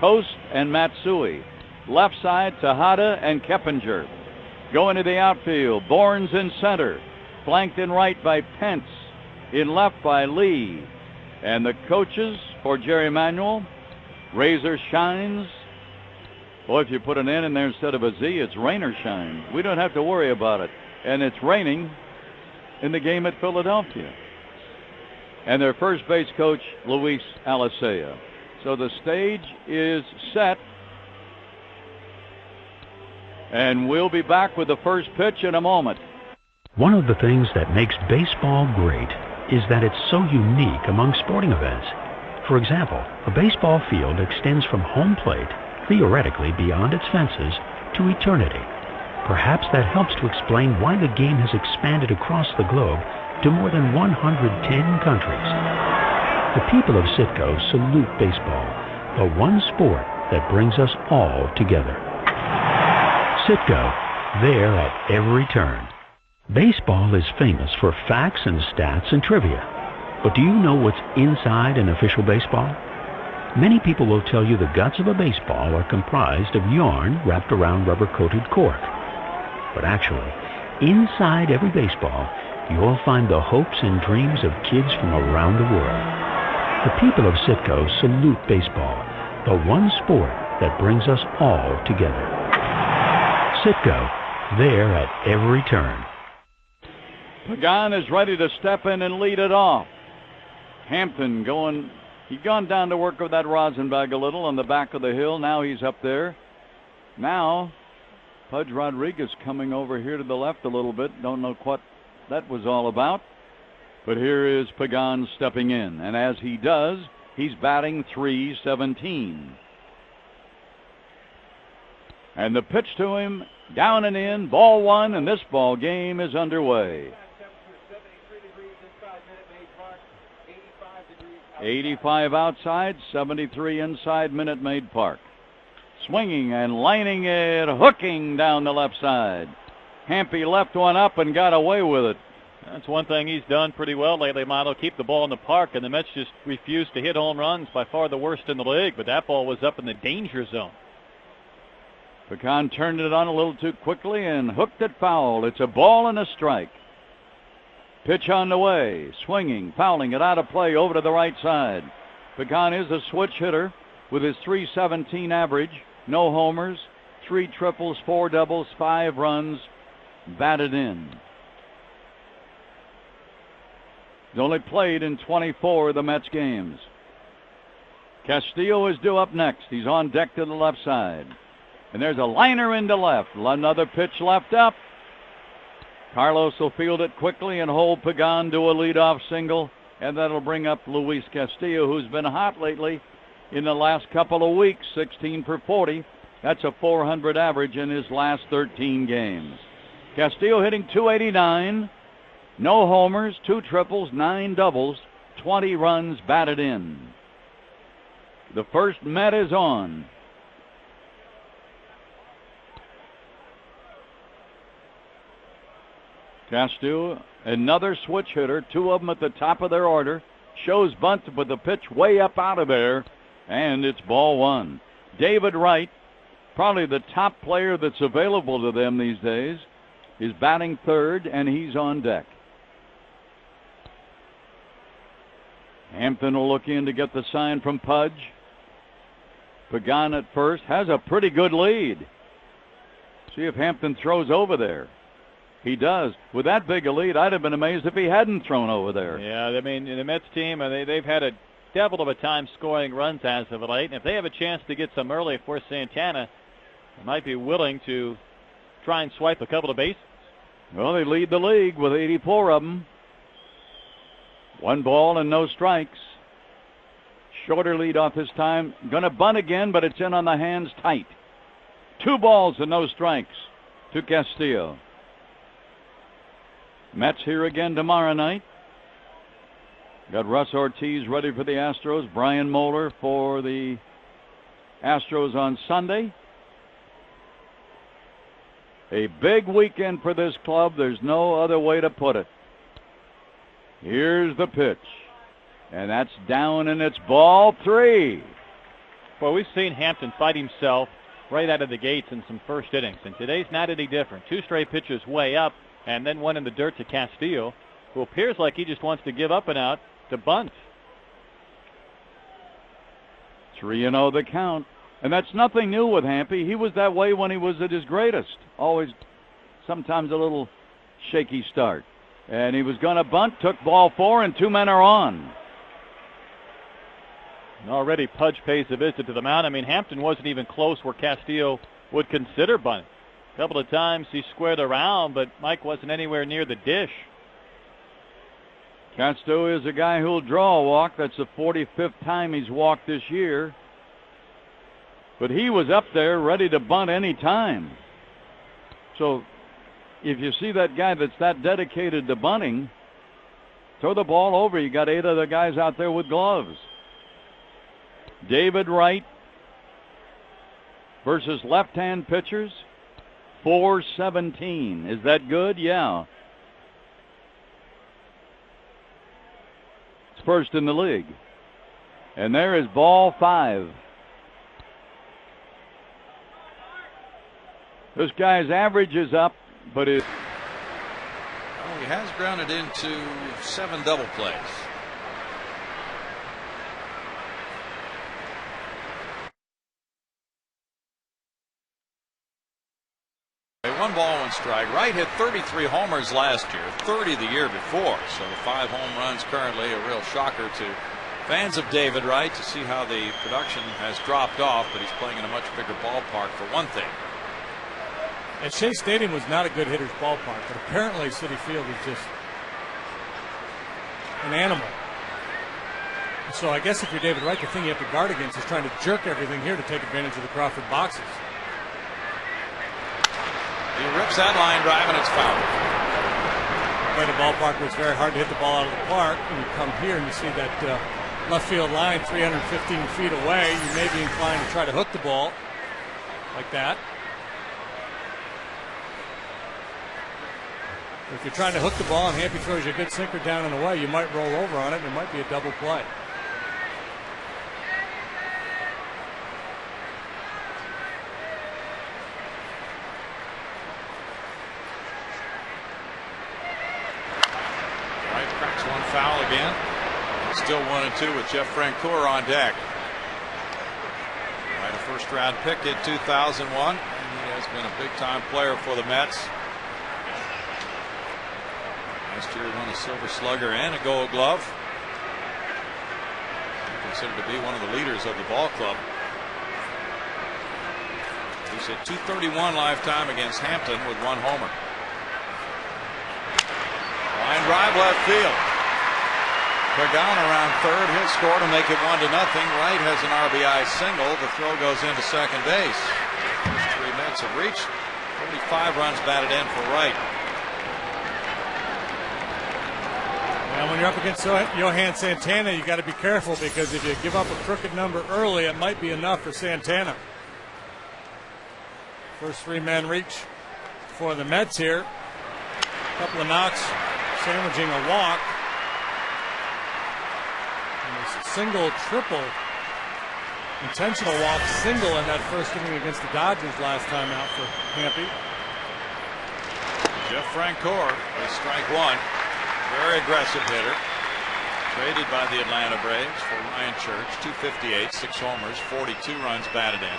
Coast and Matsui. Left side, Tejada and Keppinger. Going to the outfield, Bournes in center. Flanked in right by Pence. In left by Lee. And the coaches for Jerry Manuel, Razor Shines. Boy, if you put an N in there instead of a Z, it's rain or shine. We don't have to worry about it. And it's raining in the game at Philadelphia. And their first base coach, Luis Alicea. So the stage is set. And we'll be back with the first pitch in a moment. One of the things that makes baseball great is that it's so unique among sporting events. For example, a baseball field extends from home plate, theoretically beyond its fences, to eternity. Perhaps that helps to explain why the game has expanded across the globe to more than 110 countries. The people of Citgo salute baseball, the one sport that brings us all together. Citgo, there at every turn. Baseball is famous for facts and stats and trivia. But do you know what's inside an official baseball? Many people will tell you the guts of a baseball are comprised of yarn wrapped around rubber-coated cork. But actually, inside every baseball, you'll find the hopes and dreams of kids from around the world. The people of Citgo salute baseball, the one sport that brings us all together. Citgo, there at every turn. Pagan is ready to step in and lead it off. Hampton he'd gone down to work with that rosin bag a little on the back of the hill. Now he's up there. Now, Pudge Rodriguez coming over here to the left a little bit. Don't know what that was all about. But here is Pagan stepping in. And as he does, he's batting .317. And the pitch to him, down and in, ball one, and this ball game is underway. 85 outside, 73 inside Minute Maid Park. Swinging and lining it, hooking down the left side. Hampy left one up and got away with it. That's one thing he's done pretty well lately, Milo. Keep the ball in the park, and the Mets just refuse to hit home runs, by far the worst in the league, but that ball was up in the danger zone. Pecan turned it on a little too quickly and hooked it foul. It's a ball and a strike. Pitch on the way, swinging, fouling it out of play over to the right side. Pecan is a switch hitter with his .317 average, no homers, 3 triples, 4 doubles, 5 runs, batted in. He's only played in 24 of the Mets games. Castillo is due up next. He's on deck to the left side. And there's a liner into left. Another pitch left up. Carlos will field it quickly and hold Pagan to a leadoff single, and that'll bring up Luis Castillo, who's been hot lately in the last couple of weeks, 16 for 40. That's a .400 average in his last 13 games. Castillo hitting .289, no homers, 2 triples, 9 doubles, 20 runs batted in. The first Met is on. Castillo, another switch hitter, 2 of them at the top of their order. Shows bunt with the pitch way up out of there, and it's ball one. David Wright, probably the top player that's available to them these days, is batting third, and he's on deck. Hampton will look in to get the sign from Pudge. Pagan at first has a pretty good lead. See if Hampton throws over there. He does. With that big a lead, I'd have been amazed if he hadn't thrown over there. Yeah, I mean, the Mets team, they've had a devil of a time scoring runs as of late. And if they have a chance to get some early for Santana, they might be willing to try and swipe a couple of bases. Well, they lead the league with 84 of them. 1 ball and no strikes. Shorter lead off this time. Going to bunt again, but it's in on the hands tight. 2 balls and no strikes to Castillo. Mets here again tomorrow night. Got Russ Ortiz ready for the Astros. Brian Moeller for the Astros on Sunday. A big weekend for this club. There's no other way to put it. Here's the pitch. And that's down, and it's ball 3 Well, we've seen Hampton fight himself right out of the gates in some first innings, and today's not any different. 2 straight pitches way up, and then one in the dirt to Castillo, who appears like he just wants to give up and out to bunt. 3-0 the count. And that's nothing new with Hampy. He was that way when he was at his greatest. Always, sometimes a little shaky start. And he was going to bunt, took ball 4, and 2 men are on. And already Pudge pays a visit to the mound. I mean, Hampton wasn't even close where Castillo would consider bunting. A couple of times he squared around, but Mike wasn't anywhere near the dish. Castillo is a guy who'll draw a walk. That's the 45th time he's walked this year. But he was up there ready to bunt any time. So if you see that guy that's that dedicated to bunting, throw the ball over. You got 8 other guys out there with gloves. David Wright versus left-hand pitchers. 417. Is that good? Yeah. It's first in the league. And there is ball 5. This guy's average is up, but it. Well, he has grounded into 7 double plays. A 1-1 strike. Wright hit 33 homers last year, 30 the year before. So the 5 home runs currently a real shocker to fans of David Wright to see how the production has dropped off, but he's playing in a much bigger ballpark for one thing. And Shea Stadium was not a good hitter's ballpark, but apparently Citi Field is just an animal. So I guess if you're David Wright, the thing you have to guard against is trying to jerk everything here to take advantage of the Crawford boxes. He rips that line drive and it's foul. Played a ballpark where it's very hard to hit the ball out of the park, and you come here and you see that left field line 315 feet away. You may be inclined to try to hook the ball like that. If you're trying to hook the ball and Hampy throws you a good sinker down and away, you might roll over on it and it might be a double play. Wright cracks one foul again. It's still 1-2 with Jeff Francoeur on deck. Wright, a first-round pick in 2001. He has been a big-time player for the Mets. Last year he won a Silver Slugger and a Gold Glove. Considered to be one of the leaders of the ball club. He's hit .231 lifetime against Hampton with 1 homer. Line drive left field. Pagan around third. He'll score to make it 1-0. Wright has an RBI single. The throw goes into second base. First 3 Mets have reached. 35 runs batted in for Wright. And when you're up against Johan Santana, you got to be careful, because if you give up a crooked number early, it might be enough for Santana. First 3 men reach for the Mets here. A couple of knocks, sandwiching a walk. And a single, triple, intentional walk, single in that first inning against the Dodgers last time out for Hampy. Jeff Francoeur with strike 1. Very aggressive hitter. Traded by the Atlanta Braves for Ryan Church. 258, 6 homers, 42 runs batted in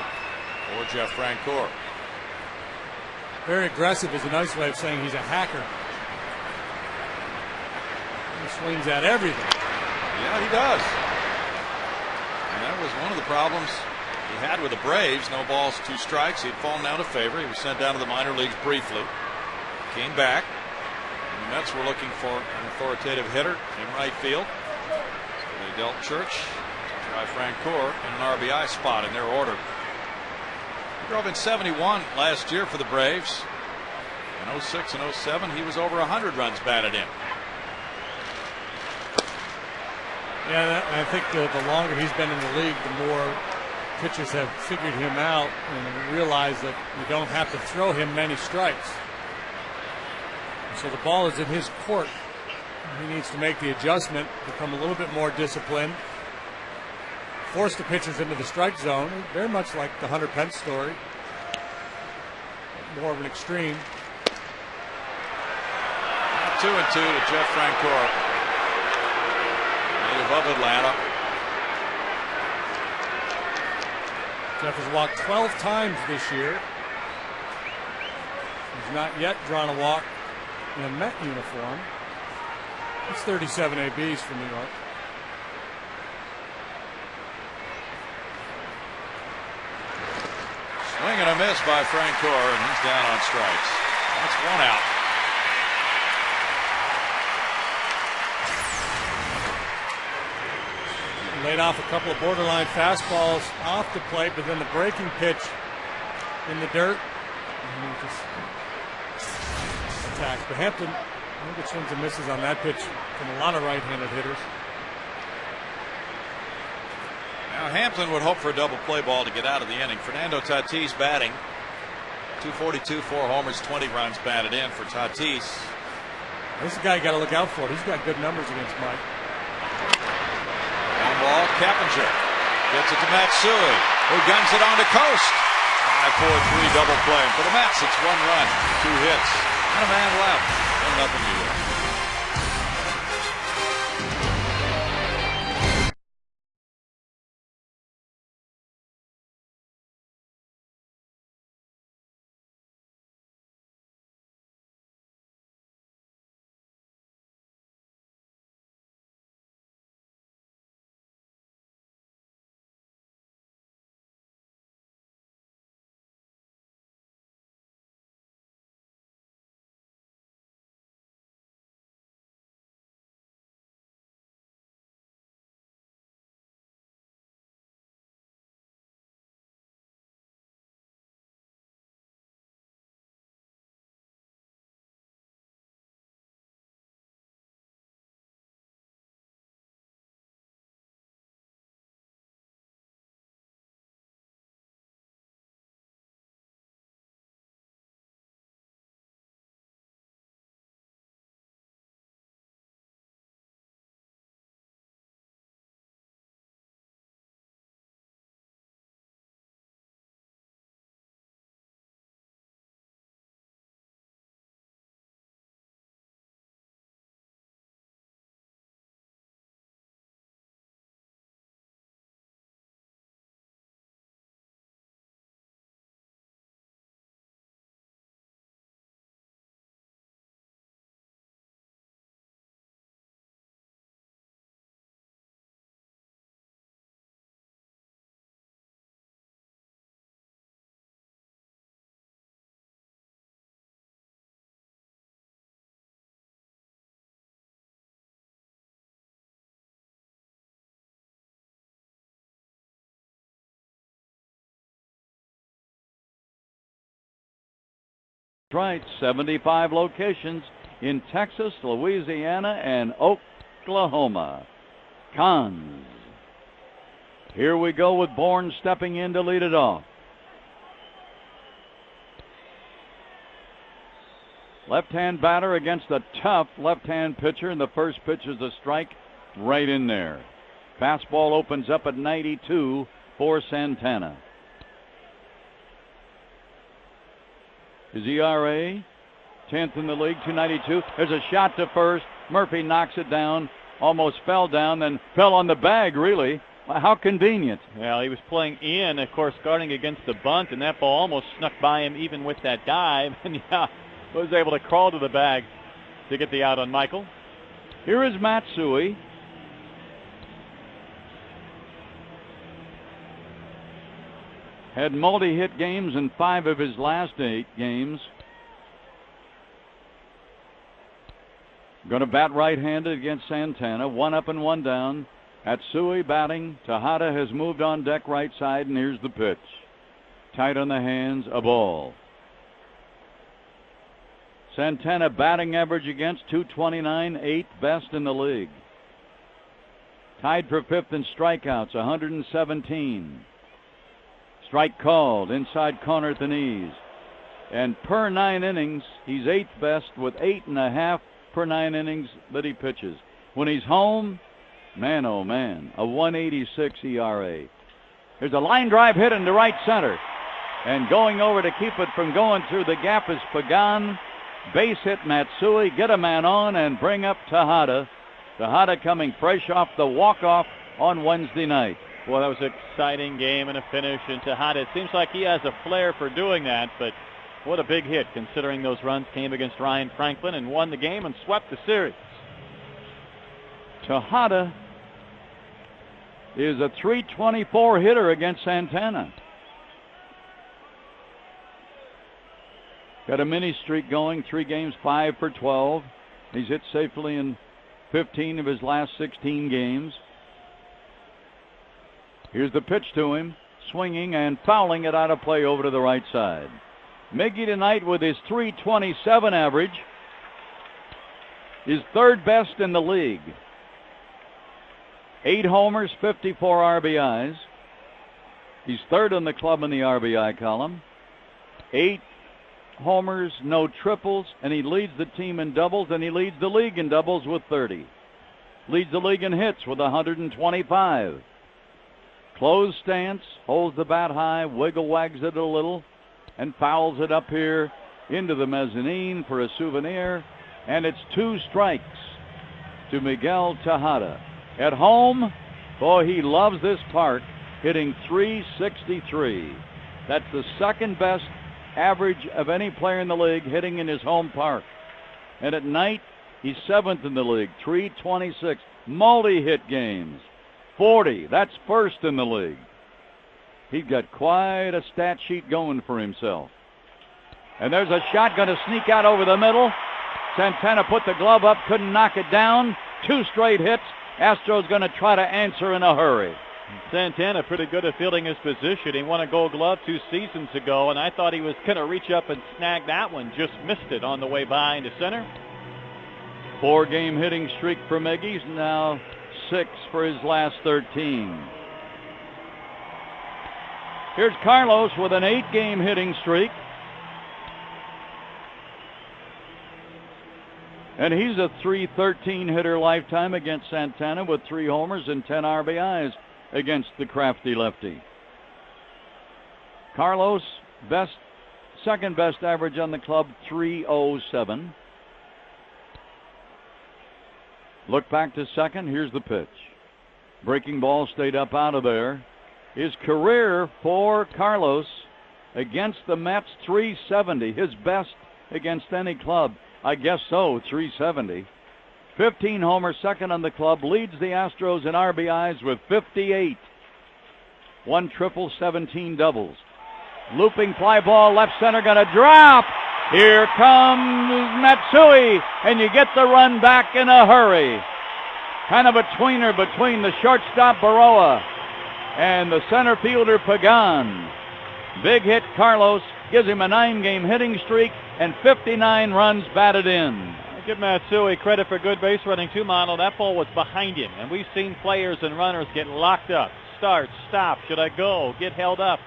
for Jeff Francoeur. Very aggressive is a nice way of saying he's a hacker. He swings at everything. Yeah, he does. And that was one of the problems he had with the Braves. No balls, 2 strikes. He'd fallen out of favor. He was sent down to the minor leagues briefly. Came back. The Mets were looking for an authoritative hitter in right field. So they dealt Church to try Francoeur in an RBI spot in their order. He drove in 71 last year for the Braves. In 06 and 07, he was over 100 runs batted in. Yeah, I think the longer he's been in the league, the more pitchers have figured him out and realized that you don't have to throw him many strikes. So the ball is in his court. He needs to make the adjustment, become a little bit more disciplined, force the pitchers into the strike zone. Very much like the Hunter Pence story. More of an extreme. 2-2 to Jeff Francoeur, native of Atlanta. Jeff has walked 12 times this year. He's not yet drawn a walk in a Met uniform. It's 37 ABs for New York. Swing and a miss by Francoeur, and he's down on strikes. That's one out. Laid off a couple of borderline fastballs off the plate, but then the breaking pitch in the dirt. And he just attacks. But Hampton, I think it swings and misses on that pitch from a lot of right-handed hitters. Now Hampton would hope for a double play ball to get out of the inning. Fernando Tatis batting. 242, 4 homers, 20 runs batted in for Tatis. This is a guy you got to look out for. He's got good numbers against Mike. One ball, Keppinger gets it to Matsui, who guns it on to Coast. 5-4-3 double play. For the Mets, it's 1 run, 2 hits, and a man left. 1-0 New York. Right, 75 locations in Texas, Louisiana, and Oklahoma. Cons. Here we go with Bourne stepping in to lead it off. Left-hand batter against a tough left-hand pitcher, and the first pitch is a strike right in there. Fastball opens up at 92 for Santana. His ERA, 10th in the league, 2.92. There's a shot to first. Murphy knocks it down, almost fell down, then fell on the bag, really. How convenient. Well, he was playing in, of course, guarding against the bunt, and that ball almost snuck by him even with that dive. And, yeah, was able to crawl to the bag to get the out on Michael. Here is Matsui. Had multi-hit games in 5 of his last 8 games. Going to bat right-handed against Santana. 1 up and 1 down. Matsui batting. Tejada has moved on deck right side, and here's the pitch. Tight on the hands, a ball. Santana batting average against 229, 8th best in the league. Tied for 5th in strikeouts, 117. Strike called, inside corner at the knees. And per 9 innings, he's 8th best with 8.5 per 9 innings that he pitches. When he's home, Man, oh man, a 186 ERA. There's a line drive hit into right center. And going over to keep it from going through the gap is Pagan. Base hit Matsui, get a man on and bring up Tejada. Tejada coming fresh off the walk-off on Wednesday night. Well, that was an exciting game and a finish. And Tejada, it seems like he has a flair for doing that, but what a big hit considering those runs came against Ryan Franklin and won the game and swept the series. Tejada is a .324 hitter against Santana. Got a mini streak going, 3 games, 5 for 12. He's hit safely in 15 of his last 16 games. Here's the pitch to him, swinging and fouling it out of play over to the right side. Miggy tonight with his .327 average is third best in the league. 8 homers, 54 RBIs. He's third in the club in the RBI column. 8 homers, no triples, and he leads the team in doubles, and he leads the league in doubles with 30. Leads the league in hits with 125. Closed stance, holds the bat high, wiggle wags it a little, and fouls it up here into the mezzanine for a souvenir, and it's 2 strikes to Miguel Tejada. At home, boy, he loves this park, hitting .363. That's the second best average of any player in the league hitting in his home park. And at night, he's 7th in the league, .326. Multi-hit games, 40. That's first in the league. He's got quite a stat sheet going for himself. And there's a shot going to sneak out over the middle. Santana put the glove up, couldn't knock it down. 2 straight hits. Astros going to try to answer in a hurry. Santana pretty good at fielding his position. He won a Gold Glove 2 seasons ago, and I thought he was going to reach up and snag that one. Just missed it on the way by into center. 4-game hitting streak for Miggy's, now 6 for his last 13. Here's Carlos with an 8-game hitting streak. And he's a .313 hitter lifetime against Santana with 3 homers and 10 RBIs against the crafty lefty. Carlos, second best average on the club, .307. Look back to second. Here's the pitch. Breaking ball stayed up out of there. His career for Carlos against the Mets, .370. His best against any club. I guess so, .370. 15 homers, second on the club, leads the Astros in RBIs with 58. 1 triple, 17 doubles. Looping fly ball, left center, gonna drop. Here comes Matsui, and you get the run back in a hurry. Kind of a tweener between the shortstop Baroa and the center fielder Pagan. Big hit Carlos, gives him a 9-game hitting streak and 59 runs batted in. I give Matsui credit for good base running too, Mono. That ball was behind him, and we've seen players and runners get locked up. Start, stop, should I go, get held up.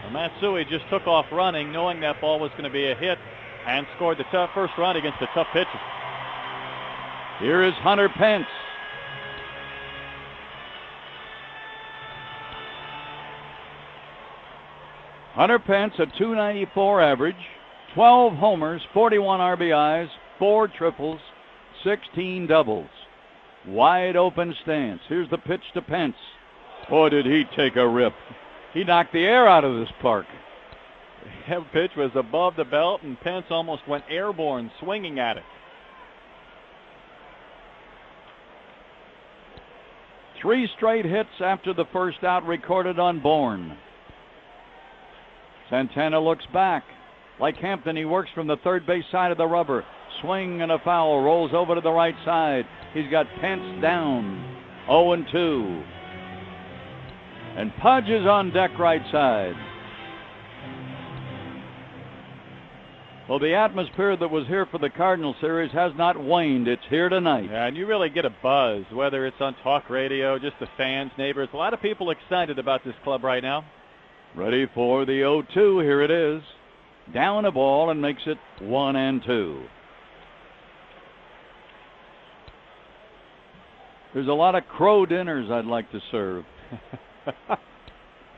And Matsui just took off running, knowing that ball was going to be a hit, and scored the first run against a tough pitcher. Here is Hunter Pence. Hunter Pence, a .294 average, 12 homers, 41 RBIs, 4 triples, 16 doubles. Wide open stance. Here's the pitch to Pence. Boy, did he take a rip. He knocked the air out of this park. That pitch was above the belt, and Pence almost went airborne swinging at it. 3 straight hits after the first out recorded on Bourne. Santana looks back. Like Hampton, he works from the third base side of the rubber. Swing and a foul. Rolls over to the right side. He's got Pence down. 0-2. And Pudge is on deck right side. Well, the atmosphere that was here for the Cardinal series has not waned. It's here tonight. Yeah, and you really get a buzz, whether it's on talk radio, just the fans, neighbors. A lot of people excited about this club right now. Ready for the 0-2. Here it is. Down a ball and makes it 1-2. There's a lot of crow dinners I'd like to serve.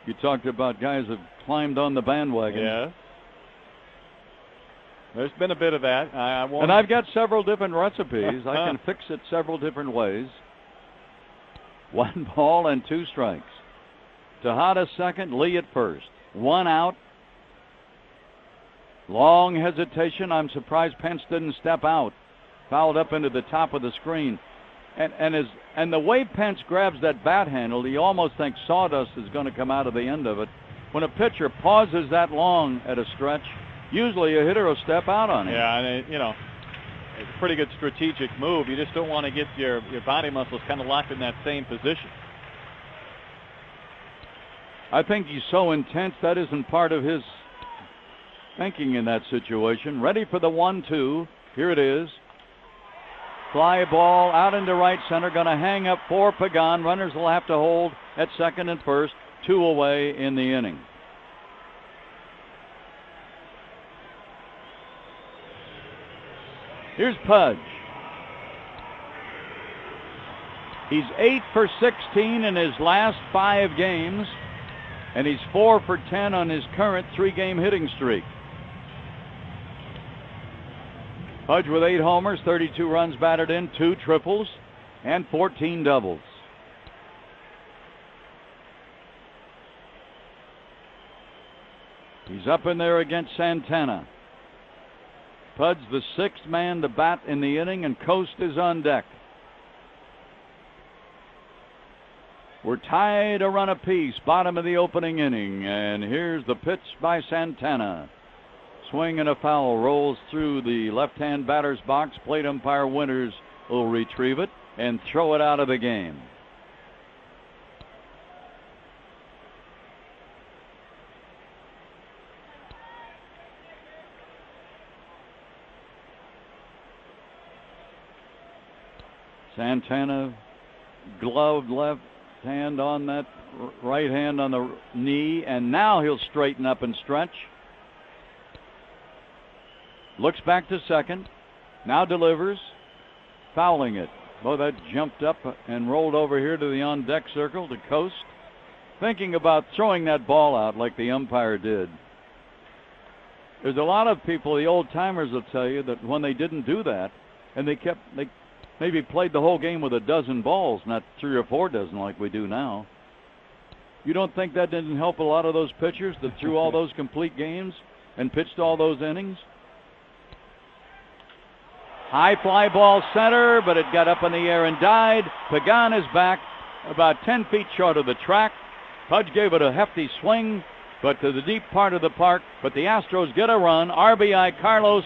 You talked about guys who've climbed on the bandwagon. Yes. There's been a bit of that. And I've got several different recipes. I can fix it several different ways. 1 ball and 2 strikes. Tejada second, Lee at first. 1 out. Long hesitation. I'm surprised Pence didn't step out. Fouled up into the top of the screen. And the way Pence grabs that bat handle, you almost think sawdust is going to come out of the end of it. When a pitcher pauses that long at a stretch, usually a hitter will step out on it. Yeah, and it's a pretty good strategic move. You just don't want to get your body muscles kind of locked in that same position. I think he's so intense that isn't part of his thinking in that situation. Ready for the 1-2. Here it is. Fly ball out into right center. Going to hang up for Pagan. Runners will have to hold at second and first. 2 away in the inning. Here's Pudge. He's 8 for 16 in his last 5 games, and he's 4 for 10 on his current 3-game hitting streak. Pudge with 8 homers, 32 runs batted in, 2 triples, and 14 doubles. He's up in there against Santana. Pudge, the 6th man to bat in the inning, and Coast is on deck. We're tied a run apiece, bottom of the opening inning, and here's the pitch by Santana. Swing and a foul rolls through the left-hand batter's box. Plate umpire Winters will retrieve it and throw it out of the game. Santana gloved left hand on that right hand on the knee, and now he'll straighten up and stretch. Looks back to second. Now delivers. Fouling it. Boy, that jumped up and rolled over here to the on-deck circle to Coast. Thinking about throwing that ball out like the umpire did. There's a lot of people, the old-timers will tell you, that when they didn't do that, and they maybe played the whole game with a dozen balls, not 3 or 4 dozen like we do now. You don't think that didn't help a lot of those pitchers that threw all those complete games and pitched all those innings? High fly ball center, but it got up in the air and died. Pagan is back about 10 feet short of the track. Pudge gave it a hefty swing, but to the deep part of the park. But the Astros get a run. RBI Carlos.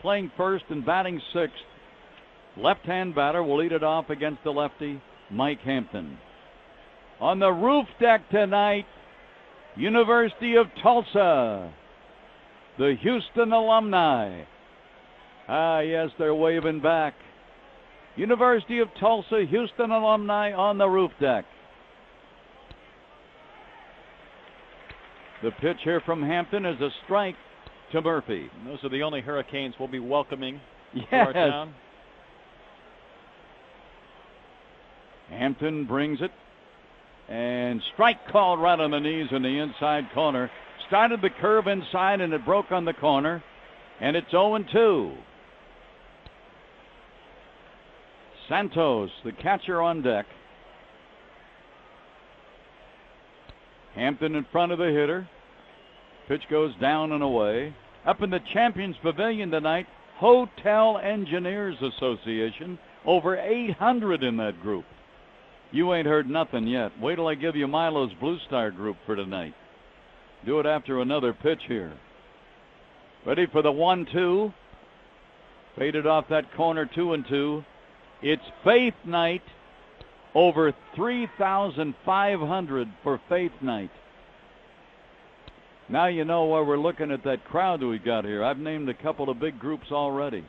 playing first and batting sixth. Left-hand batter will lead it off against the lefty, Mike Hampton. On the roof deck tonight, University of Tulsa, the Houston alumni. Yes, they're waving back. University of Tulsa, Houston alumni on the roof deck. The pitch here from Hampton is a strike to Murphy. And those are the only Hurricanes we'll be welcoming to Yes. our town. Hampton brings it. And strike called right on the knees in the inside corner. Started the curve inside and it broke on the corner. And it's 0-2. Santos, the catcher, on deck. Hampton in front of the hitter. Pitch goes down and away. Up in the Champions Pavilion tonight, Hotel Engineers Association. Over 800 in that group. You ain't heard nothing yet. Wait till I give you Milo's Blue Star group for tonight. Do it after another pitch here. Ready for the 1-2. Faded off that corner, 2-2. It's Faith Night. Over 3,500 for Faith Night. Now you know why we're looking at that crowd we got here. I've named a couple of big groups already.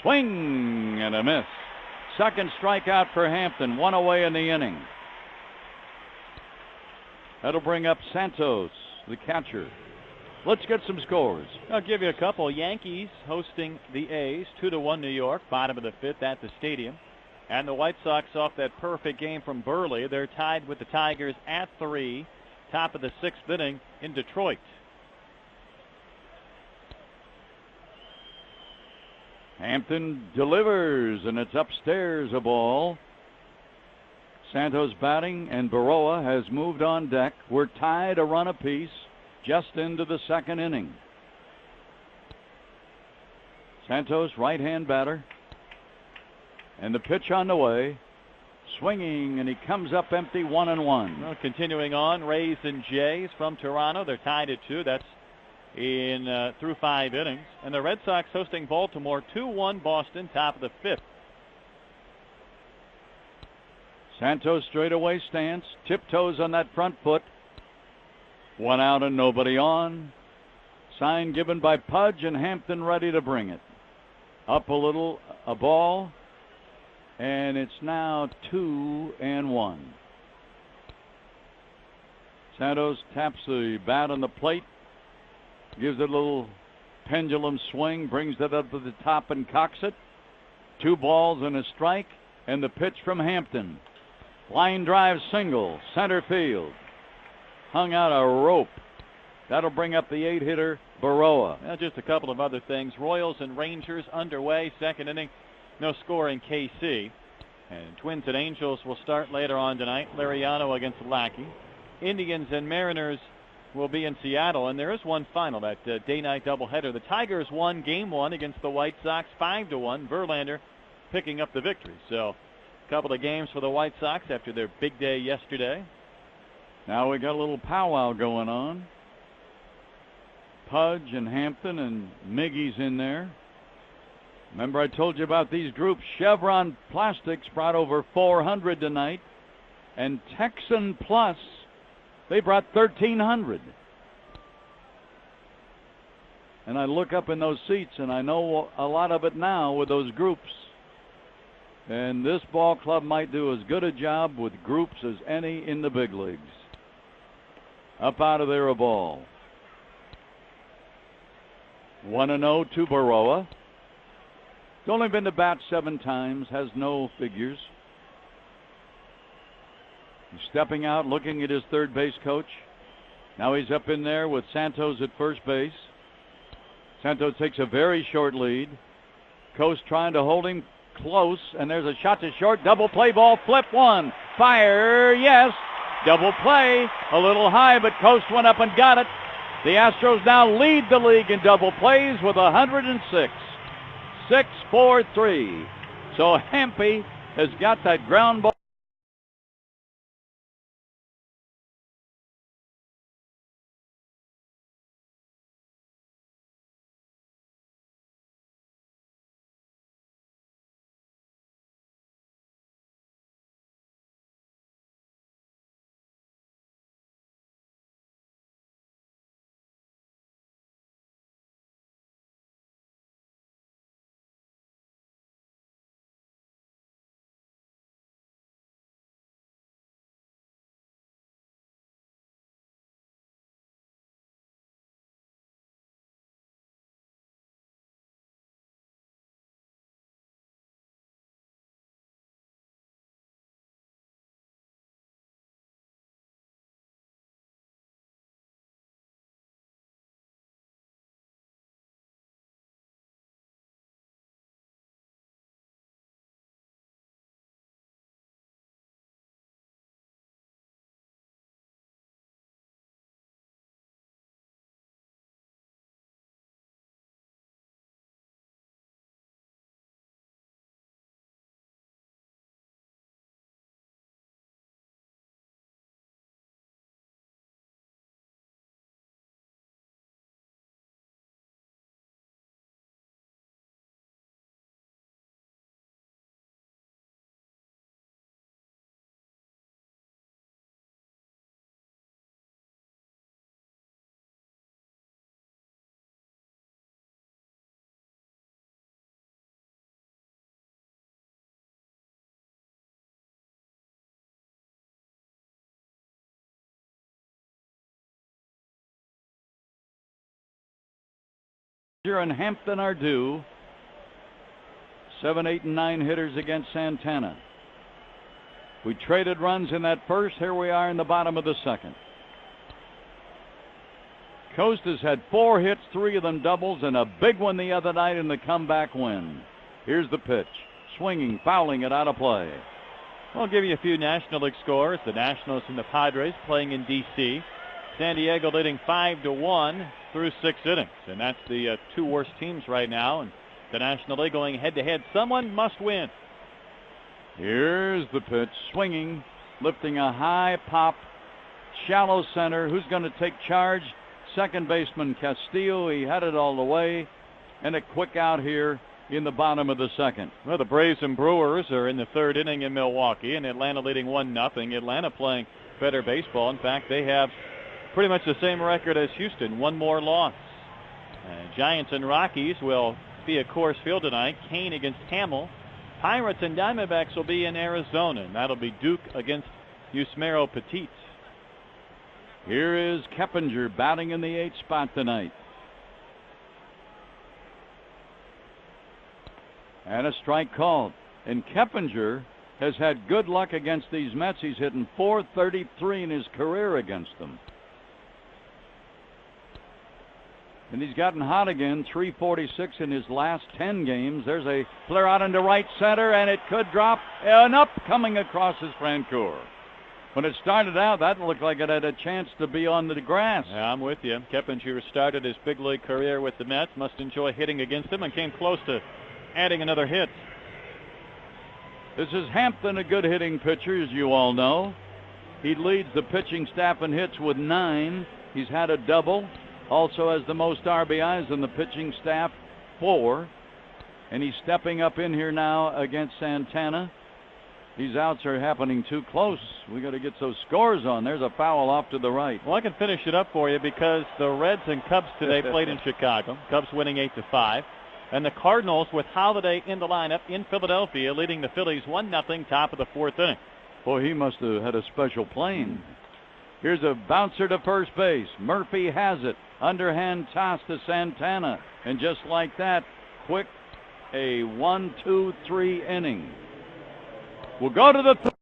Swing and a miss. Second strikeout for Hampton. One away in the inning. That'll bring up Santos, the catcher. Let's get some scores. I'll give you a couple. Yankees hosting the A's, 2-1 New York, bottom of the fifth at the stadium. And the White Sox off that perfect game from Burley. They're tied with the Tigers at 3, top of the sixth inning in Detroit. Hampton delivers, and it's upstairs a ball. Santos batting, and Baroa has moved on deck. We're tied a run apiece just into the second inning. Santos, right-hand batter. And the pitch on the way. Swinging, and he comes up empty, 1-1. Well, continuing on, Rays and Jays from Toronto. They're tied at 2. That's in through 5 innings. And the Red Sox hosting Baltimore, 2-1 Boston, top of the fifth. Santos straightaway stance, tiptoes on that front foot. 1 out and nobody on. Sign given by Pudge, and Hampton ready to bring it. Up a little, a ball, and it's now 2-1. Santos taps the bat on the plate, gives it a little pendulum swing, brings it up to the top and cocks it. 2 balls and a strike, and the pitch from Hampton. Line drive single, center field. Hung out a rope. That'll bring up the 8-hitter, Baroa. Well, just a couple of other things. Royals and Rangers underway, second inning. No score in KC. And Twins and Angels will start later on tonight. Lariano against Lackey. Indians and Mariners will be in Seattle, and there is one final, that day-night doubleheader. The Tigers won Game 1 against the White Sox 5-1. Verlander picking up the victory. So a couple of games for the White Sox after their big day yesterday. Now we got a little powwow going on. Pudge and Hampton and Miggy's in there. Remember I told you about these groups. Chevron Plastics brought over 400 tonight. And Texan Plus, they brought 1,300. And I look up in those seats, and I know a lot of it now with those groups. And this ball club might do as good a job with groups as any in the big leagues. Up out of there a ball. 1-0 to Baroa. He's only been to bat 7 times, has no figures. He's stepping out, looking at his third base coach. Now he's up in there with Santos at first base. Santos takes a very short lead. Coast trying to hold him close, and there's a shot to short. Double play ball, flip one. Fire, yes. Double play, a little high, but Coast went up and got it. The Astros now lead the league in double plays with 106. 6-4-3. So Hampy has got that ground ball. and Hampton are due. 7, 8, and 9 hitters against Santana. We traded runs in that first. Here we are in the bottom of the second. Coast has had 4 hits, 3 of them doubles, and a big one the other night in the comeback win. Here's the pitch. Swinging, fouling it out of play. I'll give you a few National League scores. The Nationals and the Padres playing in D.C. San Diego leading 5-1 through 6 innings. And that's the 2 worst teams right now. And the National League going head-to-head. Someone must win. Here's the pitch. Swinging, lifting a high pop. Shallow center. Who's going to take charge? Second baseman Castillo. He had it all the way. And a quick out here in the bottom of the second. Well, the Braves and Brewers are in the 3rd inning in Milwaukee, and Atlanta leading 1-0. Atlanta playing better baseball. In fact, they have pretty much the same record as Houston, 1 more loss. Giants and Rockies will be at Coors Field tonight. Kane against Hamill. Pirates and Diamondbacks will be in Arizona, and that'll be Duke against Yusmeiro Petit. Here is Keppinger batting in the 8th spot tonight. And a strike called. And Keppinger has had good luck against these Mets. He's hitting .433 in his career against them. And he's gotten hot again, .346 in his last 10 games. There's a flare out into right center, and it could drop and up coming across his Francoeur. When it started out, that looked like it had a chance to be on the grass. Yeah, I'm with you. Keppinger started his big league career with the Mets. Must enjoy hitting against them and came close to adding another hit. This is Hampton, a good hitting pitcher, as you all know. He leads the pitching staff in hits with 9. He's had a double. Also has the most RBIs in the pitching staff, 4. And he's stepping up in here now against Santana. These outs are happening too close. We got to get those scores on. There's a foul off to the right. Well, I can finish it up for you because the Reds and Cubs today played in Chicago. Cubs winning 8-5. And the Cardinals with Holiday in the lineup in Philadelphia, leading the Phillies 1-0, top of the 4th inning. Boy, he must have had a special plane. Here's a bouncer to first base. Murphy has it. Underhand toss to Santana. And just like that, quick, a 1-2-3 inning. We'll go to the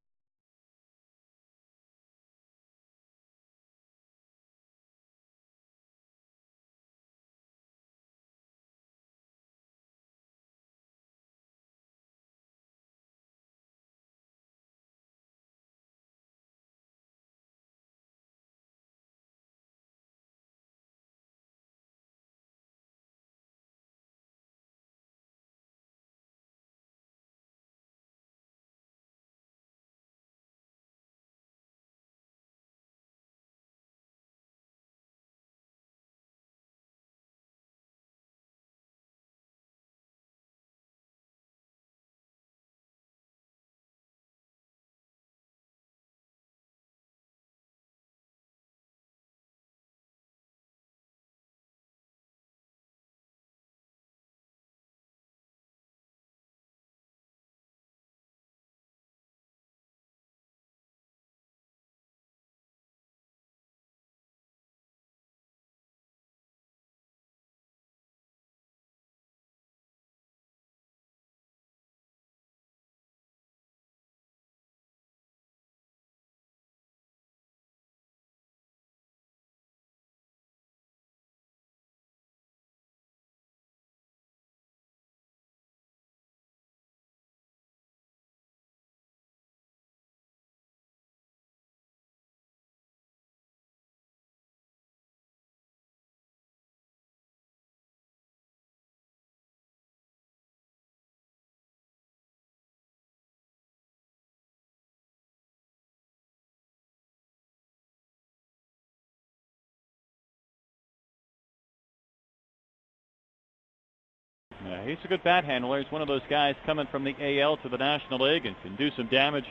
Yeah, he's a good bat handler. He's one of those guys coming from the AL to the National League and can do some damage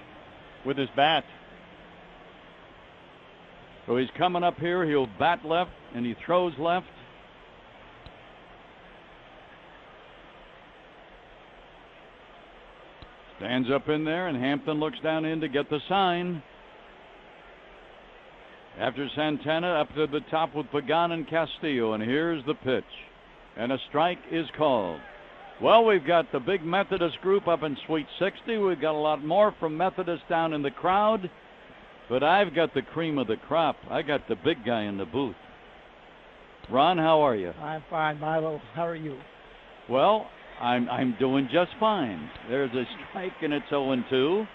with his bat. So he's coming up here. He'll bat left, and he throws left. Stands up in there, and Hampton looks down in to get the sign. After Santana, up to the top with Pagan and Castillo, and here's the pitch. And a strike is called. Well, we've got the big Methodist group up in Suite 60. We've got a lot more from Methodist down in the crowd. But I've got the cream of the crop. I got the big guy in the booth. Ron, how are you? I'm fine, Milo. How are you? Well, I'm doing just fine. There's a strike, and it's 0-2.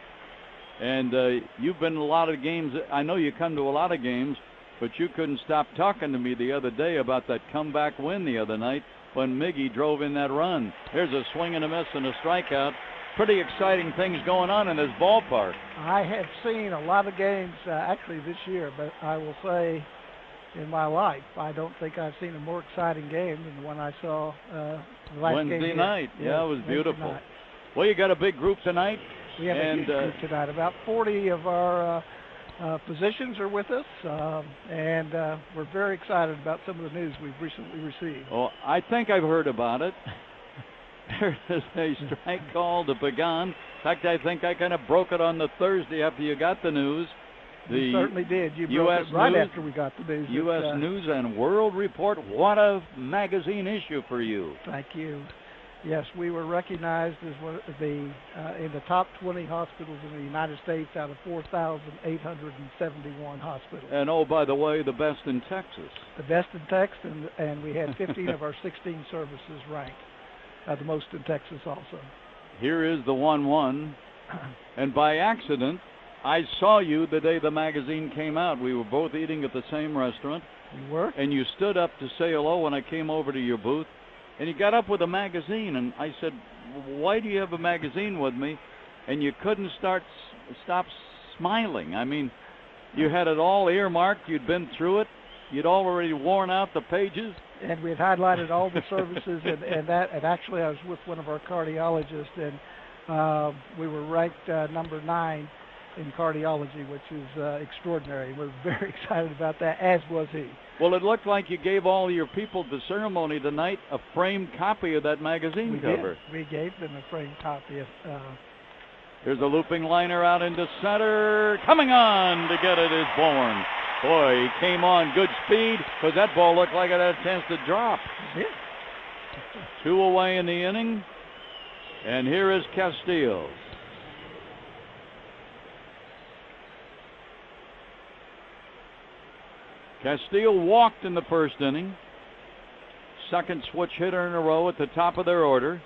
And you've been in a lot of games. I know you come to a lot of games, but you couldn't stop talking to me the other day about that comeback win the other night when Miggy drove in that run. There's a swing and a miss and a strikeout. Pretty exciting things going on in this ballpark. I have seen a lot of games actually this year, but I will say in my life, I don't think I've seen a more exciting game than the one I saw last Wednesday game night. Here. Yeah, it was beautiful. Night. Well, you got a big group tonight. We have a huge group tonight. About 40 of our positions are with us, and we're very excited about some of the news we've recently received. Oh, I think I've heard about it. There is a strike call to Pagan. In fact, I think I kind of broke it on the Thursday after you got the news. You certainly did. You broke it right after we got the news. U.S. News and World Report. What a magazine issue for you. Thank you. Yes, we were recognized as one of in the top 20 hospitals in the United States out of 4,871 hospitals. And oh, by the way, the best in Texas. The best in Texas, and we had 15 of our 16 services ranked. The most in Texas also. Here is the 1-1. And by accident, I saw you the day the magazine came out. We were both eating at the same restaurant. You were? And you stood up to say hello when I came over to your booth. And you got up with a magazine. And I said, why do you have a magazine with me? And you couldn't stop smiling. I mean, you had it all earmarked. You'd been through it. You'd already worn out the pages. And we had highlighted all the services, and actually I was with one of our cardiologists, and we were ranked number 9 in cardiology, which is extraordinary. We're very excited about that, as was he. Well, it looked like you gave all your people at the ceremony tonight a framed copy of that magazine cover. We gave them a framed copy of. Here's a looping liner out into center. Coming on to get it is Bourne. Boy, he came on good speed, because that ball looked like it had a chance to drop. Yeah. 2 away in the inning. And here is Castillo. Castillo walked in the first inning. Second switch hitter in a row at the top of their order.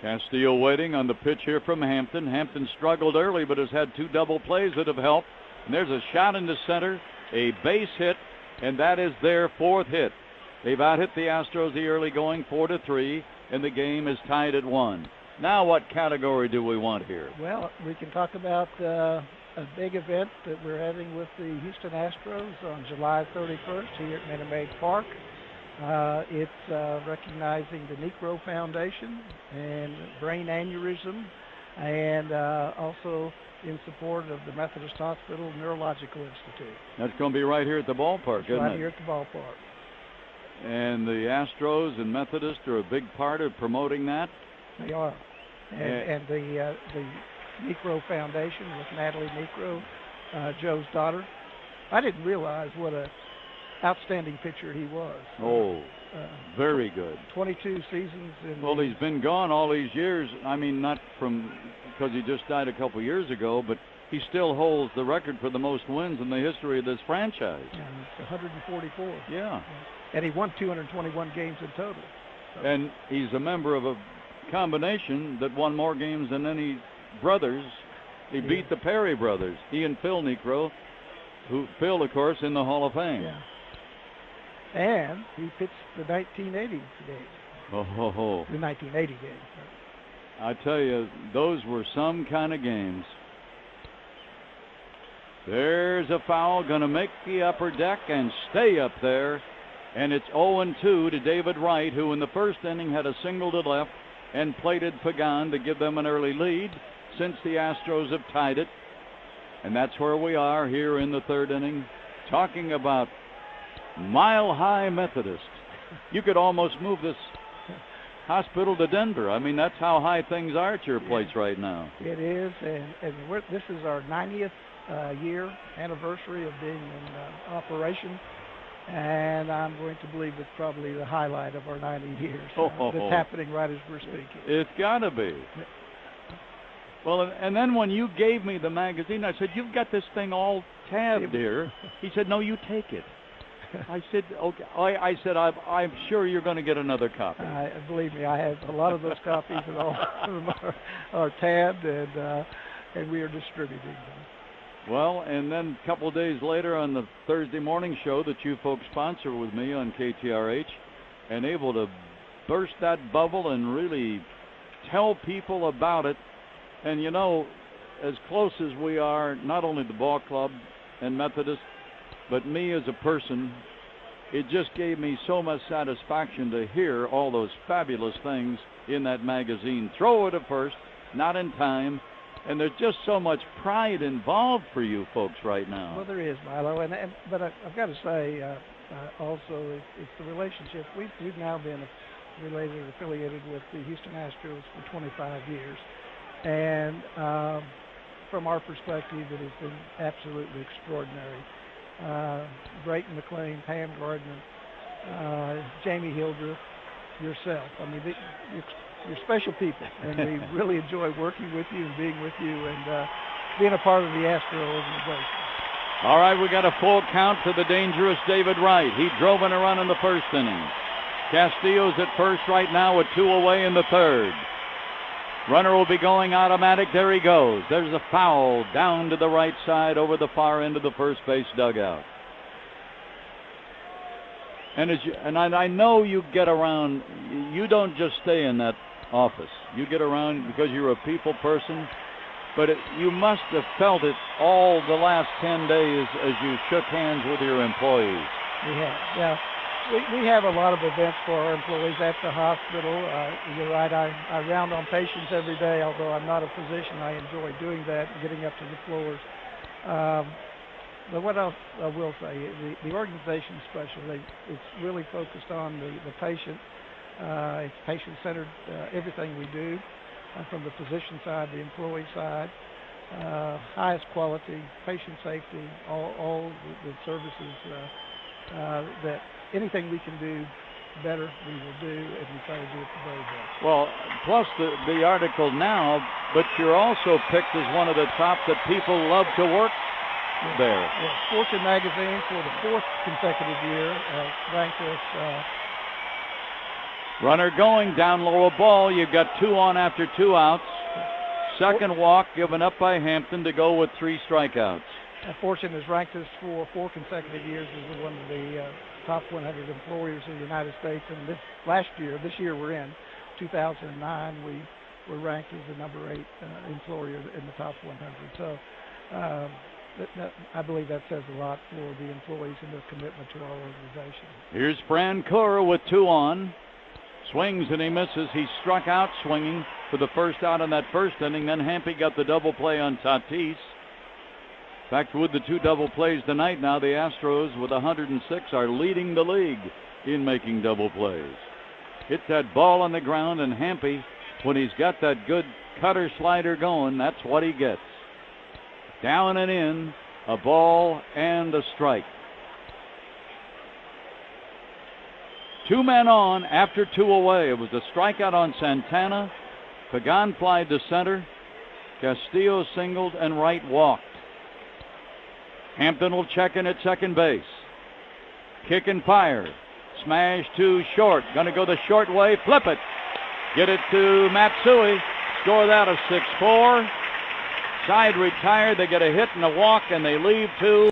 Castillo waiting on the pitch here from Hampton. Hampton struggled early, but has had 2 double plays that have helped. And there's a shot into center, a base hit, and that is their 4th hit. They've out-hit the Astros the early going 4-3, and the game is tied at 1. Now what category do we want here? Well, we can talk about a big event that we're having with the Houston Astros on July 31st here at Minute Maid Park. It's recognizing the Negro Foundation and brain aneurysm, and also in support of the Methodist Hospital Neurological Institute. That's going to be right here at the ballpark, isn't it? Right here at the ballpark. And the Astros and Methodist are a big part of promoting that. They are. And the Negro Foundation with Natalie Negro, Joe's daughter. I didn't realize what a outstanding pitcher he was. Oh, very good. 22 seasons. Well, he's been gone all these years. I mean, not from because he just died a couple years ago, but he still holds the record for the most wins in the history of this franchise. Yeah, it's 144. Yeah. And he won 221 games in total. So. And he's a member of a combination that won more games than any brothers. He beat the Perry brothers, he and Phil Negro, who Phil, of course, in the Hall of Fame. Yeah. And he pitched the 1980 game. Oh, ho, ho. The 1980 game. I tell you, those were some kind of games. There's a foul going to make the upper deck and stay up there. And it's 0-2 to David Wright, who in the first inning had a single to left and plated Pagan to give them an early lead, since the Astros have tied it. And that's where we are here in the 3rd inning, talking about Mile High Methodist. You could almost move this hospital to Denver. I mean, that's how high things are at your place right now. It is, and this is our 90th year anniversary of being in operation. and I'm going to believe it's probably the highlight of our 90 years. That's happening right as we're speaking. It's got to be. Well, and then when you gave me the magazine, I said, "You've got this thing all tabbed here." He said, "No, you take it." I said, "Okay." I said, "I'm sure you're going to get another copy." Believe me, I have a lot of those copies, and all of them are tabbed, and we are distributing them. Well, and then a couple of days later on the Thursday morning show that you folks sponsor with me on KTRH, and able to burst that bubble and really tell people about it. And, you know, as close as we are, not only the ball club and Methodist, but me as a person, it just gave me so much satisfaction to hear all those fabulous things in that magazine. Throw it at first, not in time. And there's just so much pride involved for you folks right now. Well, there is, Milo. But I've got to say, also, it's the relationship. We've now been affiliated with the Houston Astros for 25 years. And from our perspective, it has been absolutely extraordinary. Brayton McLean, Pam Gardner, Jamie Hildreth, yourself. I mean, you're special people, and we really enjoy working with you and being with you and being a part of the Astro organization. All right, we got a full count to the dangerous David Wright. He drove in a run in the first inning. Castillo's at first right now with 2 away in the third. Runner will be going automatic. There he goes. There's a foul down to the right side over the far end of the first base dugout. And I know you get around. You don't just stay in that office. You get around because you're a people person. But you must have felt it all the last 10 days as you shook hands with your employees. We have, yeah. We have a lot of events for our employees at the hospital. You're right, I round on patients every day, although I'm not a physician. I enjoy doing that, getting up to the floors. But what else I will say, the organization is special. It's really focused on the patient. It's patient-centered, everything we do, from the physician side, the employee side, highest quality, patient safety, all the services that anything we can do better, we will do, and we try to do it the very best. Well, plus the article now, but you're also picked as one of the top that people love to work there. Yes. Fortune magazine for the 4th consecutive year ranked us. Runner going, down low a ball. You've got 2 on after 2 outs. Second walk given up by Hampton to go with 3 strikeouts. Fortune has ranked us for 4 consecutive years as one of the top 100 employers in the United States. And this year we're in 2009, we were ranked as the number 8 employer in the top 100. So I believe that says a lot for the employees and their commitment to our organization. Here's Francoeur with 2 on. Swings and he misses. He struck out swinging for the first out in that first inning. Then Hampy got the double play on Tatis. In fact, with the 2 double plays tonight now, the Astros with 106 are leading the league in making double plays. Hit that ball on the ground, and Hampy, when he's got that good cutter slider going, that's what he gets. Down and in, a ball and a strike. 2 men on after 2 away. It was a strikeout on Santana. Pagan flied to center. Castillo singled and Wright walked. Hampton will check in at second base. Kick and fire. Smash to short. Going to go the short way. Flip it. Get it to Matsui. Score that a 6-4. Side retired. They get a hit and a walk, and they leave 2.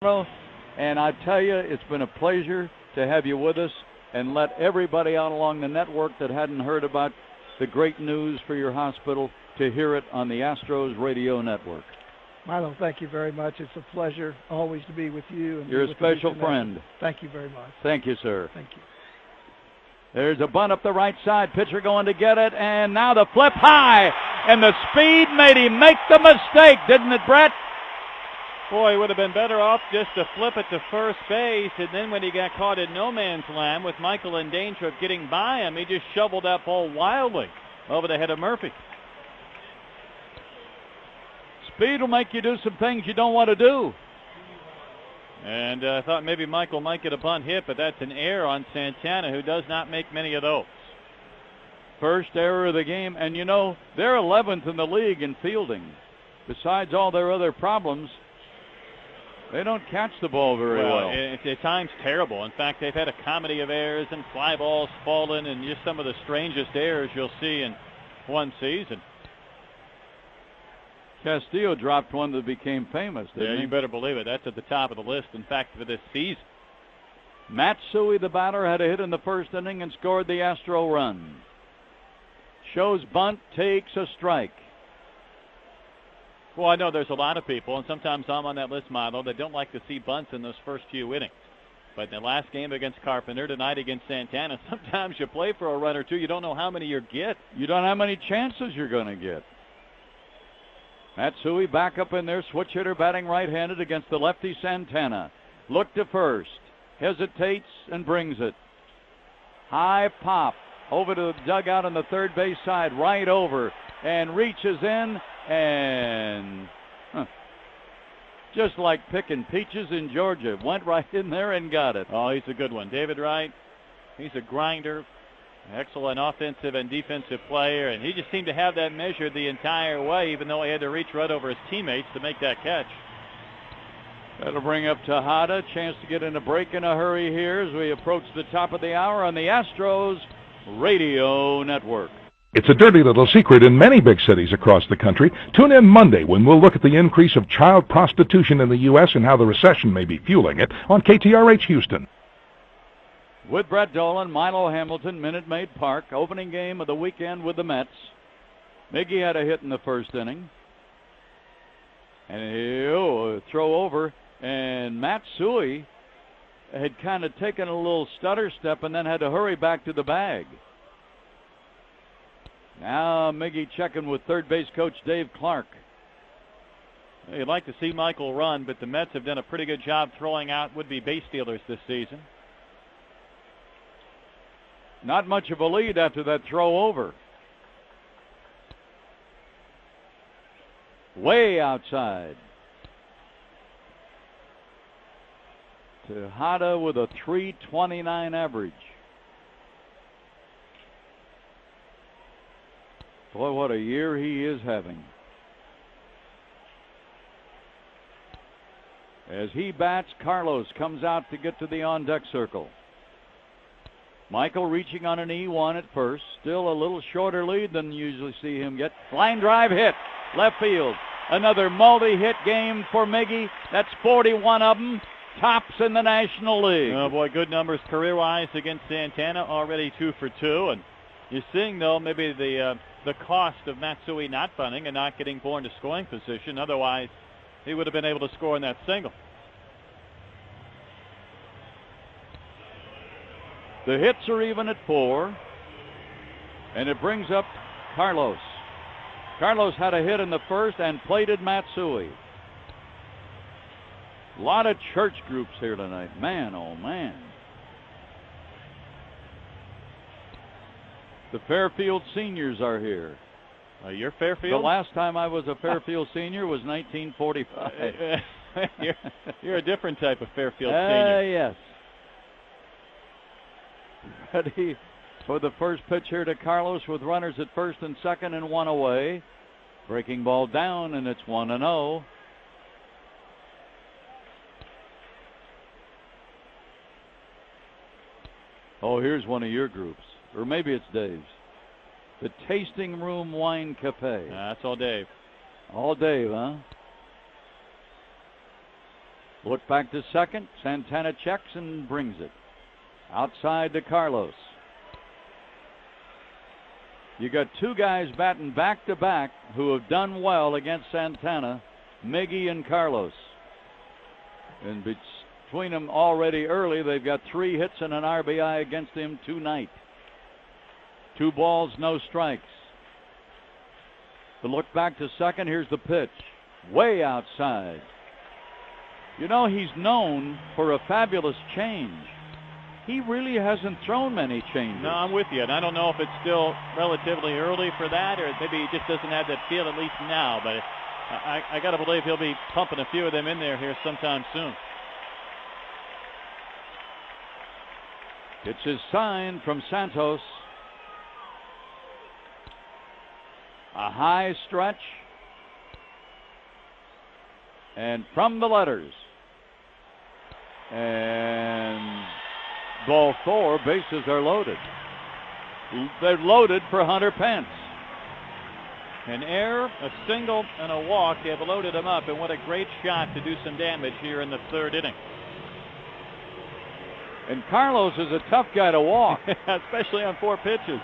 And I tell you, it's been a pleasure to have you with us and let everybody out along the network that hadn't heard about the great news for your hospital to hear it on the Astros radio network. Milo, thank you very much. It's a pleasure always to be with you. And you're a special friend. Thank you very much. Thank you, sir. Thank you. There's a bunt up the right side. Pitcher going to get it, and now the flip high. And the speed made him make the mistake, didn't it, Brett? Boy, he would have been better off just to flip it to first base, and then when he got caught in no man's land with Michael in danger of getting by him, he just shoveled that ball wildly over the head of Murphy. Speed will make you do some things you don't want to do. And I thought maybe Michael might get a bunt hit, but that's an error on Santana, who does not make many of those. First error of the game, and you know, they're 11th in the league in fielding. Besides all their other problems, they don't catch the ball very well. It's at times terrible. In fact, they've had a comedy of errors and fly balls fallen and just some of the strangest errors you'll see in one season. Castillo dropped one that became famous, didn't he? You better believe it. That's at the top of the list, in fact, for this season. Matsui, the batter, had a hit in the first inning and scored the Astro run. Shows bunt, takes a strike. Well, I know there's a lot of people, and sometimes I'm on that list, Milo, that don't like to see bunts in those first few innings. But in the last game against Carpenter, tonight against Santana, sometimes you play for a run or two. You don't know how many you get. You don't know how many chances you're going to get. Matsui back up in there, switch hitter batting right-handed against the lefty Santana. Look to first, hesitates and brings it. High pop over to the dugout on the third base side, right over, and reaches in and just like picking peaches in Georgia, went right in there and got it. Oh, he's a good one. David Wright, he's a grinder. Excellent offensive and defensive player, and he just seemed to have that measured the entire way, even though he had to reach right over his teammates to make that catch. That'll bring up Tejada. Chance to get in a break in a hurry here as we approach the top of the hour on the Astros Radio Network. It's a dirty little secret in many big cities across the country. Tune in Monday when we'll look at the increase of child prostitution in the U.S. and how the recession may be fueling it on KTRH Houston. With Brett Dolan, Milo Hamilton, Minute Maid Park, opening game of the weekend with the Mets. Miggy had a hit in the first inning. And he'll throw over, and Matsui had kind of taken a little stutter step and then had to hurry back to the bag. Now Miggy checking with third base coach Dave Clark. You'd like to see Michael run, but the Mets have done a pretty good job throwing out would-be base stealers this season. Not much of a lead after that throw over. Way outside. Tejada with a .329 average. Boy, what a year he is having. As he bats, Carlos comes out to get to the on-deck circle. Michael reaching on an E1 at first. Still a little shorter lead than you usually see him get. Line drive hit. Left field. Another multi-hit game for Miggy. That's 41 of them. Tops in the National League. Oh, boy, good numbers career-wise against Santana. Already 2 for 2. And you're seeing, though, maybe the cost of Matsui not bunting and not getting Bourne to scoring position. Otherwise, he would have been able to score in that single. The hits are even at 4, and it brings up Carlos. Carlos had a hit in the first and plated Matsui. A lot of church groups here tonight. Man, oh man. The Fairfield seniors are here. You're Fairfield? The last time I was a Fairfield senior was 1945. You're a different type of Fairfield senior. Yes. Ready for the first pitch here to Carlos with runners at first and second and 1 away. Breaking ball down, and it's 1-0. Oh, here's one of your groups. Or maybe it's Dave's. The Tasting Room Wine Cafe. That's all Dave. All Dave, huh? Look back to second. Santana checks and brings it outside to Carlos. You got two guys batting back to back who have done well against Santana, Miggy and Carlos. And between them already early, they've got 3 hits and an RBI against him tonight. 2 balls, no strikes. The look back to second. Here's the pitch. Way outside. You know, he's known for a fabulous change. He really hasn't thrown many changes. No, I'm with you. And I don't know if it's still relatively early for that, or maybe he just doesn't have that feel at least now. But I got to believe he'll be pumping a few of them in there here sometime soon. It's his sign from Santos. A high stretch. And from the letters. And ball 4, bases are loaded. They're loaded for Hunter Pence. An error, a single, and a walk. They have loaded him up, and what a great shot to do some damage here in the 3rd inning. And Carlos is a tough guy to walk. Especially on 4 pitches.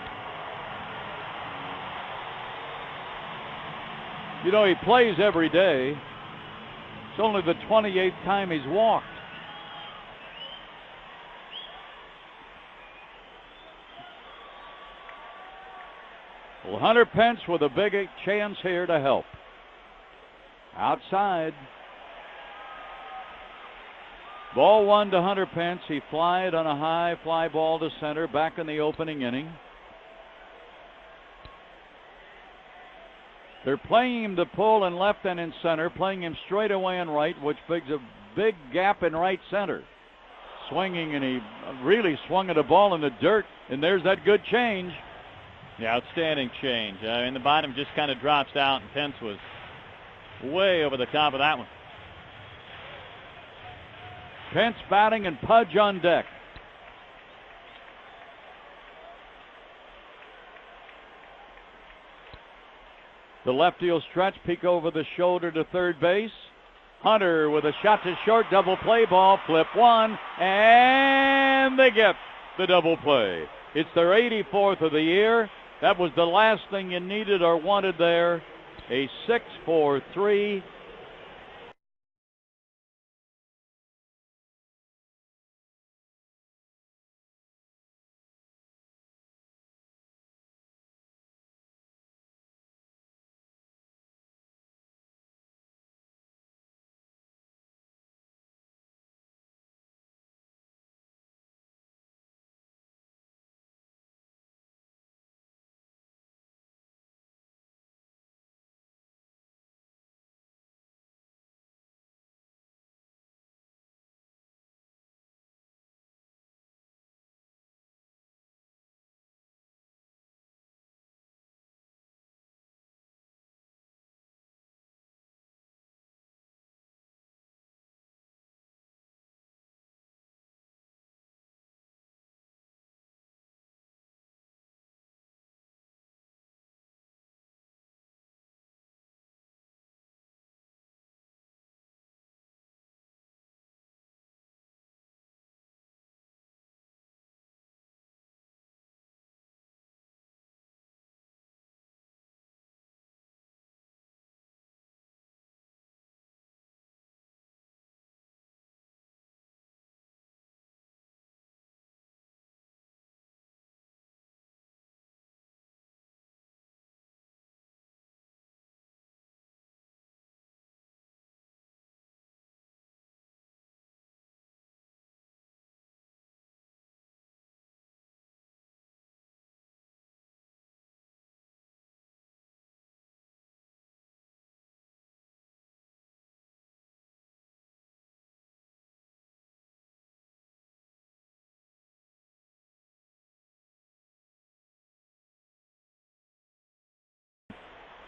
You know, he plays every day. It's only the 28th time he's walked. Well, Hunter Pence with a big chance here to help. Outside. Ball 1 to Hunter Pence. He flied on a high fly ball to center back in the opening inning. They're playing him to pull in left and in center, playing him straight away in right, which brings a big gap in right center. Swinging, and he really swung at a ball in the dirt, and there's that good change. Yeah, outstanding change. And the bottom just kind of drops out, and Pence was way over the top of that one. Pence batting and Pudge on deck. The lefty will stretch, peek over the shoulder to third base. Hunter with a shot to short, double play ball, flip 1, and they get the double play. It's their 84th of the year. That was the last thing you needed or wanted there. A 6-4-3.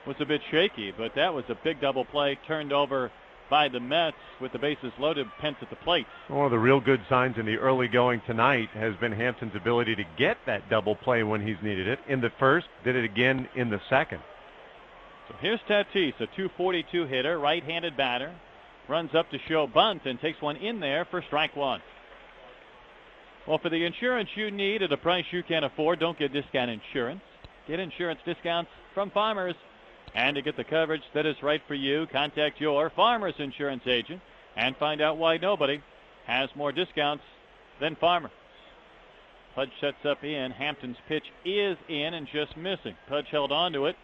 Was a bit shaky, but that was a big double play turned over by the Mets with the bases loaded, Pence at the plate. One of the real good signs in the early going tonight has been Hampton's ability to get that double play when he's needed it. In the first, did it again in the second. So here's Tatis, a .242 hitter, right-handed batter. runs up to show bunt and takes one in there for strike one. Well, for the insurance you need at a price you can afford, don't get discount insurance. Get insurance discounts from Farmers. And to get the coverage that is right for you, contact your Farmers insurance agent and find out why nobody has more discounts than Farmer. Pudge sets up in. Hampton's pitch is in and just missing. Pudge held on to it.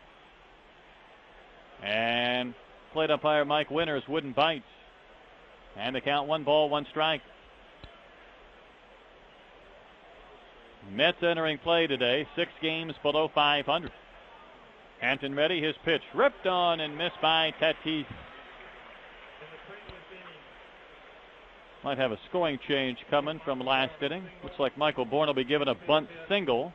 And plate umpire Mike Winters wouldn't bite. And the count 1-1 Mets entering play today, 6 games below 500. Hampton ready, his pitch ripped on and missed by Tatis. Might have a scoring change coming from last inning. Looks like Michael Bourne will be given a bunt single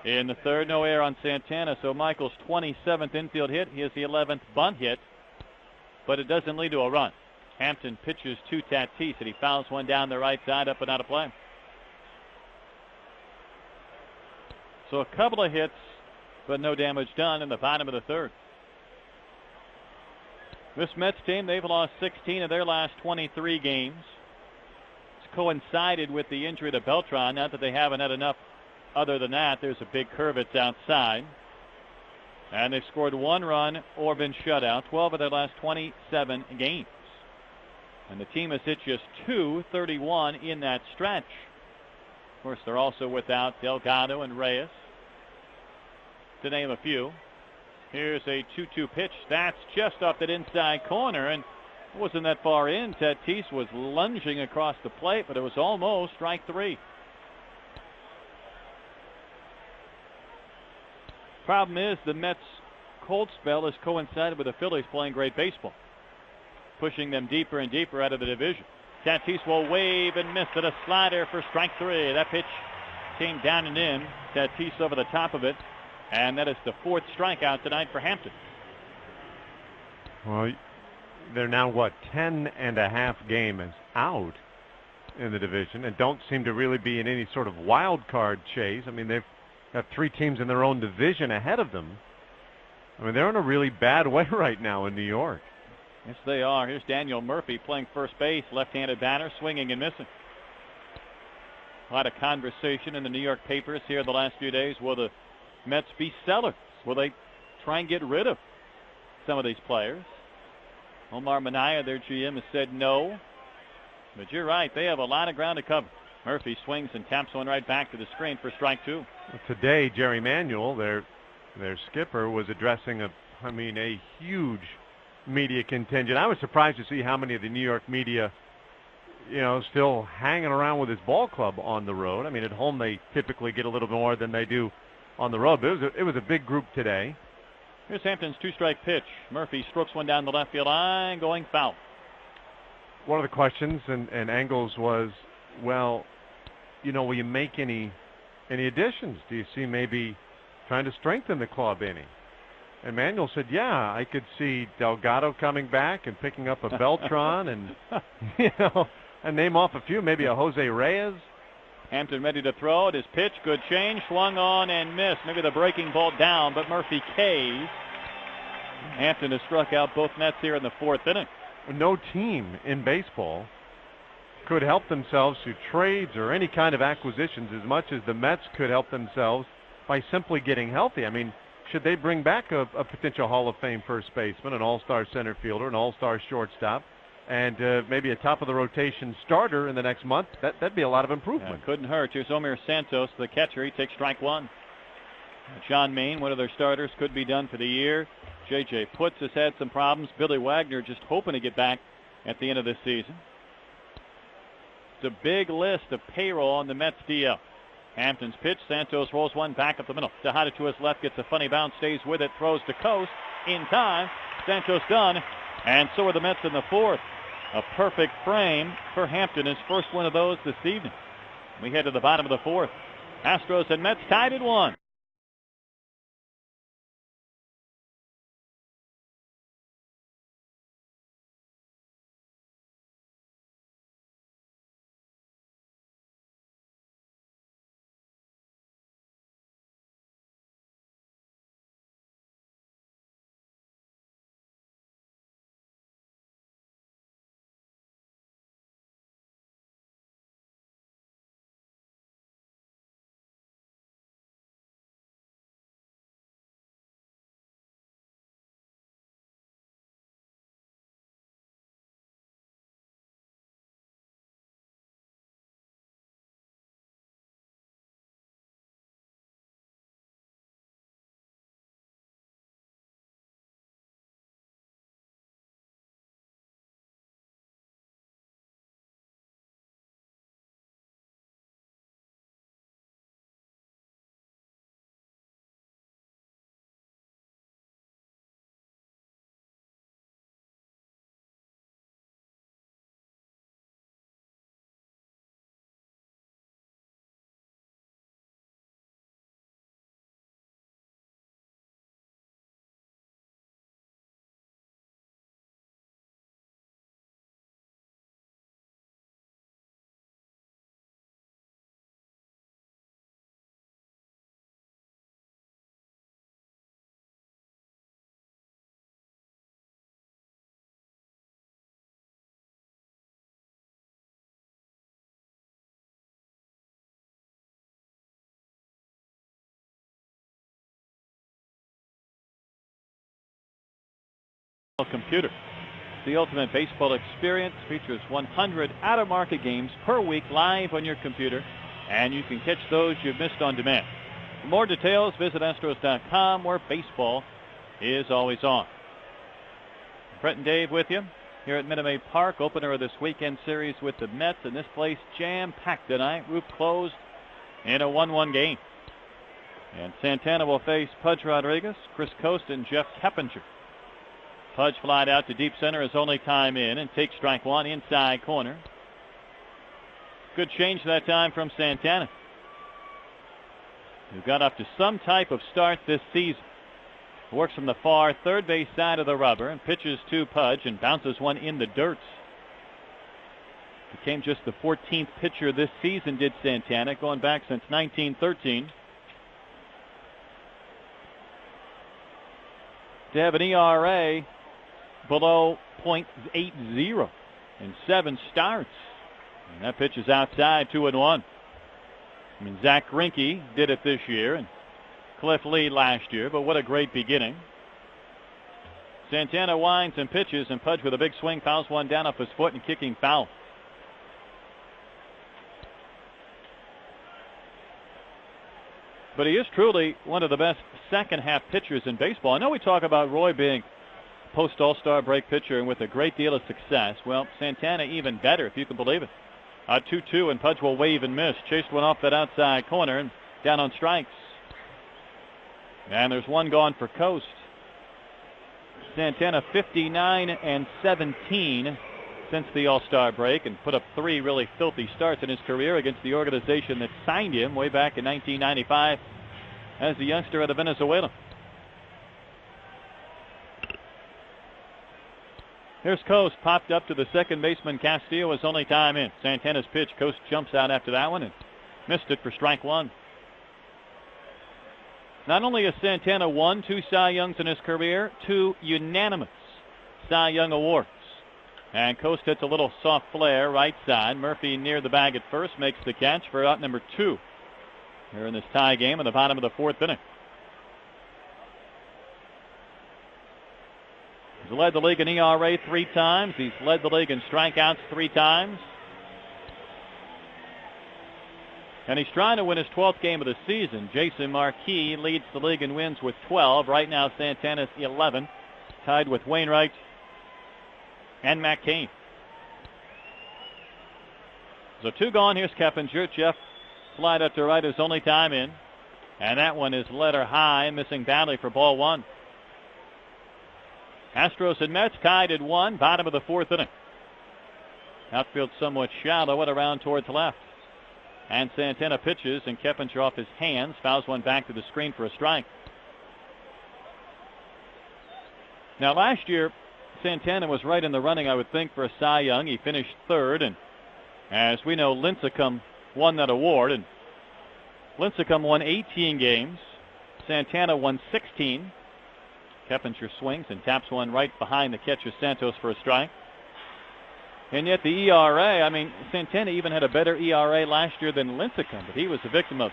in the third. No error on Santana, so Michael's 27th infield hit. He has the 11th bunt hit, but it doesn't lead to a run. Hampton pitches to Tatis, and he fouls one down the right side, up and out of play. So a couple of hits, but no damage done in the bottom of the third. This Mets team, they've lost 16 of their last 23 games. It's coincided with the injury to Beltran. Not that they haven't had enough other than that. There's a big curve that's outside. And they've scored 1 run or been shut out 12 of their last 27 games. And the team has hit just .231 in that stretch. Of course, they're also without Delgado and Reyes, to name a few. Here's a 2-2 pitch. That's just off that inside corner, and it wasn't that far in. Tatis was lunging across the plate, but it was almost strike 3. Problem is, the Mets' cold spell has coincided with the Phillies playing great baseball, pushing them deeper and deeper out of the division. Tatis will wave and miss at a slider for strike 3. That pitch came down and in. Tatis over the top of it. And that is the 4th strikeout tonight for Hampton. Well, they're now, 10.5 games out in the division and don't seem to really be in any sort of wild card chase. I mean, they've got 3 teams in their own division ahead of them. I mean, they're in a really bad way right now in New York. Yes, they are. Here's Daniel Murphy playing first base, left-handed batter, swinging and missing. A lot of conversation in the New York papers here the last few days. Will the Mets be sellers? Will they try and get rid of some of these players? Omar Minaya, their GM, has said no. But you're right. They have a lot of ground to cover. Murphy swings and taps one right back to the screen for strike 2. Well, today, Jerry Manuel, their skipper, was addressing a huge media contingent. I was surprised to see how many of the New York media, still hanging around with his ball club on the road. I mean, at home they typically get a little more than they do on the road, but it was a big group today. Here's Hampton's 2-strike pitch. Murphy strokes one down the left field line, going foul. One of the questions and angles was, will you make any additions? Do you see maybe trying to strengthen the club any? And Manuel said, yeah, I could see Delgado coming back and picking up a Beltran and, and name off a few, maybe a Jose Reyes. Hampton ready to throw. His pitch, good change, swung on and missed. Maybe the breaking ball down, but Murphy K's. Hampton has struck out both Mets here in the 4th inning. No team in baseball could help themselves through trades or any kind of acquisitions as much as the Mets could help themselves by simply getting healthy. I mean, should they bring back a potential Hall of Fame first baseman, an all-star center fielder, an all-star shortstop, and maybe a top-of-the-rotation starter in the next month, that'd be a lot of improvement. Yeah, couldn't hurt. Here's Omir Santos, the catcher. He takes strike 1. John Maine, one of their starters, could be done for the year. J.J. Putz has had some problems. Billy Wagner just hoping to get back at the end of this season. It's a big list of payroll on the Mets DL. Hampton's pitch. Santos rolls one back up the middle. Tejada to his left, gets a funny bounce, stays with it, throws to coast. In time, Santos done. And so are the Mets in the 4th. A perfect frame for Hampton, his first one of those this evening. We head to the bottom of the 4th. Astros and Mets tied at 1. computer. The ultimate baseball experience features 100 out-of-market games per week live on your computer, and you can catch those you've missed on demand. For more details, visit Astros.com, where baseball is always on. Brett and Dave with you here at Minute Maid Park, opener of this weekend series with the Mets, and this place jam-packed tonight. Roof closed in a 1-1 game. And Santana will face Pudge Rodriguez, Chris Coast, and Jeff Keppinger. Pudge flied out to deep center his only time in and takes strike one, inside corner. Good change that time from Santana, who got off to some type of start this season. Works from the far third base side of the rubber and pitches to Pudge and bounces one in the dirt. Became just the 14th pitcher this season, did Santana, going back since 1913. To have an ERA below .80 in 7 starts. And that pitch is outside, 2-1. I mean, Zach Greinke did it this year and Cliff Lee last year, but what a great beginning. Santana winds and pitches, and Pudge with a big swing fouls one down off his foot and kicking foul. But he is truly one of the best second-half pitchers in baseball. I know we talk about Roy being post-All-Star break pitcher and with a great deal of success. Well, Santana even better, if you can believe it. 2-2, and Pudge will wave and miss. Chased one off that outside corner and down on strikes. And there's one gone for Coast. Santana 59-17 since the All-Star break, and put up 3 really filthy starts in his career against the organization that signed him way back in 1995 as a youngster out of Venezuela. Here's Coast, popped up to the second baseman. Castillo is only time in. Santana's pitch. Coast jumps out after that one and missed it for strike one. Not only has Santana won 2 Cy Youngs in his career, 2 unanimous Cy Young awards. And Coast hits a little soft flare right side. Murphy near the bag at first makes the catch for out number 2 here in this tie game in the bottom of the 4th inning. He's led the league in ERA 3 times. He's led the league in strikeouts 3 times. And he's trying to win his 12th game of the season. Jason Marquis leads the league in wins with 12. Right now, Santana's 11, tied with Wainwright and Matt Cain. So 2 gone. Here's Keppinger. Jeff flied up to right his only time in. And that one is letter high, missing badly for ball 1. Astros and Mets tied at 1, bottom of the 4th inning. Outfield somewhat shallow and around towards left. And Santana pitches, and Keppinger off his hands fouls one back to the screen for a strike. Now last year, Santana was right in the running, I would think, for a Cy Young. He finished 3rd, and as we know, Lincecum won that award. And Lincecum won 18 games. Santana won 16. Keppinger swings and taps one right behind the catcher Santos for a strike. And yet the ERA, I mean, Santana even had a better ERA last year than Lincecum, but he was a victim of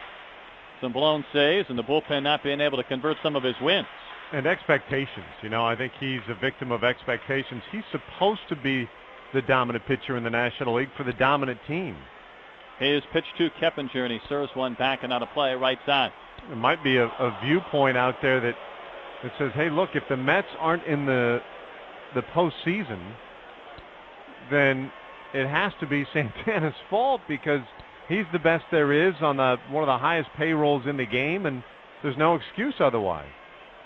some blown saves and the bullpen not being able to convert some of his wins. And expectations. You know, I think he's a victim of expectations. He's supposed to be the dominant pitcher in the National League for the dominant team. His pitch to Keppinger, and he serves one back and out of play right side. There might be a viewpoint out there that says, hey, look, if the Mets aren't in the postseason, then it has to be Santana's fault because he's the best there is on one of the highest payrolls in the game, and there's no excuse otherwise.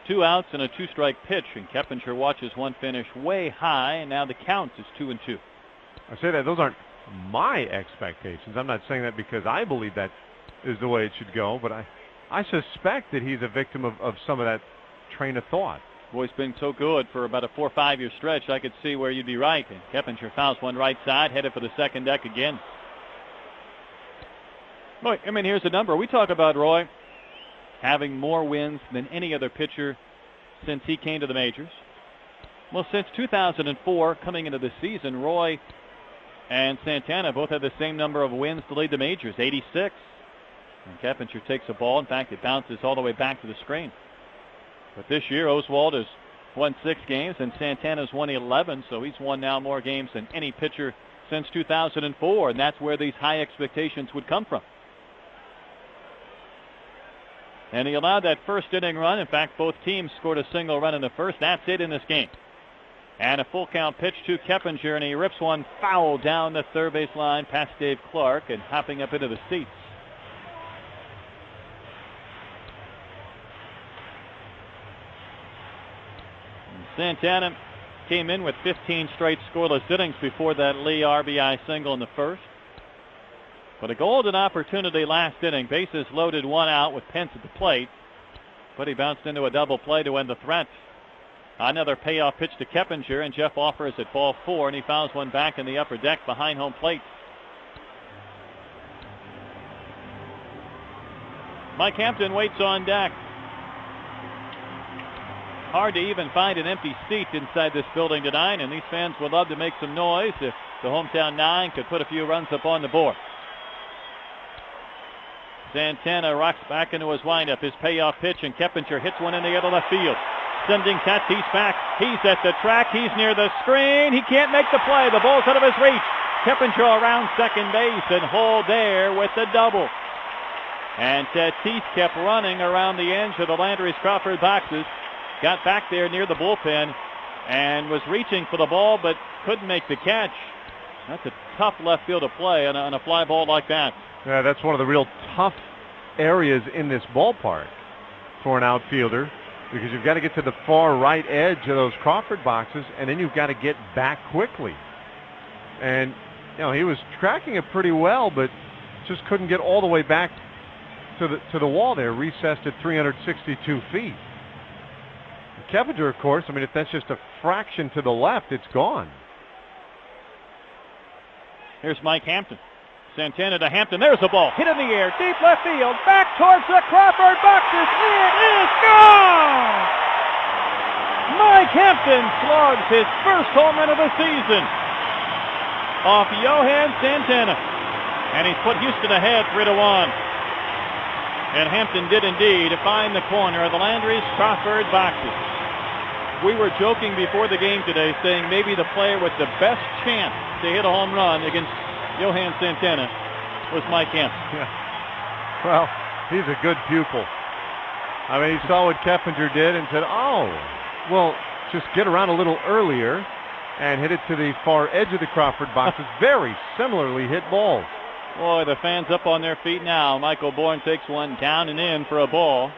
2 outs and a 2-strike pitch, and Keppinger watches one finish way high, and now the count is 2-2. I say that those aren't my expectations. I'm not saying that because I believe that is the way it should go, but I suspect that he's a victim of some of that train of thought. Boy, he's been so good for about a 4 or 5 year stretch. I could see where you'd be right. And Keppinger fouls one right side, headed for the second deck again. Boy, I mean, here's the number. We talk about Roy having more wins than any other pitcher since he came to the majors. Well, since 2004, coming into the season, Roy and Santana both had the same number of wins to lead the majors, 86. And Keppinger takes a ball. In fact, it bounces all the way back to the screen. But this year, Oswald has won 6 games, and Santana's won 11, so he's won now more games than any pitcher since 2004, and that's where these high expectations would come from. And he allowed that first inning run. In fact, both teams scored a single run in the first. That's it in this game. And a full count pitch to Keppinger, and he rips one foul down the third base line past Dave Clark and hopping up into the seats. Santana came in with 15 straight scoreless innings before that Lee RBI single in the first. But a golden opportunity last inning. Bases loaded, 1 out with Pence at the plate. But he bounced into a double play to end the threat. Another payoff pitch to Keppinger, and Jeff offers at ball 4, and he fouls one back in the upper deck behind home plate. Mike Hampton waits on deck. Hard to even find an empty seat inside this building tonight, and these fans would love to make some noise if the hometown 9 could put a few runs up on the board. Santana rocks back into his windup, his payoff pitch, and Keppinger hits one in the other left field. Sending Tatis back. He's at the track. He's near the screen. He can't make the play. The ball's out of his reach. Keppinger around second base, and Hull there with the double. And Tatis kept running around the edge of the Landry's Crawford boxes. Got back there near the bullpen and was reaching for the ball but couldn't make the catch. That's a tough left field to play on a fly ball like that. Yeah, that's one of the real tough areas in this ballpark for an outfielder, because you've got to get to the far right edge of those Crawford boxes, and then you've got to get back quickly. And, you know, he was tracking it pretty well, but just couldn't get all the way back to the wall there, recessed at 362 feet. Keppinger, of course, I mean, if that's just a fraction to the left, it's gone. Here's Mike Hampton. Santana to Hampton. There's the ball. Hit in the air. Deep left field. Back towards the Crawford boxes. It is gone! Mike Hampton slugs his first home run of the season off Johan Santana. And he's put Houston ahead 3-1. And Hampton did indeed find the corner of the Landry's Crawford boxes. We were joking before the game today, saying maybe the player with the best chance to hit a home run against Johan Santana was Mike Hampton. Yeah. Well, he's a good pupil. I mean, he saw what Keppinger did and said, oh, well, just get around a little earlier and hit it to the far edge of the Crawford boxes. Very similarly hit balls. Boy, the fans up on their feet now. Michael Bourne takes one down and in for a ball.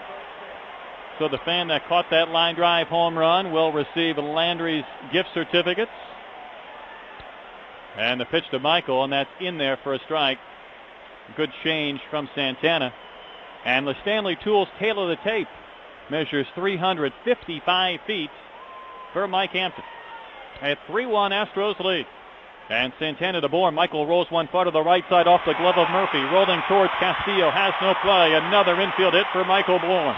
So the fan that caught that line drive home run will receive Landry's gift certificates. And the pitch to Michael, and that's in there for a strike. Good change from Santana. And the Stanley Tools tail of the tape measures 355 feet for Mike Hampton. At 3-1, Astros lead. And Santana to Bourne. Michael rolls one far to the right side off the glove of Murphy. Rolling towards Castillo. Has no play. Another infield hit for Michael Bourne.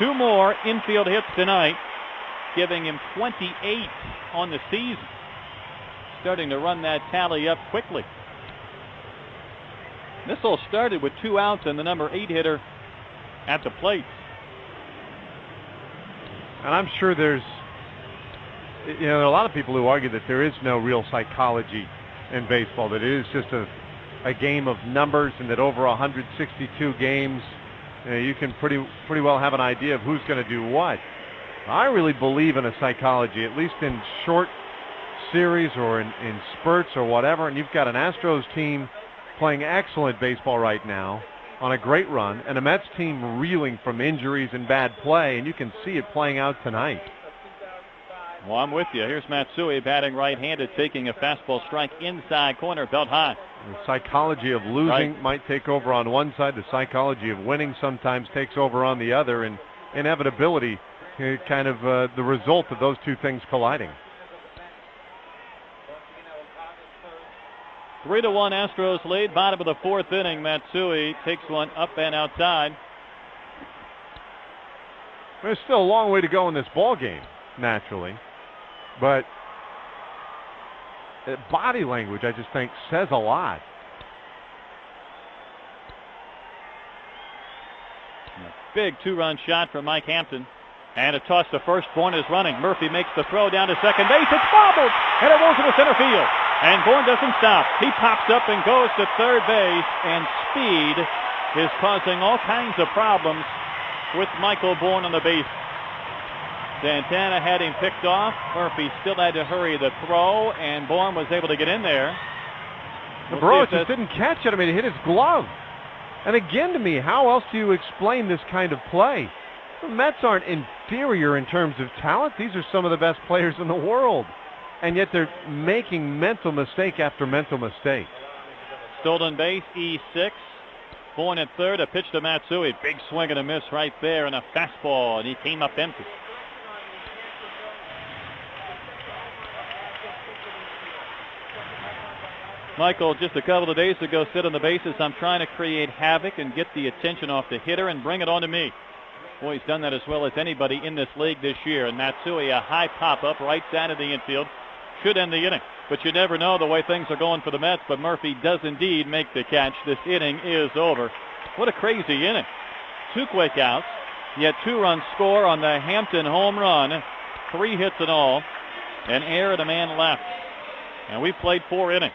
2 more infield hits tonight, giving him 28 on the season. Starting to run that tally up quickly. This all started with 2 outs and the number 8 hitter at the plate. And I'm sure there's there are a lot of people who argue that there is no real psychology in baseball, that it is just a game of numbers, and that over 162 games, you can pretty well have an idea of who's going to do what. I really believe in a psychology, at least in short series or in spurts or whatever, and you've got an Astros team playing excellent baseball right now on a great run, and a Mets team reeling from injuries and bad play, and you can see it playing out tonight. Well, I'm with you. Here's Matsui batting right-handed, taking a fastball strike inside corner, belt high. The psychology of losing might take over on one side. The psychology of winning sometimes takes over on the other, and inevitability kind of the result of those two things colliding. 3-1 Astros lead. Bottom of the 4th inning. Matsui takes one up and outside. There's still a long way to go in this ball game, naturally. But body language, I just think, says a lot. A big 2-run shot from Mike Hampton. And a toss to first. Bourne is running. Murphy makes the throw down to second base. It's bobbled, and it rolls into center field. And Bourne doesn't stop. He pops up and goes to third base, and speed is causing all kinds of problems with Michael Bourne on the base. Santana had him picked off. Murphy still had to hurry the throw, and Bourne was able to get in there. Burrow just didn't catch it. I mean, it hit his glove. And again, to me, how else do you explain this kind of play? The Mets aren't inferior in terms of talent. These are some of the best players in the world. And yet they're making mental mistake after mental mistake. Stolen base, E6. Bourne at third, a pitch to Matsui. Big swing and a miss right there, and a fastball, and he came up empty. Michael, just a couple of days ago, said on the bases, I'm trying to create havoc and get the attention off the hitter and bring it on to me. Boy, he's done that as well as anybody in this league this year. And Matsui, a high pop-up right side of the infield, should end the inning. But you never know the way things are going for the Mets. But Murphy does indeed make the catch. This inning is over. What a crazy inning. 2 quick outs, yet 2-run score on the Hampton home run. 3 hits in all. An error and a man left. And we played 4 innings.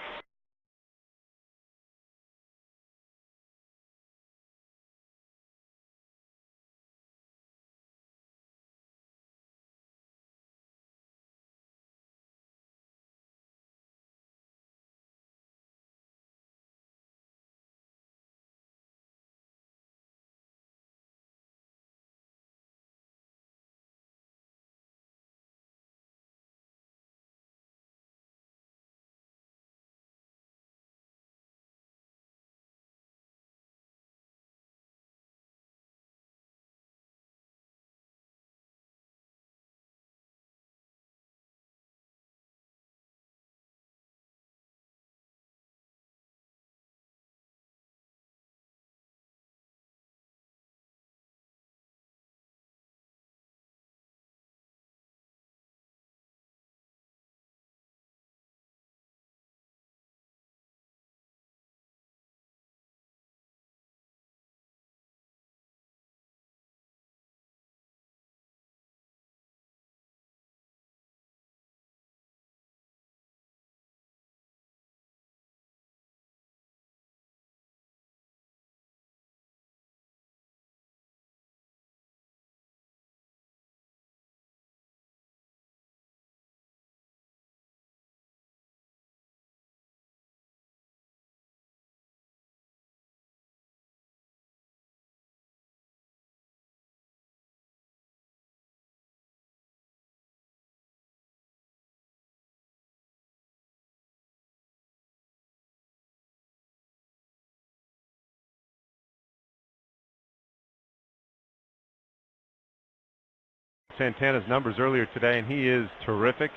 Santana's numbers earlier today, and he is terrific.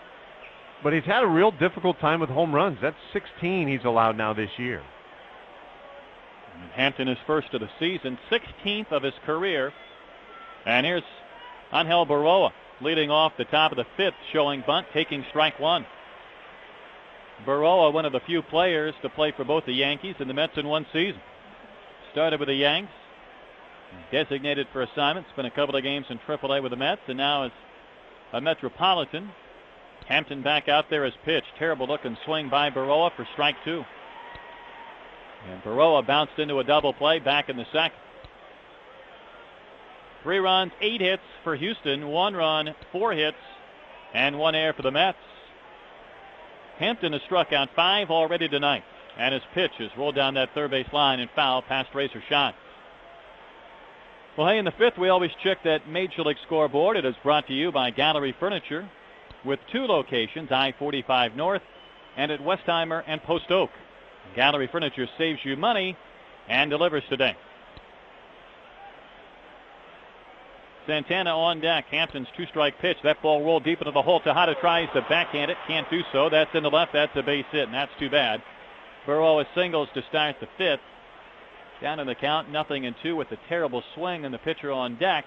But he's had a real difficult time with home runs. That's 16 he's allowed now this year. And Hampton is first of the season, 16th of his career. And here's Angel Baroa leading off the top of the 5th, showing bunt, taking strike 1. Baroa, one of the few players to play for both the Yankees and the Mets in one season. Started with the Yanks, designated for assignment, spent a couple of games in AAA with the Mets, and now is a Metropolitan. Hampton back out there as pitch. Terrible looking swing by Baroa for strike 2. And Baroa bounced into a double play back in the second. 3 runs, 8 hits for Houston, 1 run, 4 hits, and 1 error for the Mets. Hampton has struck out 5 already tonight, and his pitch is rolled down that third base line and foul past Razor shot. Well, hey, in the 5th, we always check that Major League scoreboard. It is brought to you by Gallery Furniture with 2 locations, I-45 North and at Westheimer and Post Oak. Gallery Furniture saves you money and delivers today. Santana on deck. Hampton's 2-strike pitch. That ball rolled deep into the hole. Tejada tries to backhand it. Can't do so. That's in the left. That's a base hit, and that's too bad. Burrow with singles to start the 5th. Down in the count, 0-2 with a terrible swing and the pitcher on deck.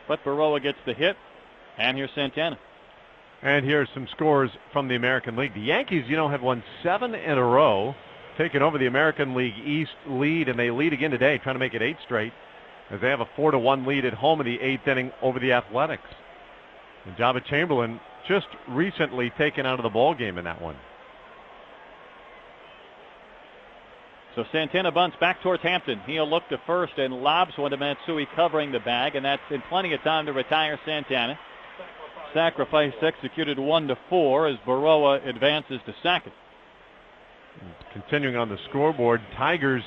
But Baroa gets the hit. And here's Santana. And here's some scores from the American League. The Yankees, have won 7 in a row, taking over the American League East lead, and they lead again today, trying to make it 8 straight. as they have a 4-1 lead at home in the 8th inning over the Athletics. And Jabba Chamberlain just recently taken out of the ball game in that one. So Santana bunts back towards Hampton. He'll look to first and lobs one to Matsui covering the bag, and that's in plenty of time to retire Santana. Sacrifice executed 1-4 as Baroa advances to second. Continuing on the scoreboard, Tigers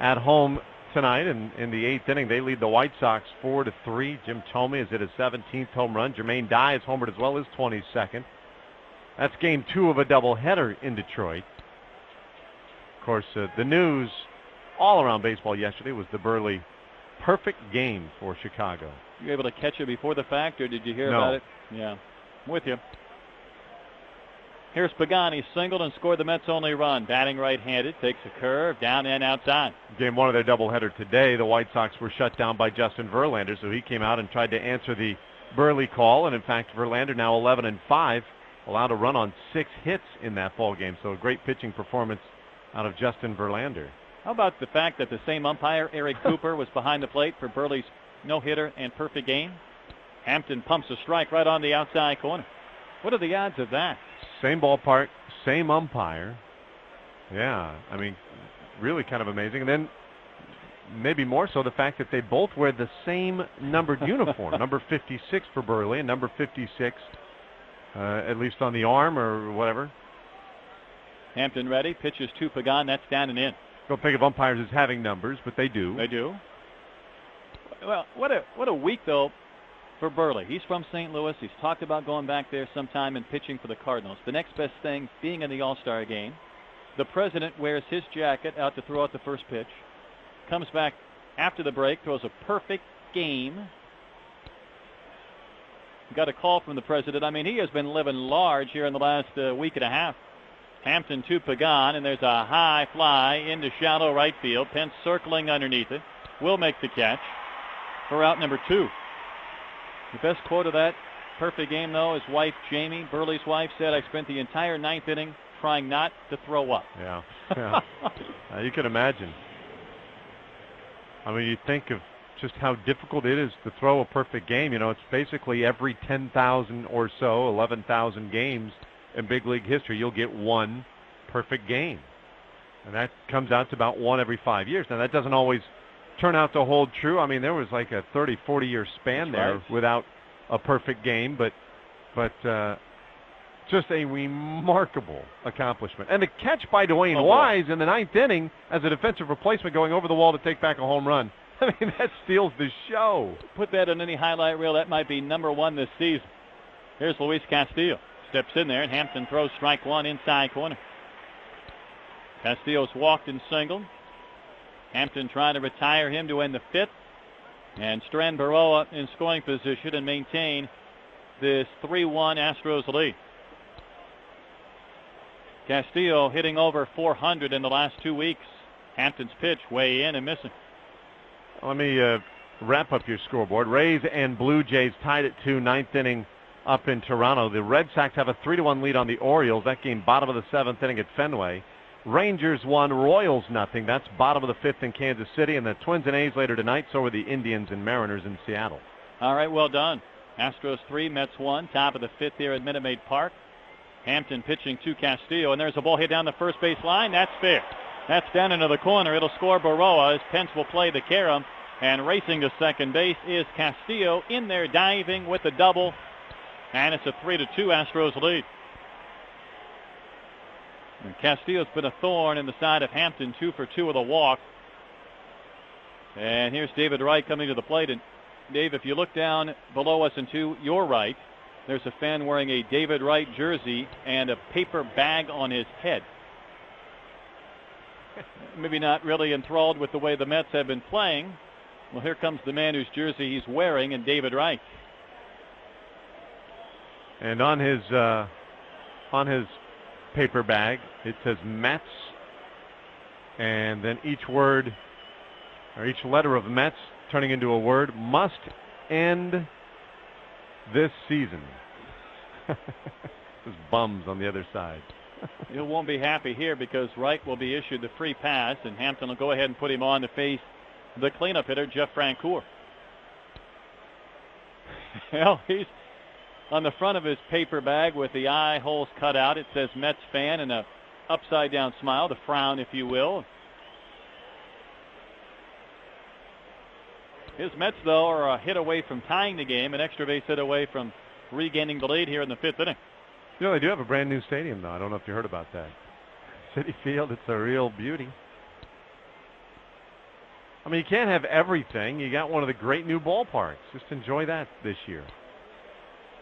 at home tonight, and in the 8th inning they lead the White Sox 4-3. Jim Thome is at his 17th home run. Jermaine Dye has homered as well, his 22nd. That's game 2 of a doubleheader in Detroit. Of course, the news all around baseball yesterday was the Burley perfect game for Chicago. You able to catch it before the fact, or did you hear about it? Yeah, I'm with you. Here's Pagani, singled and scored the Mets' only run. Batting right-handed, takes a curve, down and outside. Game 1 of their doubleheader today, the White Sox were shut down by Justin Verlander, so he came out and tried to answer the Burley call, and in fact, Verlander now 11-5, allowed a run on 6 hits in that ball game, so a great pitching performance out of Justin Verlander. How about the fact that the same umpire, Eric Cooper, was behind the plate for Burley's no-hitter and perfect game? Hampton pumps a strike right on the outside corner. What are the odds of that? Same ballpark, same umpire. Yeah, I mean, really kind of amazing. And then maybe more so the fact that they both wear the same numbered uniform, number 56 for Burley and number 56, at least on the arm or whatever. Hampton ready, pitches to Pagan, that's down and in. Don't think of umpires as having numbers, but they do. They do. Well, what a week, though, for Burley. He's from St. Louis. He's talked about going back there sometime and pitching for the Cardinals. The next best thing being in the All-Star game. The president wears his jacket out to throw out the first pitch. Comes back after the break, throws a perfect game. Got a call from the president. I mean, he has been living large here in the last week and a half. Hampton to Pagan, and there's a high fly into shallow right field. Pence circling underneath it. Will make the catch for out number 2. The best quote of that perfect game, though, his wife, Jamie, Burley's wife, said, "I spent the entire 9th inning trying not to throw up." Yeah. You can imagine. I mean, you think of just how difficult it is to throw a perfect game. You know, it's basically every 10,000 or so, 11,000 games in big league history, you'll get one perfect game. And that comes out to about 1 every 5 years. Now, that doesn't always turn out to hold true. I mean, there was like a 30, 40-year span there without a perfect game, but just a remarkable accomplishment. And the catch by Dwayne Wise in the 9th inning as a defensive replacement going over the wall to take back a home run. I mean, that steals the show. Put that on any highlight reel. That might be number 1 this season. Here's Luis Castillo. Steps in there, and Hampton throws strike 1 inside corner. Castillo's walked and singled. Hampton trying to retire him to end the 5th. And Strand Baroa in scoring position and maintain this 3-1 Astros lead. Castillo hitting over 400 in the last 2 weeks. Hampton's pitch way in and missing. Let me wrap up your scoreboard. Rays and Blue Jays tied at 2, 9th inning up in Toronto. The Red Sox have a 3-1 lead on the Orioles. That game bottom of the 7th inning at Fenway. Rangers 1, Royals nothing. That's bottom of the 5th in Kansas City. And the Twins and A's later tonight. So are the Indians and Mariners in Seattle. All right, well done. Astros 3, Mets 1. Top of the 5th here at Minute Maid Park. Hampton pitching to Castillo. And there's a ball hit down the first base line. That's fair. That's down into the corner. It'll score Baroa as Pence will play the carom. And racing to second base is Castillo in there diving with a double. And it's a 3-2 Astros lead. And Castillo's been a thorn in the side of Hampton, 2 for 2 with a walk. And here's David Wright coming to the plate. And Dave, if you look down below us and to your right, there's a fan wearing a David Wright jersey and a paper bag on his head. Maybe not really enthralled with the way the Mets have been playing. Well, here comes the man whose jersey he's wearing, and David Wright. And on his paper bag, it says Mets, and then each word or each letter of Mets turning into a word must end this season. There's bums on the other side. You won't be happy here because Wright will be issued the free pass, and Hampton will go ahead and put him on to face the cleanup hitter, Jeff Francoeur. Well, he's on the front of his paper bag with the eye holes cut out. It says Mets fan and a upside down smile, the frown, if you will. His Mets, though, are a hit away from tying the game, an extra base hit away from regaining the lead here in the 5th inning. You know, they do have a brand new stadium, though. I don't know if you heard about that. Citi Field, it's a real beauty. I mean, you can't have everything. You got one of the great new ballparks. Just enjoy that this year.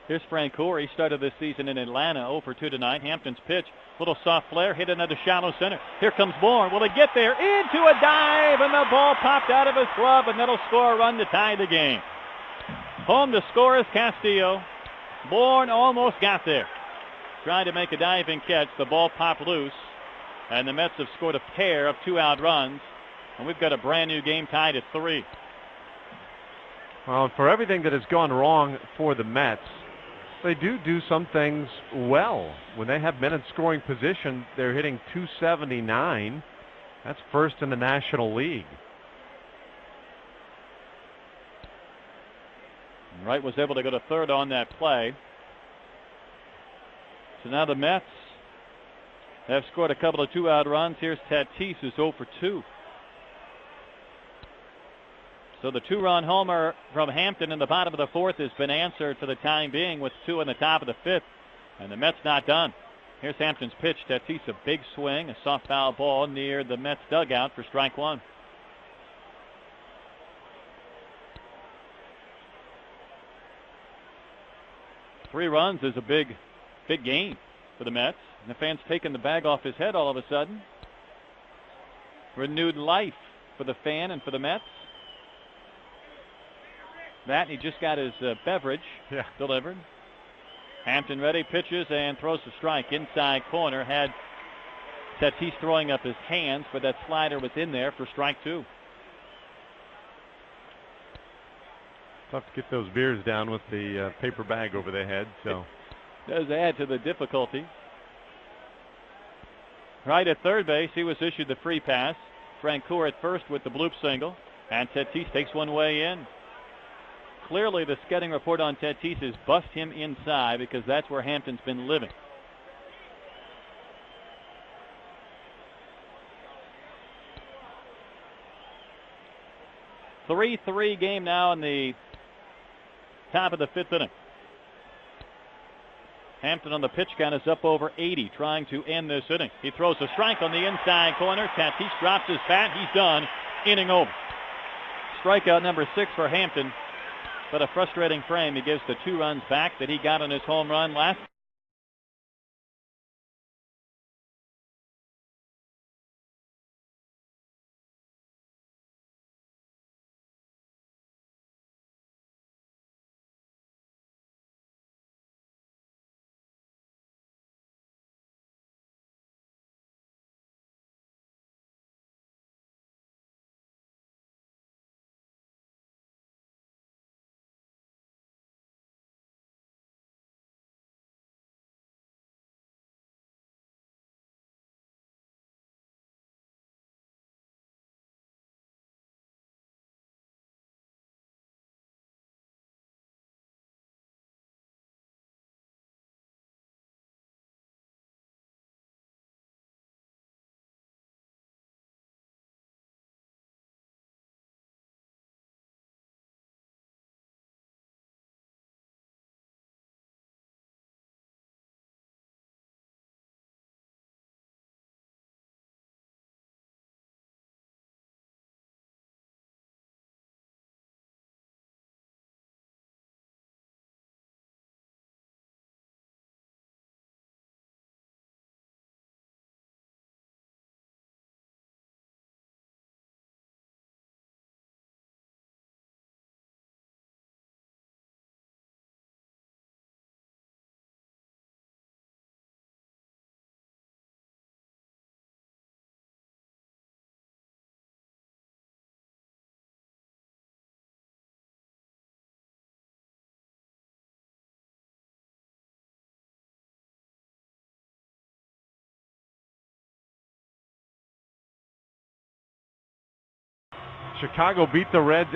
Here's Francoeur. He started this season in Atlanta, 0 for 2 tonight. Hampton's pitch, little soft flare, hit another shallow center. Here comes Bourne. Will he get there? Into a dive, and the ball popped out of his glove, and that'll score a run to tie the game. Home to score is Castillo. Bourne almost got there. Tried to make a diving catch. The ball popped loose, and the Mets have scored a pair of 2-out runs, and we've got a brand new game tied at 3. Well, for everything that has gone wrong for the Mets, they do some things well. When they have men in scoring position, they're hitting .279. That's first in the National League. Wright was able to go to third on that play. So now the Mets have scored a couple of 2-out runs. Here's Tatis, who's 0 for 2. So the 2-run homer from Hampton in the bottom of the 4th has been answered for the time being with 2 in the top of the 5th. And the Mets not done. Here's Hampton's pitch. Tatis, a big swing, a soft foul ball near the Mets dugout for strike 1. Three runs is a big game for the Mets. And the fans taking the bag off his head all of a sudden. Renewed life for the fan and for the Mets. That, he just got his beverage delivered. Hampton ready, pitches and throws the strike. Inside corner, had Tatis throwing up his hands, but that slider was in there for strike 2. Tough to get those beers down with the paper bag over their head. So does add to the difficulty. Right at third base, he was issued the free pass. Francoeur at first with the bloop single, and Tatis takes one way in. Clearly, the scouting report on Tatis is bust him inside, because that's where Hampton's been living. A 3-3 game now in the top of the 5th inning. Hampton on the pitch count is up over 80, trying to end this inning. He throws a strike on the inside corner. Tatis drops his bat. He's done. Inning over. Strikeout number 6 for Hampton. But a frustrating frame. He gives the 2 runs back that he got on his home run last Chicago beat the Reds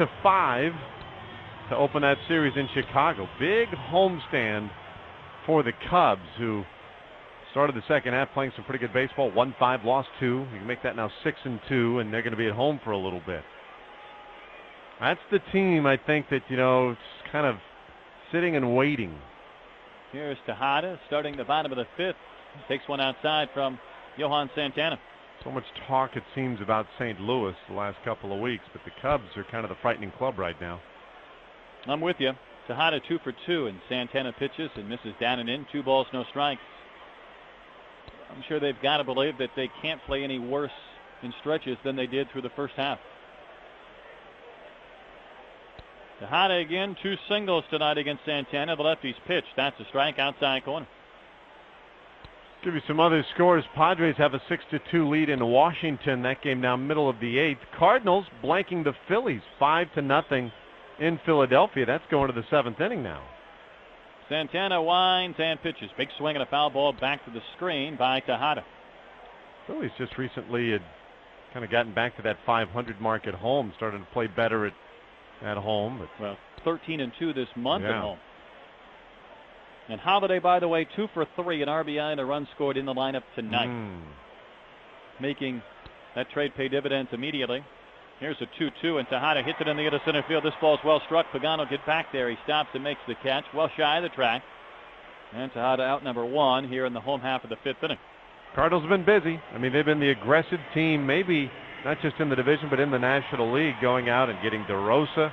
8-5 to open that series in Chicago. Big homestand for the Cubs, who started the second half playing some pretty good baseball. Won 5, lost 2. You can make that now 6-2, and they're going to be at home for a little bit. That's the team, I think, that, it's kind of sitting and waiting. Here's Tejada starting the bottom of the 5th. Takes one outside from Johan Santana. So much talk, it seems, about St. Louis the last couple of weeks, but the Cubs are kind of the frightening club right now. I'm with you. Tejada 2 for 2, and Santana pitches and misses down and in. 2 balls, no strikes. I'm sure they've got to believe that they can't play any worse in stretches than they did through the first half. Tejada again, 2 singles tonight against Santana. The lefty's pitch. That's a strike outside corner. Give you some other scores. Padres have a 6-2 lead in Washington. That game now middle of the 8th. Cardinals blanking the Phillies 5-0 in Philadelphia. That's going to the 7th inning now. Santana winds and pitches. Big swing and a foul ball back to the screen by Tejada. Phillies just recently had kind of gotten back to that 500 mark at home. Started to play better at home. But, well, 13-2 this month at home. And Holiday, by the way, 2 for 3, an RBI and a run scored in the lineup tonight. Making that trade pay dividends immediately. Here's a 2-2, and Tejada hits it in the other center field. This ball's well struck. Pagano gets back there. He stops and makes the catch, well shy of the track. And Tejada out number 1 here in the home half of the 5th inning. Cardinals have been busy. I mean, they've been the aggressive team, maybe not just in the division, but in the National League, going out and getting DeRosa,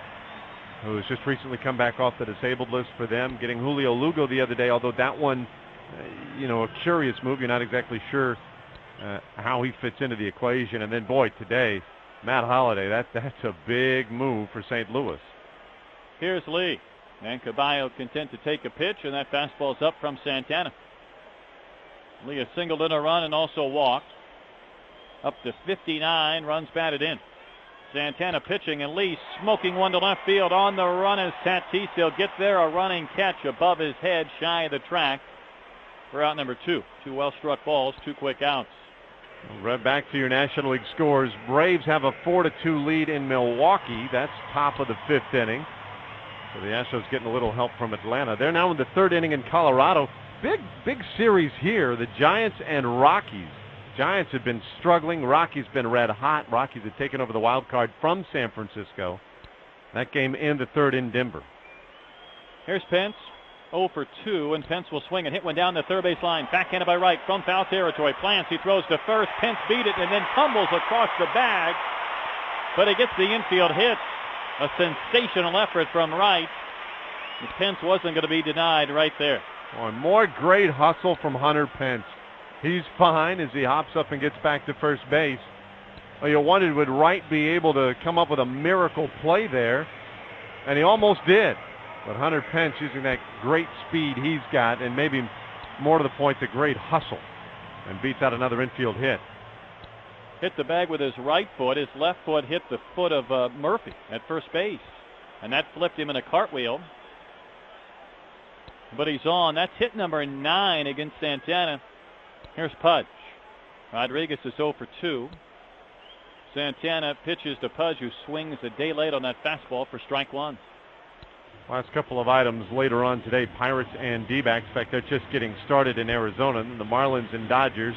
who has just recently come back off the disabled list for them, getting Julio Lugo the other day, although that one, a curious move. You're not exactly sure how he fits into the equation. And then, boy, today, Matt Holliday, that's a big move for St. Louis. Here's Lee. And Caballo content to take a pitch, and that fastball's up from Santana. Lee has singled in a run and also walked. Up to 59 runs batted in. Santana pitching, and Lee smoking one to left field on the run as Tatis. He'll get there, a running catch above his head, shy of the track for out number 2. 2 well-struck balls, 2 quick outs. Right back to your National League scores. Braves have a 4-2 lead in Milwaukee. That's top of the 5th inning. So the Astros getting a little help from Atlanta. They're now in the 3rd inning in Colorado. Big series here. The Giants and Rockies. Giants have been struggling. Rockies been red hot. Rockies have taken over the wild card from San Francisco. That game in the 3rd in Denver. Here's Pence, 0 for 2, and Pence will swing and hit one down the third base line. Backhanded by right from foul territory. Plants, he throws to first. Pence beat it and then tumbles across the bag, but he gets the infield hit. A sensational effort from Wright. Pence wasn't going to be denied right there. Oh, more great hustle from Hunter Pence. He's fine as he hops up and gets back to first base. Well, you wondered, would Wright be able to come up with a miracle play there? And he almost did. But Hunter Pence, using that great speed he's got, and maybe more to the point, the great hustle, and beats out another infield hit. Hit the bag with his right foot. His left foot hit the foot of Murphy at first base. And that flipped him in a cartwheel. But he's on. That's hit number 9 against Santana. Here's Pudge. Rodriguez is 0 for 2. Santana pitches to Pudge, who swings a day late on that fastball for strike 1. Last couple of items later on today, Pirates and D-backs. In fact, they're just getting started in Arizona. The Marlins and Dodgers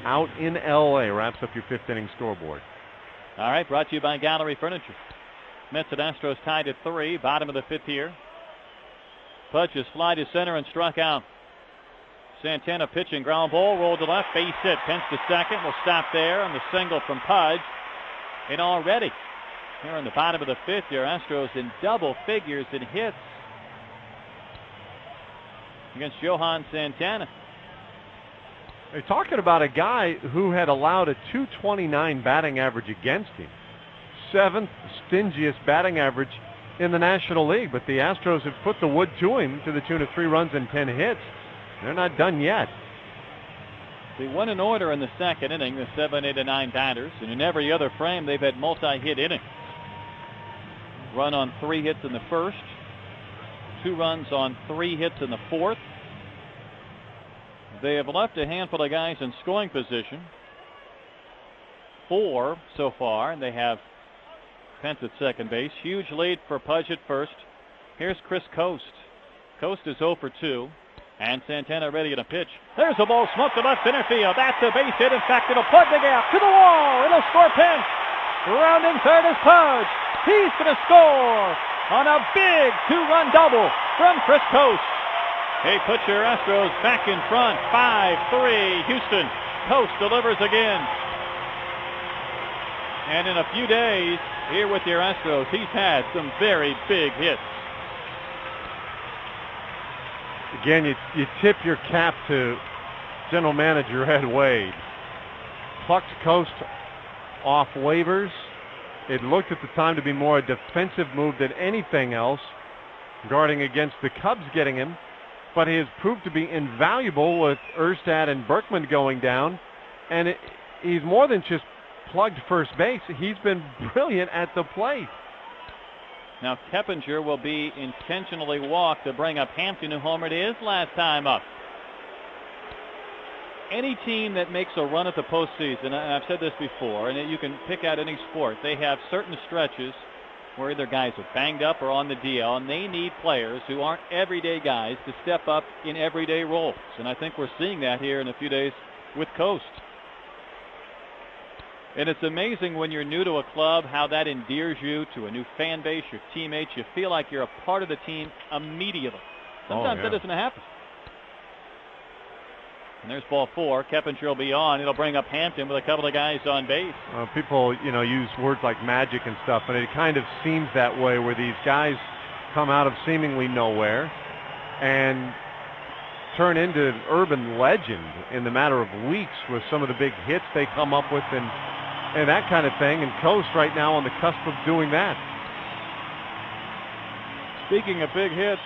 out in L.A. wraps up your 5th inning scoreboard. All right, brought to you by Gallery Furniture. Mets and Astros tied at 3, bottom of the 5th here. Pudge has fly to center and struck out. Santana pitching, ground ball, rolled to left, base hit. Pence to second, will stop there on the single from Pudge. And already, here in the bottom of the 5th, your Astros in double figures in hits against Johan Santana. They're talking about a guy who had allowed a .229 batting average against him. 7th stingiest batting average in the National League, but the Astros have put the wood to him to the tune of 3 runs and 10 hits. They're not done yet. They won in order in the 2nd inning, the 7, 8, and 9 batters, and in every other frame they've had multi-hit innings. Run on 3 hits in the 1st, 2 runs on 3 hits in the 4th. They have left a handful of guys in scoring position, 4 so far, and they have Pence at second base. Huge lead for Pudge at first. Here's Chris Coast. Coast is 0 for 2. And Santana ready in a pitch. There's a ball smoked to left center field. That's a base hit. In fact, it'll plug the gap to the wall. It'll score Pence. Rounding third is Pudge. He's going to score on a big 2-run double from Chris Coast. Hey, put your Astros back in front. 5-3 Houston. Coast delivers again. And in a few days, here with your Astros, he's had some very big hits. Again, you tip your cap to General Manager Ed Wade. Plucked Coast off waivers. It looked at the time to be more a defensive move than anything else, guarding against the Cubs getting him. But he has proved to be invaluable with Erstad and Berkman going down. And he's more than just plugged first base. He's been brilliant at the plate. Now Keppinger will be intentionally walked to bring up Hampton, who homered his last time up. Any team that makes a run at the postseason, and I've said this before, and you can pick out any sport, they have certain stretches where either guys are banged up or on the DL, and they need players who aren't everyday guys to step up in everyday roles. And I think we're seeing that here in a few days with Coast. And it's amazing when you're new to a club how that endears you to a new fan base, your teammates. You feel like you're a part of the team immediately. Sometimes that doesn't happen. And there's ball 4. Keppinger will be on. It'll bring up Hampton with a couple of guys on base. People, use words like magic and stuff, and it kind of seems that way where these guys come out of seemingly nowhere and turn into urban legend in the matter of weeks with some of the big hits they come up with and that kind of thing. And Coast right now on the cusp of doing that. Speaking of big hits,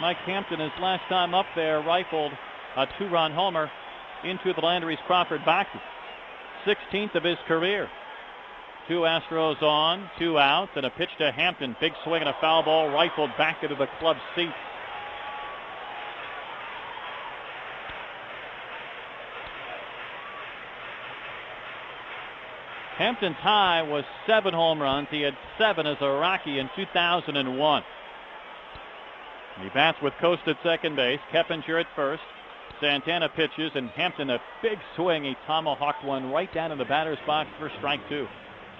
Mike Hampton, his last time up there, rifled a 2-run homer into the Landry's Crawford boxes. 16th of his career. 2 Astros on, 2 outs, and a pitch to Hampton. Big swing and a foul ball rifled back into the club seats. Hampton's high was 7 home runs. He had 7 as a Rocky in 2001. He bats with Coast at second base. Keppinger at first. Santana pitches, and Hampton a big swing. He tomahawked one right down in the batter's box for strike 2.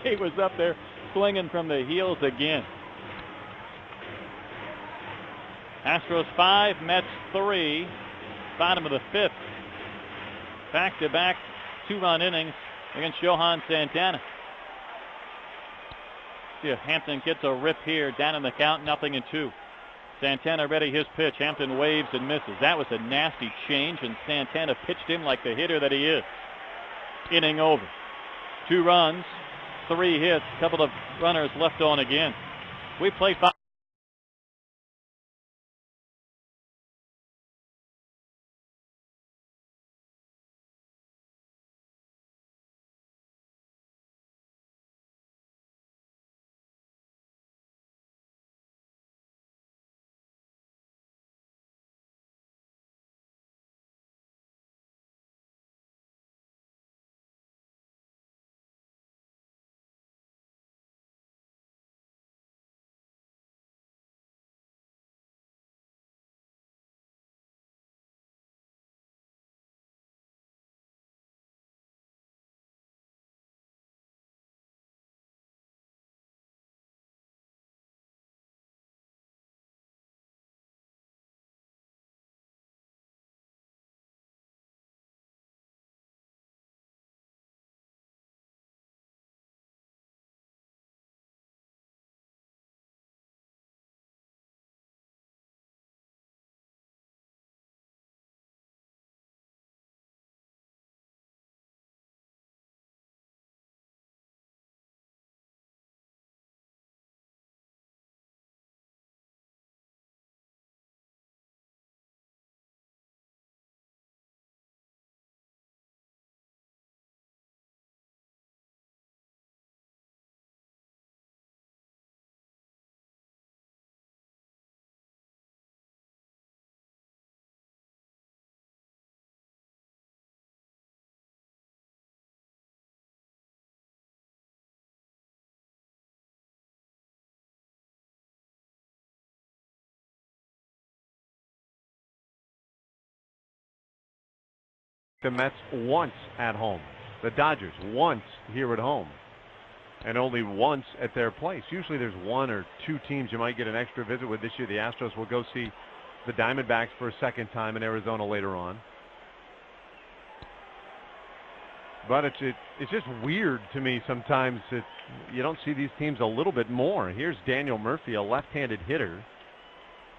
He was up there swinging from the heels again. Astros 5, Mets 3. Bottom of the 5th. Back-to-back 2-run innings against Johan Santana. See if Hampton gets a rip here. Down in the count, 0-2. Santana ready his pitch. Hampton waves and misses. That was a nasty change, and Santana pitched him like the hitter that he is. Inning over. 2 runs, 3 hits, couple of runners left on again. We play 5. The Mets once at home. The Dodgers once here at home. And only once at their place. Usually there's one or two teams you might get an extra visit with. This year the Astros will go see the Diamondbacks for a second time in Arizona later on. But it's just weird to me sometimes that you don't see these teams a little bit more. Here's Daniel Murphy, a left-handed hitter.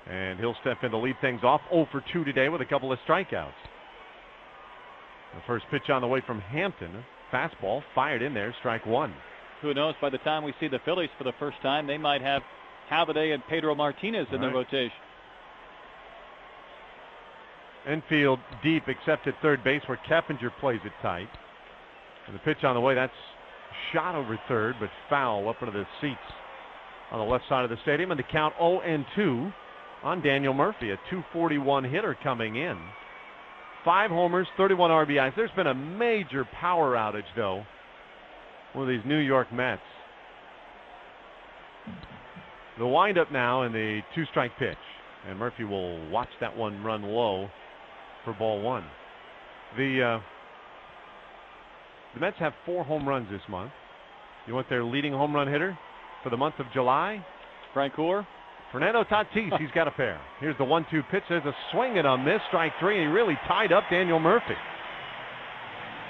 And he'll step in to lead things off. 0 for 2 today with a couple of strikeouts. The first pitch on the way from Hampton. Fastball fired in there, strike one. Who knows, by the time we see the Phillies for the first time, they might have Halladay and Pedro Martinez in the rotation. Infield deep except at third base where Keppinger plays it tight. And the pitch on the way, that's shot over third, but foul up into the seats on the left side of the stadium. And the count 0-2 on Daniel Murphy, a .241 hitter coming in. 5 homers, 31 RBIs. There's been a major power outage, though, with these New York Mets. The windup now in the 2-strike pitch. And Murphy will watch that one run low for ball one. The Mets have 4 home runs this month. You want their leading home run hitter for the month of July? Frank Hoare. Fernando Tatis, he's got a pair. Here's the 1-2 pitch. There's a swing and a miss, strike 3, and he really tied up Daniel Murphy.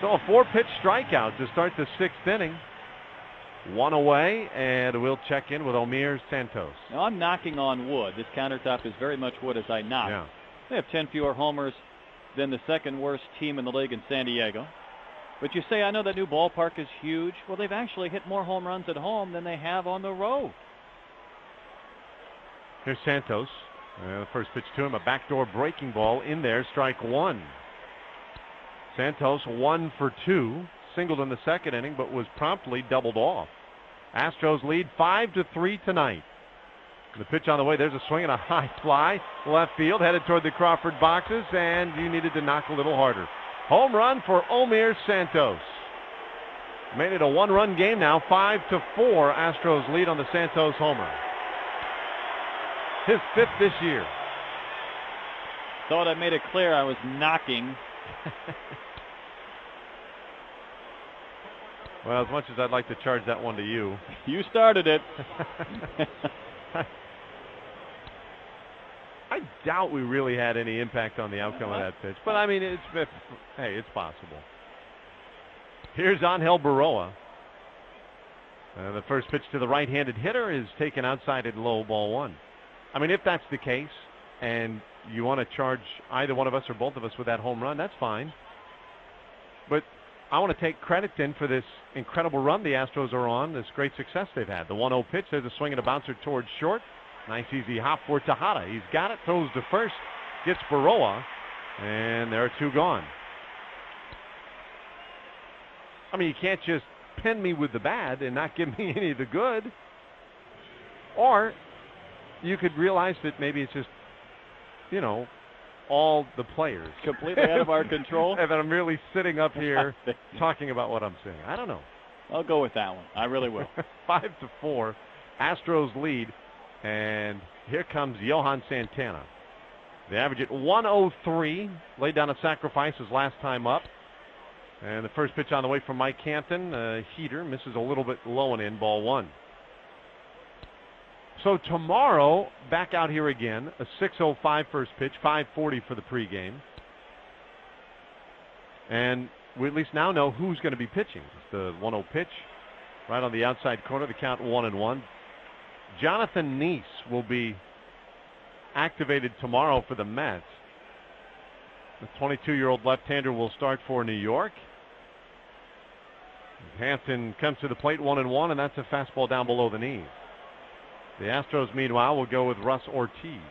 So a 4-pitch strikeout to start the 6th inning. 1 away, and we'll check in with Omir Santos. Now I'm knocking on wood. This countertop is very much wood as I knock. Yeah. They have 10 fewer homers than the second worst team in the league in San Diego. But you say, I know that new ballpark is huge. Well, they've actually hit more home runs at home than they have on the road. Here's Santos. The first pitch to him, a backdoor breaking ball in there, strike one. Santos 1 for 2, singled in the second inning, but was promptly doubled off. Astros lead 5-3 tonight. The pitch on the way, there's a swing and a high fly. Left field, headed toward the Crawford boxes, and you needed to knock a little harder. Home run for Omir Santos. Made it a 1-run game now, 5-4. Astros lead on the Santos homer. His 5th this year. Thought I made it clear I was knocking. Well, as much as I'd like to charge that one to you. You started it. I doubt we really had any impact on the outcome of that pitch. But, I mean, it's possible. Here's Angel Baroa. The first pitch to the right-handed hitter is taken outside at low, ball one. I mean, if that's the case and you want to charge either one of us or both of us with that home run, that's fine. But I want to take credit then for this incredible run the Astros are on, this great success they've had. The 1-0 pitch, there's a swing and a bouncer towards short. Nice easy hop for Tejada. He's got it, throws to first, gets Baroa, and there are 2 gone. I mean, you can't just pin me with the bad and not give me any of the good. Or you could realize that maybe it's just, all the players. Completely out of our control. And that I'm really sitting up here talking about what I'm saying. I don't know. I'll go with that one. I really will. 5-4. Astros lead. And here comes Johan Santana. They average at 103. Laid down a sacrifice his last time up. And the first pitch on the way from Mike Hampton. A heater. Misses a little bit low and in, ball one. So tomorrow, back out here again, a 6:05 first pitch, 5:40 for the pregame. And we at least now know who's going to be pitching. It's the 1-0 pitch right on the outside corner, the count 1-1. Jonathan Neese will be activated tomorrow for the Mets. The 22-year-old left-hander will start for New York. Hampton comes to the plate 1-1, and that's a fastball down below the knee. The Astros, meanwhile, will go with Russ Ortiz.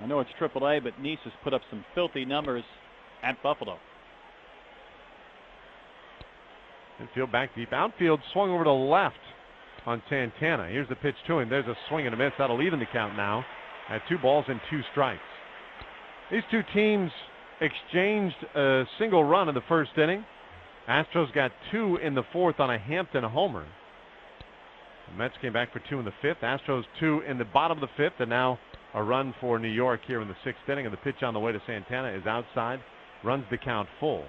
I know it's AAA, but Neese has put up some filthy numbers at Buffalo. Infield back deep. Outfield swung over to left on Santana. Here's the pitch to him. There's a swing and a miss. That'll even the count now at 2 balls and 2 strikes. These two teams exchanged a single run in the first inning. Astros got 2 in the 4th on a Hampton homer. The Mets came back for 2 in the 5th. Astros 2 in the bottom of the 5th, and now a run for New York here in the 6th inning. And the pitch on the way to Santana is outside runs the count full.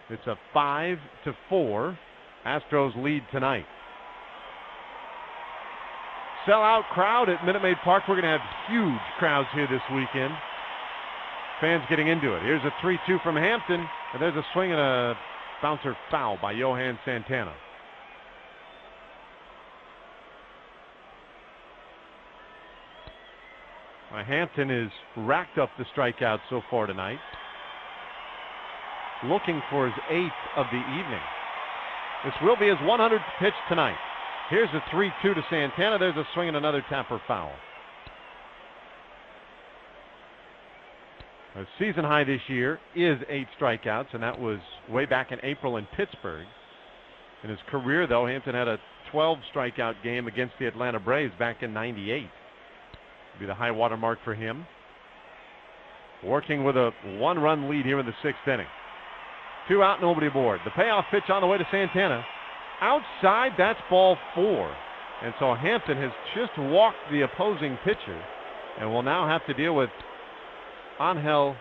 It's a 5-4 Astros lead tonight. Sellout crowd at Minute Maid Park. We're going to have huge crowds here this weekend. Fans getting into it. Here's a 3-2 from Hampton, and there's a swing and a bouncer foul by Johan Santana. Hampton has racked up the strikeouts so far tonight, looking for his 8th of the evening. This will be his 100th pitch tonight. Here's a 3-2 to Santana. There's a swing and another tapper foul. A season high this year is 8 strikeouts, and that was way back in April in Pittsburgh. In his career, though, Hampton had a 12 strikeout game against the Atlanta Braves back in '98. Be the high water mark for him. Working with a 1-run lead here in the 6th inning. 2 out, nobody aboard. The payoff pitch on the way to Santana. Outside, that's ball 4. And so Hampton has just walked the opposing pitcher and will now have to deal with Angel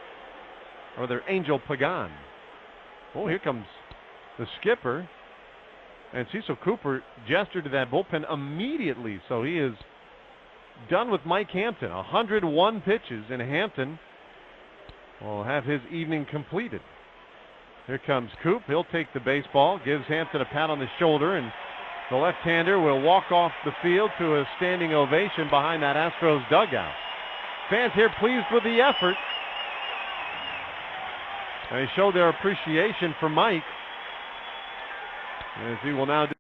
Pagan. Oh, here comes the skipper. And Cecil Cooper gestured to that bullpen immediately. So he is done with Mike Hampton. 101 pitches, and Hampton will have his evening completed. Here comes Coop. He'll take the baseball, gives Hampton a pat on the shoulder, and the left-hander will walk off the field to a standing ovation behind that Astros dugout. Fans here pleased with the effort. They show their appreciation for Mike, as he will now do.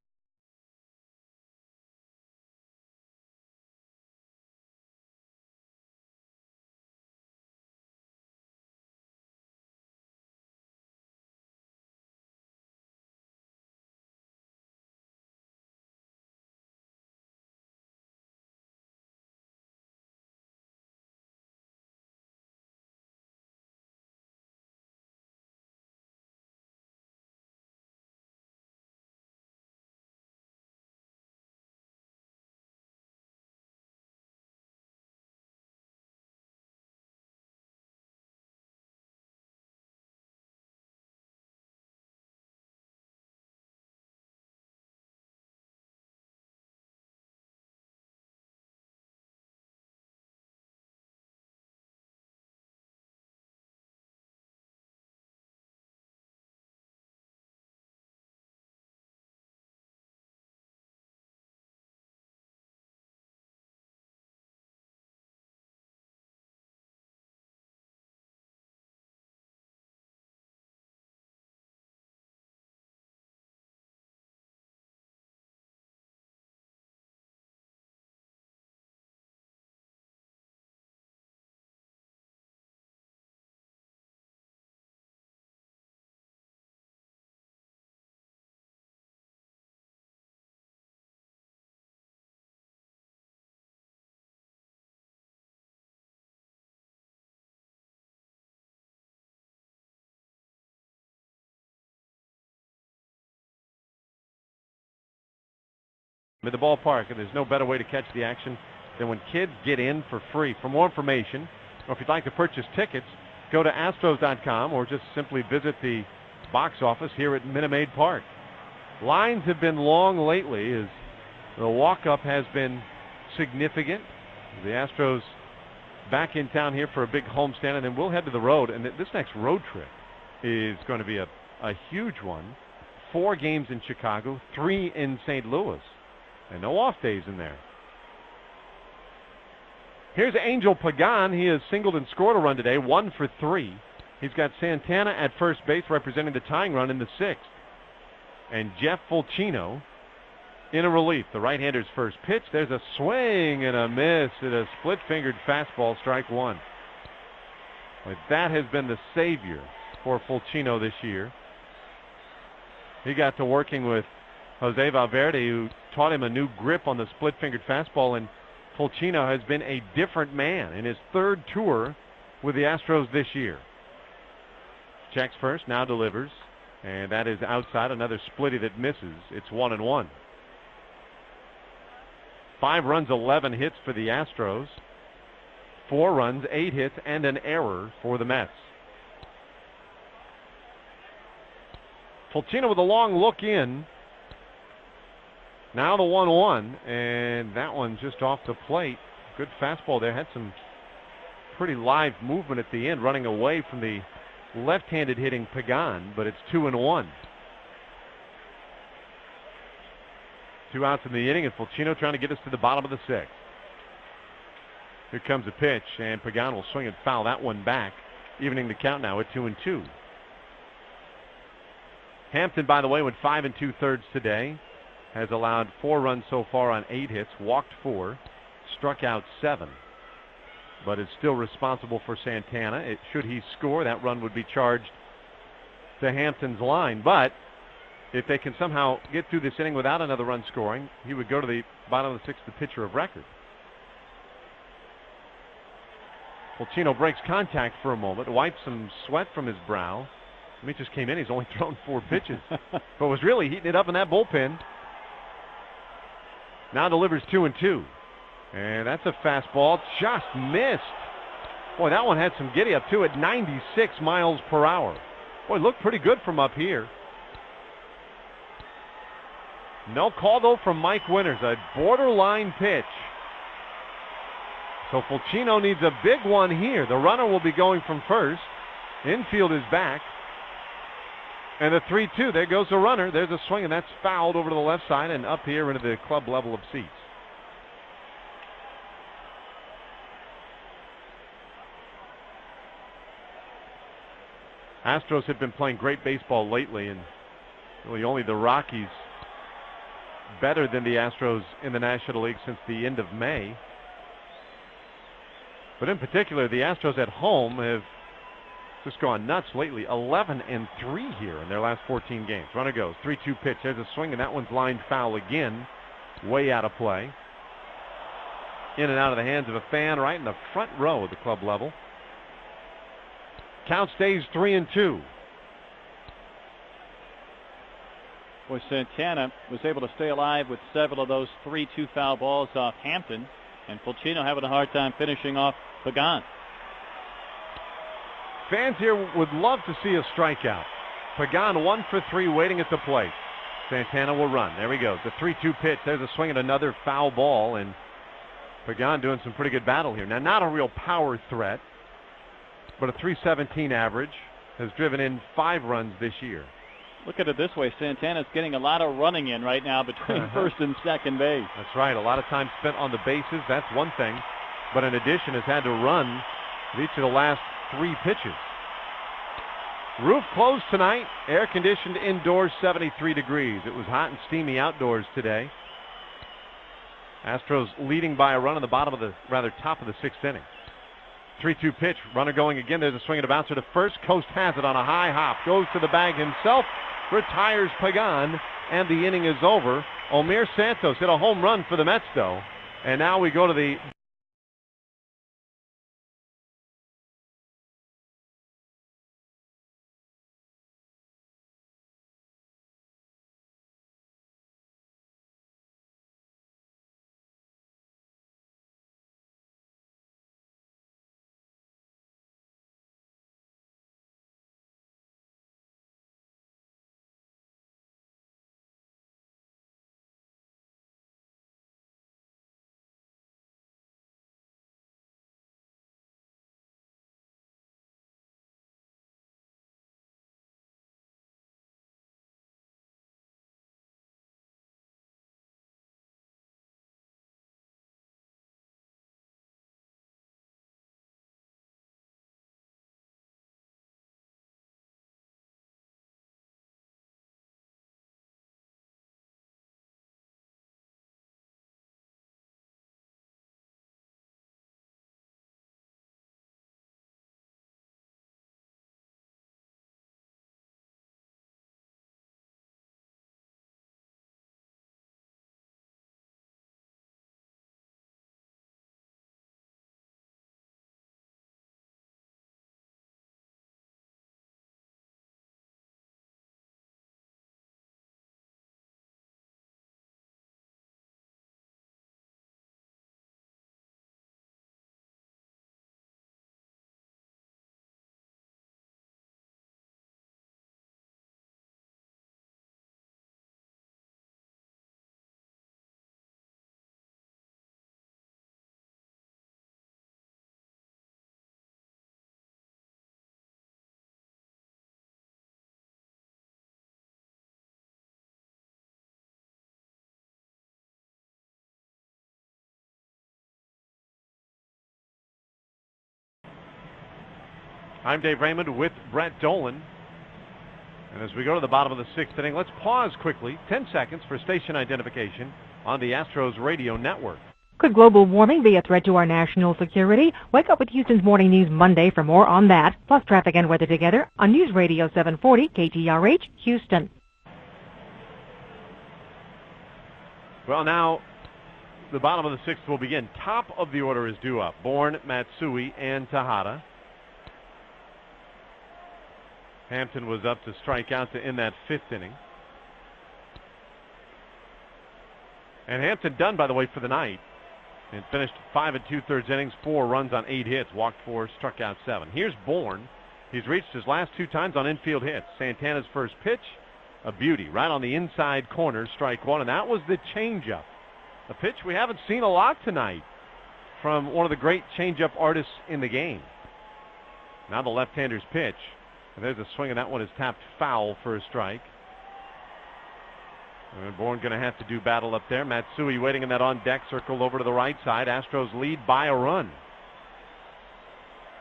In the ballpark, and there's no better way to catch the action than when kids get in for free. For more information, or if you'd like to purchase tickets, go to Astros.com or just simply visit the box office here at Minute Maid Park. Lines have been long lately as the walk-up has been significant. The Astros back in town here for a big homestand, and then we'll head to the road. And this next road trip is going to be a huge one. 4 games in Chicago, 3 in St. Louis. And no off days in there. Here's Angel Pagan. He has singled and scored a run today, 1 for 3. He's got Santana at first base representing the tying run in the 6th. And Jeff Fulcino in a relief. The right-hander's first pitch. There's a swing and a miss at a split-fingered fastball, strike 1. But that has been the savior for Fulcino this year. He got to working with Jose Valverde, who taught him a new grip on the split-fingered fastball, and Fulcino has been a different man in his 3rd tour with the Astros this year. Checks first, now delivers, and that is outside. Another splitty that misses. It's 1-1. 5 runs, 11 hits for the Astros. 4 runs, 8 hits, and an error for the Mets. Fulcino with a long look in. Now the 1-1, and that one just off the plate. Good fastball there. Had some pretty live movement at the end, running away from the left-handed hitting Pagan, but it's 2-1. 2 outs in the inning, and Fulcino trying to get us to the bottom of the 6th. Here comes a pitch, and Pagan will swing and foul that one back, evening the count now at 2-2. Hampton, by the way, went 5 2/3 today. Has allowed 4 runs so far on 8 hits, walked 4, struck out 7. But is still responsible for Santana. Should he score, that run would be charged to Hampton's line. But if they can somehow get through this inning without another run scoring, he would go to the bottom of the 6th, the pitcher of record. Fulcino breaks contact for a moment, wipes some sweat from his brow. He just came in. He's only thrown 4 pitches, but was really heating it up in that bullpen. Now delivers 2-2. And that's a fastball. Just missed. Boy, that one had some giddy up too at 96 miles per hour. Boy, looked pretty good from up here. No call though from Mike Winters. A borderline pitch. So Fulcino needs a big one here. The runner will be going from first. Infield is back. And the 3-2, there goes the runner. There's a swing, and that's fouled over to the left side and up here into the club level of seats. Astros have been playing great baseball lately, and really only the Rockies better than the Astros in the National League since the end of May. But in particular, the Astros at home have just gone nuts lately. 11-3 here in their last 14 games. Runner goes. 3-2 pitch. There's a swing, and that one's lined foul again. Way out of play. In and out of the hands of a fan right in the front row of the club level. Count stays 3-2. Boy, Santana was able to stay alive with several of those 3-2 foul balls off Hampton, and Fulcino having a hard time finishing off Pagan. Fans here would love to see a strikeout. Pagan 1 for 3 waiting at the plate. Santana will run. There he goes. The 3-2 pitch. There's a swing at another foul ball, and Pagan doing some pretty good battle here. Now, not a real power threat, but a .317 average. Has driven in 5 runs this year. Look at it this way. Santana's getting a lot of running in right now between first and second base. That's right. A lot of time spent on the bases. That's one thing. But in addition, has had to run each of the last 3 pitches. Roof closed tonight. Air conditioned indoors, 73 degrees. It was hot and steamy outdoors today. Astros leading by a run in the top of the 6th inning. 3-2 pitch. Runner going again. There's a swing and a bouncer to first. Coast has it on a high hop. Goes to the bag himself. Retires Pagan. And the inning is over. Omir Santos hit a home run for the Mets, though. And now we go to the I'm Dave Raymond with Brett Dolan. And as we go to the bottom of the 6th inning, let's pause quickly, 10 seconds for station identification on the Astros radio network. Could global warming be a threat to our national security? Wake up with Houston's Morning News Monday for more on that, plus traffic and weather together on News Radio 740 KTRH, Houston. Well, now the bottom of the 6th will begin. Top of the order is due up. Bourne, Matsui, and Tejada. Hampton was up to strike out to end that 5th inning. And Hampton done, by the way, for the night. And finished 5 2/3 innings, 4 runs on 8 hits, walked 4, struck out 7. Here's Bourne. He's reached his last 2 times on infield hits. Santana's first pitch, a beauty, right on the inside corner, strike 1, and that was the changeup. A pitch we haven't seen a lot tonight from one of the great changeup artists in the game. Now the left-hander's pitch. And there's a swing, and that one is tapped foul for a strike. And Bourne going to have to do battle up there. Matsui waiting in that on-deck circle over to the right side. Astros lead by a run.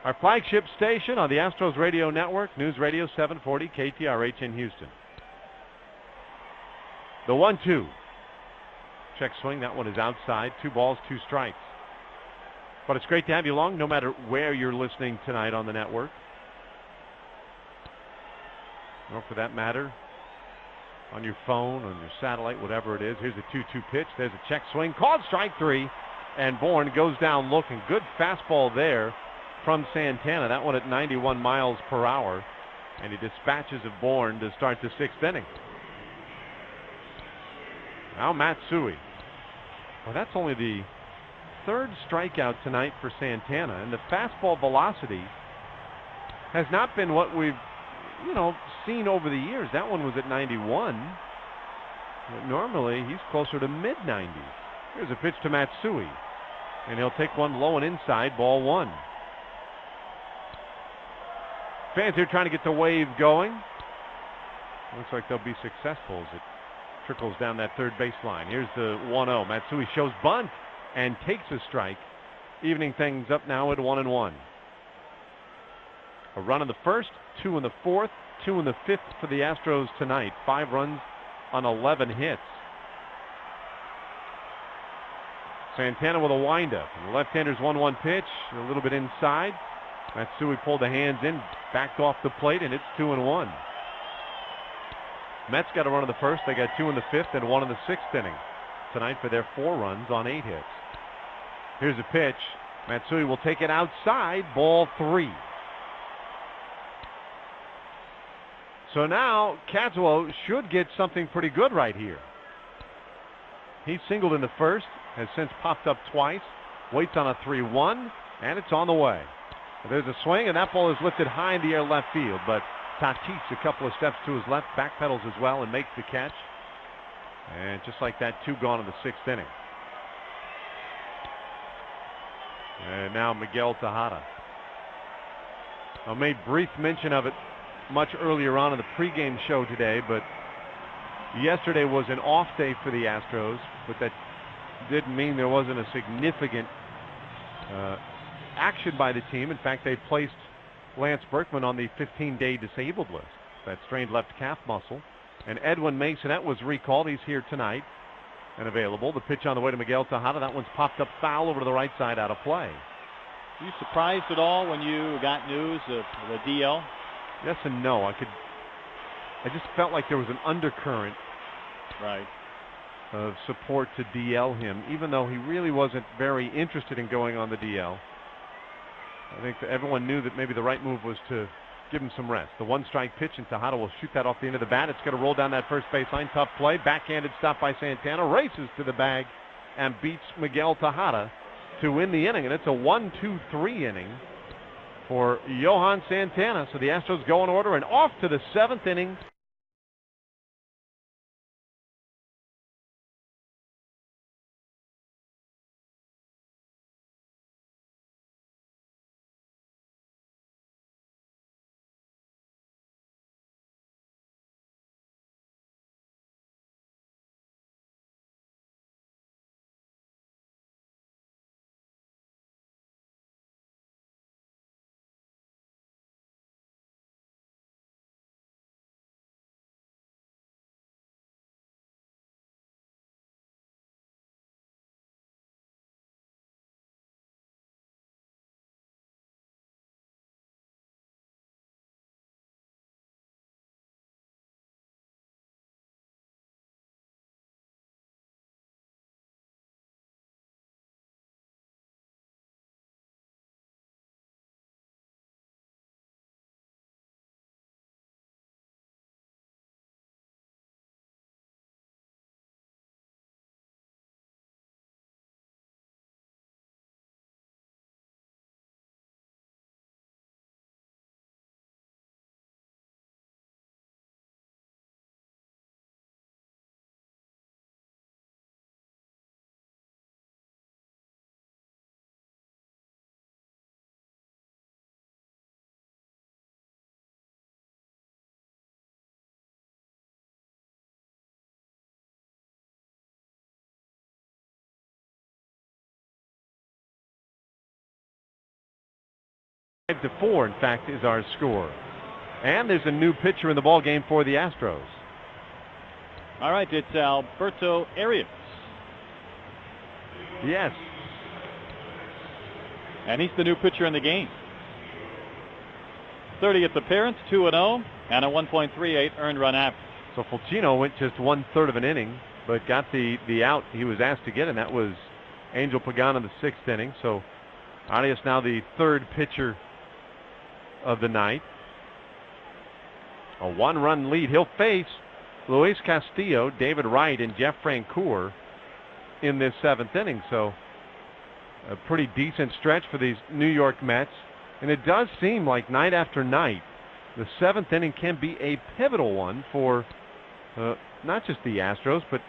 Our flagship station on the Astros radio network, News Radio 740 KTRH in Houston. The 1-2. Check swing. That one is outside. 2 balls, 2 strikes. But it's great to have you along no matter where you're listening tonight on the network. Or for that matter, on your phone, on your satellite, whatever it is. Here's a 2-2 pitch. There's a check swing. Called strike 3. And Bourne goes down looking. Good fastball there from Santana. That one at 91 miles per hour. And he dispatches of Bourne to start the 6th inning. Now Matsui. Well, that's only the 3rd strikeout tonight for Santana. And the fastball velocity has not been what we've seen over the years. That one was at 91. But normally he's closer to mid-90s. Here's a pitch to Matsui. And he'll take one low and inside, ball 1. Fans here trying to get the wave going. Looks like they'll be successful as it trickles down that third baseline. Here's the 1-0. Matsui shows bunt and takes a strike, evening things up now at 1-1. A run in the 1st, 2 in the 4th, 2 in the 5th for the Astros tonight. 5 runs on 11 hits. Santana with a windup. The left-hander's 1-1 pitch, a little bit inside. Matsui pulled the hands in, backed off the plate, and it's 2-1. Mets got a run in the 1st. They got 2 in the 5th and 1 in the 6th inning tonight for their 4 runs on 8 hits. Here's a pitch. Matsui will take it outside, ball 3. So now Kazuo should get something pretty good right here. He singled in the 1st, has since popped up twice, waits on a 3-1, and it's on the way. There's a swing, and that ball is lifted high in the air left field, but Tatis a couple of steps to his left, backpedals as well, and makes the catch. And just like that, 2 gone in the 6th inning. And now Miguel Tejada. I made brief mention of it much earlier on in the pregame show today, but yesterday was an off day for the Astros, but that didn't mean there wasn't a significant action by the team. In fact, they placed Lance Berkman on the 15-day disabled list, that strained left calf muscle. And Edwin Masonette was recalled. He's here tonight and available. The pitch on the way to Miguel Tejada. That one's popped up foul over to the right side, out of play. Were you surprised at all when you got news of the DL? Yes and no. I just felt like there was an undercurrent of support to DL him, even though he really wasn't very interested in going on the DL. I think that everyone knew that maybe the right move was to give him some rest. The 1-strike pitch, and Tejada will shoot that off the end of the bat. It's going to roll down that first baseline. Tough play. Backhanded stop by Santana. Races to the bag and beats Miguel Tejada to win the inning. And it's a 1-2-3 inning for Johan Santana. So the Astros go in order and off to the 7th inning. 5-4, in fact, is our score. And there's a new pitcher in the ball game for the Astros. All right, it's Alberto Arias. Yes. And he's the new pitcher in the game. 30th appearance, 2-0, and a 1.38 earned run average. So Fulcino went just 1/3 of an inning, but got the out he was asked to get, and that was Angel Pagan in the 6th inning. So Arias now the 3rd pitcher of the night. A 1-run lead. He'll face Luis Castillo, David Wright, and Jeff Francoeur in this 7th inning. So a pretty decent stretch for these New York Mets. And it does seem like night after night, the 7th inning can be a pivotal one for not just the Astros, but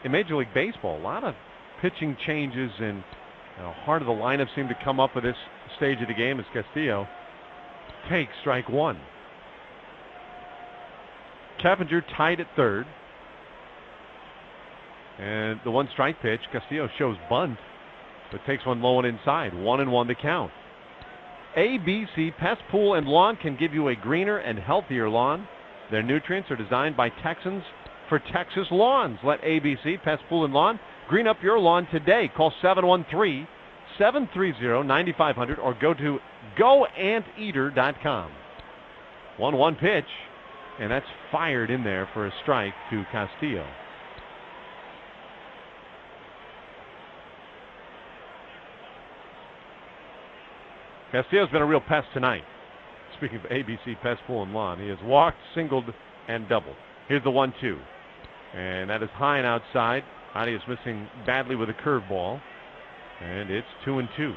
in Major League Baseball. A lot of pitching changes, and heart of the lineup seemed to come up with this stage of the game as Castillo takes strike 1. Keppinger tied at 3rd. And the 1-strike pitch, Castillo shows bunt, but takes one low and inside. 1-1 the count. ABC Pest Pool and Lawn can give you a greener and healthier lawn. Their nutrients are designed by Texans for Texas lawns. Let ABC Pest Pool and Lawn green up your lawn today. Call 713-730-9500 or go to goanteater.com. 1-1 pitch, and that's fired in there for a strike to Castillo. Castillo's been a real pest tonight. Speaking of ABC Pest Pool and Lawn, he has walked, singled, and doubled. Here's the 1-2. And that is high and outside. Arias missing badly with a curveball. And it's 2-2.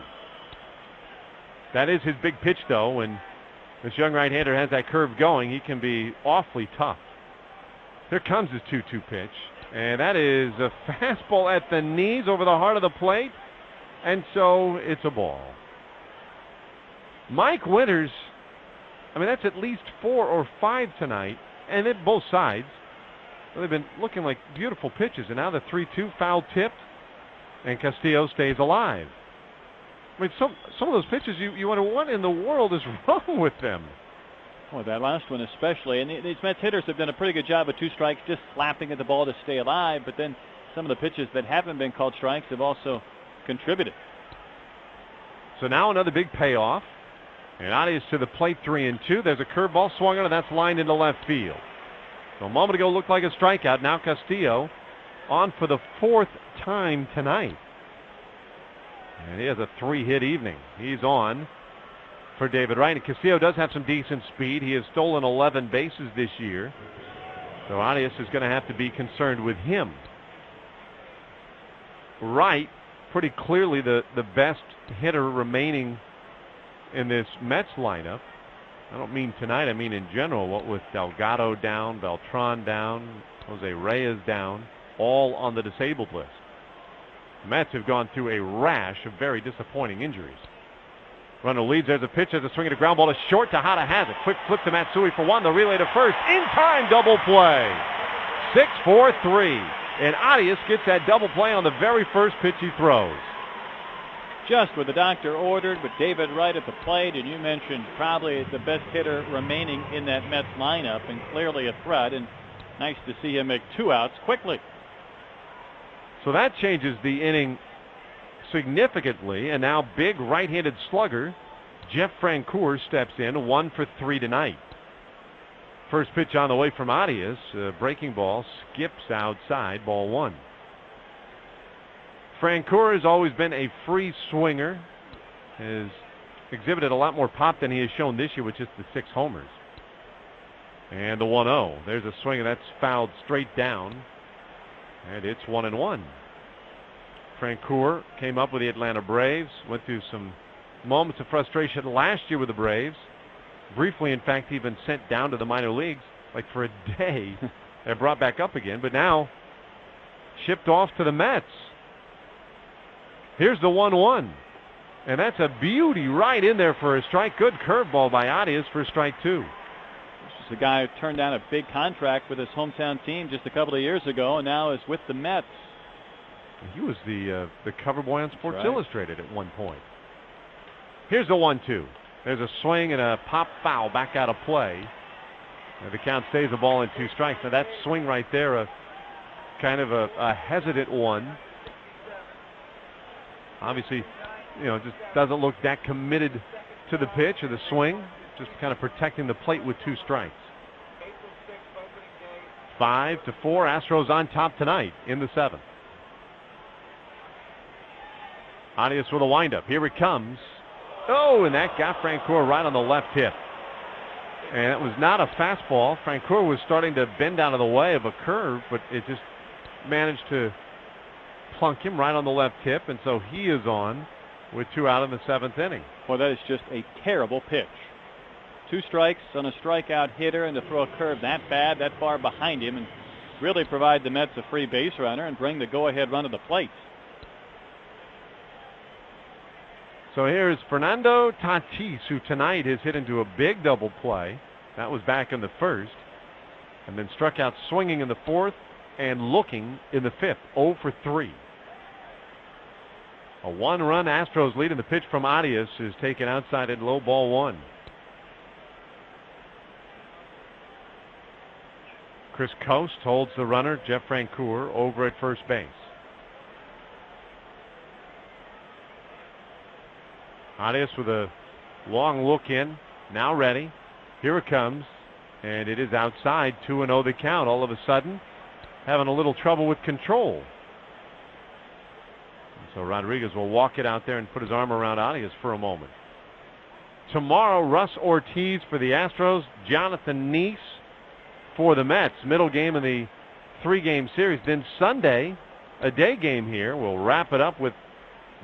That is his big pitch, though. When this young right-hander has that curve going, he can be awfully tough. Here comes his 2-2 pitch. And that is a fastball at the knees over the heart of the plate. And so it's a ball. Mike Winters, I mean, that's at least 4 or 5 tonight, and at both sides. They've been looking like beautiful pitches, and now the 3-2 foul tipped, and Castillo stays alive. I mean, some of those pitches, you wonder what in the world is wrong with them. Well, that last one especially, and these Mets hitters have done a pretty good job of 2 strikes, just slapping at the ball to stay alive, but then some of the pitches that haven't been called strikes have also contributed. So now another big payoff. And Arias to the plate, 3-2. There's a curveball swung on, and that's lined into left field. So a moment ago looked like a strikeout. Now Castillo on for the 4th time tonight. And he has a 3-hit evening. He's on for David Wright. And Castillo does have some decent speed. He has stolen 11 bases this year. So Arias is going to have to be concerned with him. Wright, pretty clearly the best hitter remaining in this Mets lineup. I don't mean tonight, I mean in general. What with Delgado down, Beltran down, Jose Reyes down, all on the disabled list. The Mets have gone through a rash of very disappointing injuries. Runner leads, there's a pitch, there's a swing and a ground ball to short. Tejada has it. Quick flip to Matsui for 1. The relay to first. In time, double play. 6-4-3. And Arias gets that double play on the very first pitch he throws. Just what the doctor ordered, with David Wright at the plate, and you mentioned probably the best hitter remaining in that Mets lineup, and clearly a threat, and nice to see him make 2 outs quickly. So that changes the inning significantly, and now big right-handed slugger Jeff Francoeur steps in, 1 for 3 tonight. First pitch on the way from Arias, breaking ball, skips outside, ball 1. Francoeur has always been a free swinger, has exhibited a lot more pop than he has shown this year with just the 6 homers. And the 1-0. There's a swing, and that's fouled straight down. And it's 1-1. Francoeur came up with the Atlanta Braves, went through some moments of frustration last year with the Braves. Briefly, in fact, even sent down to the minor leagues, like for a day. They're brought back up again, but now shipped off to the Mets. Here's the 1-1. And that's a beauty right in there for a strike. Good curveball by Arias for strike 2. This is a guy who turned down a big contract with his hometown team just a couple of years ago, and now is with the Mets. He was the cover boy on Sports Illustrated at one point. Here's the 1-2. There's a swing and a pop foul back out of play. And the count stays a ball and 2 strikes. Now that swing right there, a kind of a hesitant one. Obviously, just doesn't look that committed to the pitch or the swing. Just kind of protecting the plate with 2 strikes. 5-4, Astros on top tonight in the 7th. Arias with a windup. Here it comes. Oh, and that got Francoeur right on the left hip. And it was not a fastball. Francoeur was starting to bend out of the way of a curve, but it just managed to plunk him right on the left hip, and so he is on with 2 out in the 7th inning. Well, that is just a terrible pitch. 2 strikes on a strikeout hitter, and to throw a curve that bad, that far behind him, and really provide the Mets a free base runner and bring the go-ahead run to the plate. So here's Fernando Tatis, who tonight has hit into a big double play. That was back in the 1st. And then struck out swinging in the 4th and looking in the 5th. 0 for 3. A 1-run Astros lead, and the pitch from Arias is taken outside at low, ball 1. Chris Coast holds the runner, Jeff Francoeur, over at first base. Arias with a long look in, now ready. Here it comes, and it is outside. 2-0 the count. All of a sudden, having a little trouble with control. And so Rodriguez will walk it out there and put his arm around Arias for a moment. Tomorrow, Russ Ortiz for the Astros, Jonathan Neese for the Mets. Middle game in the 3-game series. Then Sunday, a day game here. We'll wrap it up with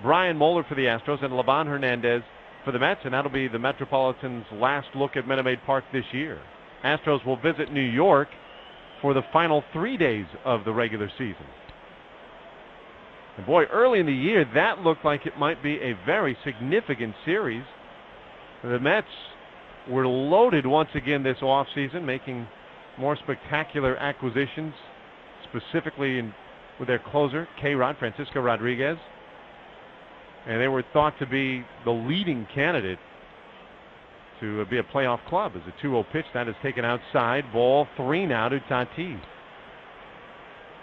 Brian Moeller for the Astros and Livan Hernandez for the Mets, and that'll be the Metropolitans' last look at Minute Maid Park this year. Astros will visit New York for the final 3 days of the regular season. And boy, early in the year, that looked like it might be a very significant series. The Mets were loaded once again this offseason, making more spectacular acquisitions, specifically with their closer, K-Rod, Francisco Rodriguez. And they were thought to be the leading candidate to be a playoff club. As a 2-0 pitch that is taken outside. Ball 3 now to Tatis.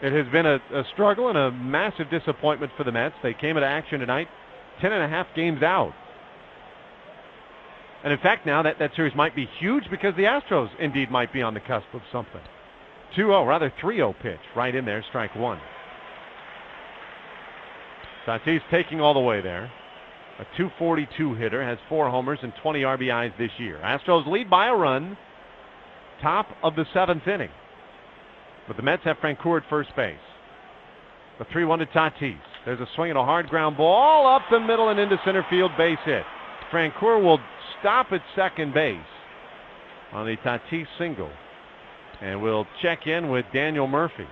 It has been a struggle and a massive disappointment for the Mets. They came into action tonight 10.5 games out. And in fact now that series might be huge because the Astros indeed might be on the cusp of something. 3-0 pitch right in there, strike 1. Tatis taking all the way there. A .242 hitter, has 4 homers and 20 RBIs this year. Astros lead by a run, top of the 7th inning. But the Mets have Francoeur at first base. The 3-1 to Tatis. There's a swing and a hard ground ball up the middle and into center field, base hit. Francoeur will stop at second base on the Tatis single. And we'll check in with Daniel Murphy.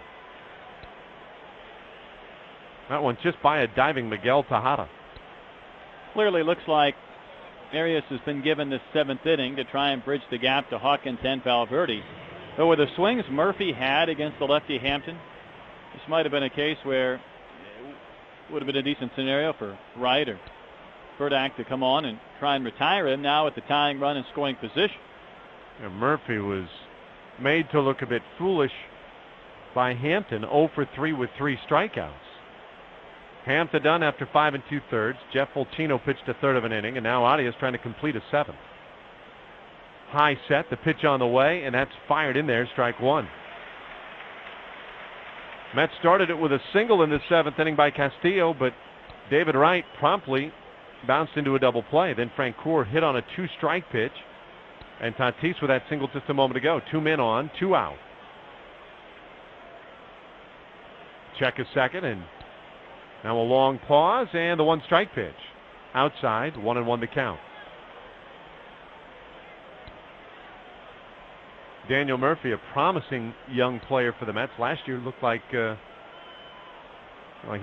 That one just by a diving Miguel Tejada. Clearly looks like Arias has been given this 7th inning to try and bridge the gap to Hawkins and Valverde. But with the swings Murphy had against the lefty Hampton, this might have been a case where it would have been a decent scenario for Wright or Burdak to come on and try and retire him now at the tying run and scoring position. And Murphy was made to look a bit foolish by Hampton, 0 for 3 with 3 strikeouts. Hampton done after 5 2/3. Jeff Voltino pitched a third of an inning, and now Arias trying to complete a 7th. High set, the pitch on the way, and that's fired in there, strike 1. Mets started it with a single in the 7th inning by Castillo, but David Wright promptly bounced into a double play. Then Francoeur hit on a 2-strike pitch, and Tatis with that single just a moment ago. 2 men on, 2 out. Check a second, and now a long pause, and the 1-strike pitch. Outside, 1-1 the count. Daniel Murphy, a promising young player for the Mets. Last year looked like he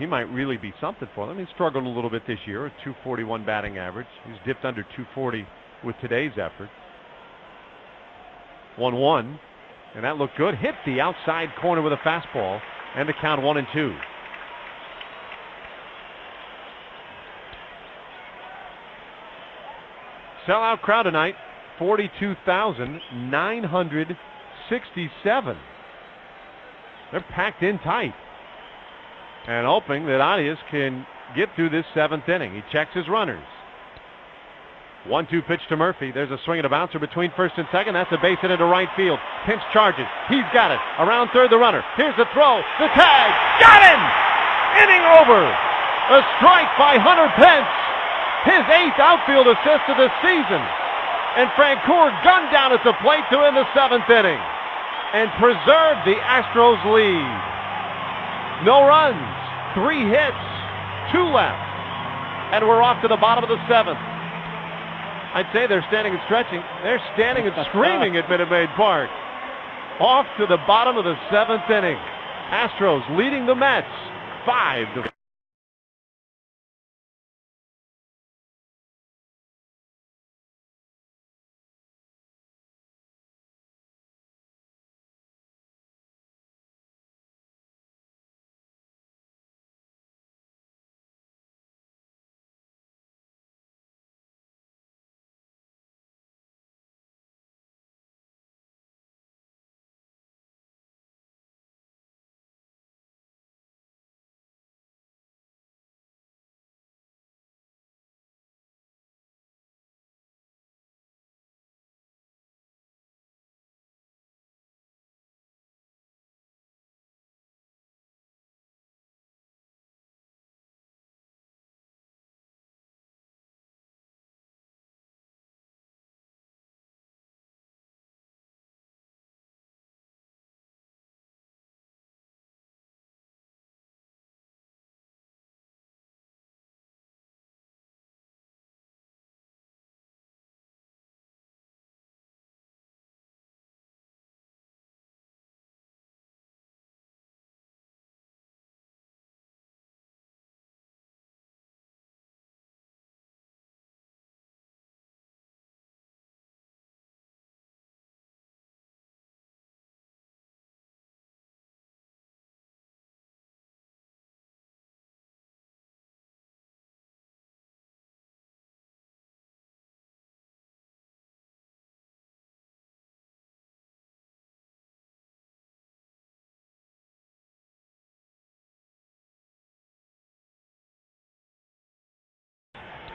might really be something for them. He struggled a little bit this year, a .241 batting average. He's dipped under .240 with today's effort. 1-1, and that looked good. Hit the outside corner with a fastball, and the count 1-2. Sellout crowd tonight, 42,967. They're packed in tight. And hoping that Arias can get through this 7th inning. He checks his runners. 1-2 pitch to Murphy. There's a swing and a bouncer between first and second. That's a base hit into right field. Pinch charges. He's got it. Around third, the runner. Here's the throw. The tag. Got him! Inning over. A strike by Hunter Pence. His 8th outfield assist of the season. And Francoeur gunned down at the plate to end the 7th inning and preserve the Astros lead. No runs, 3 hits, 2 left. And we're off to the bottom of the 7th. I'd say they're standing and stretching. They're standing and screaming at Minute Maid Park. Off to the bottom of the 7th inning. Astros leading the Mets 5-4.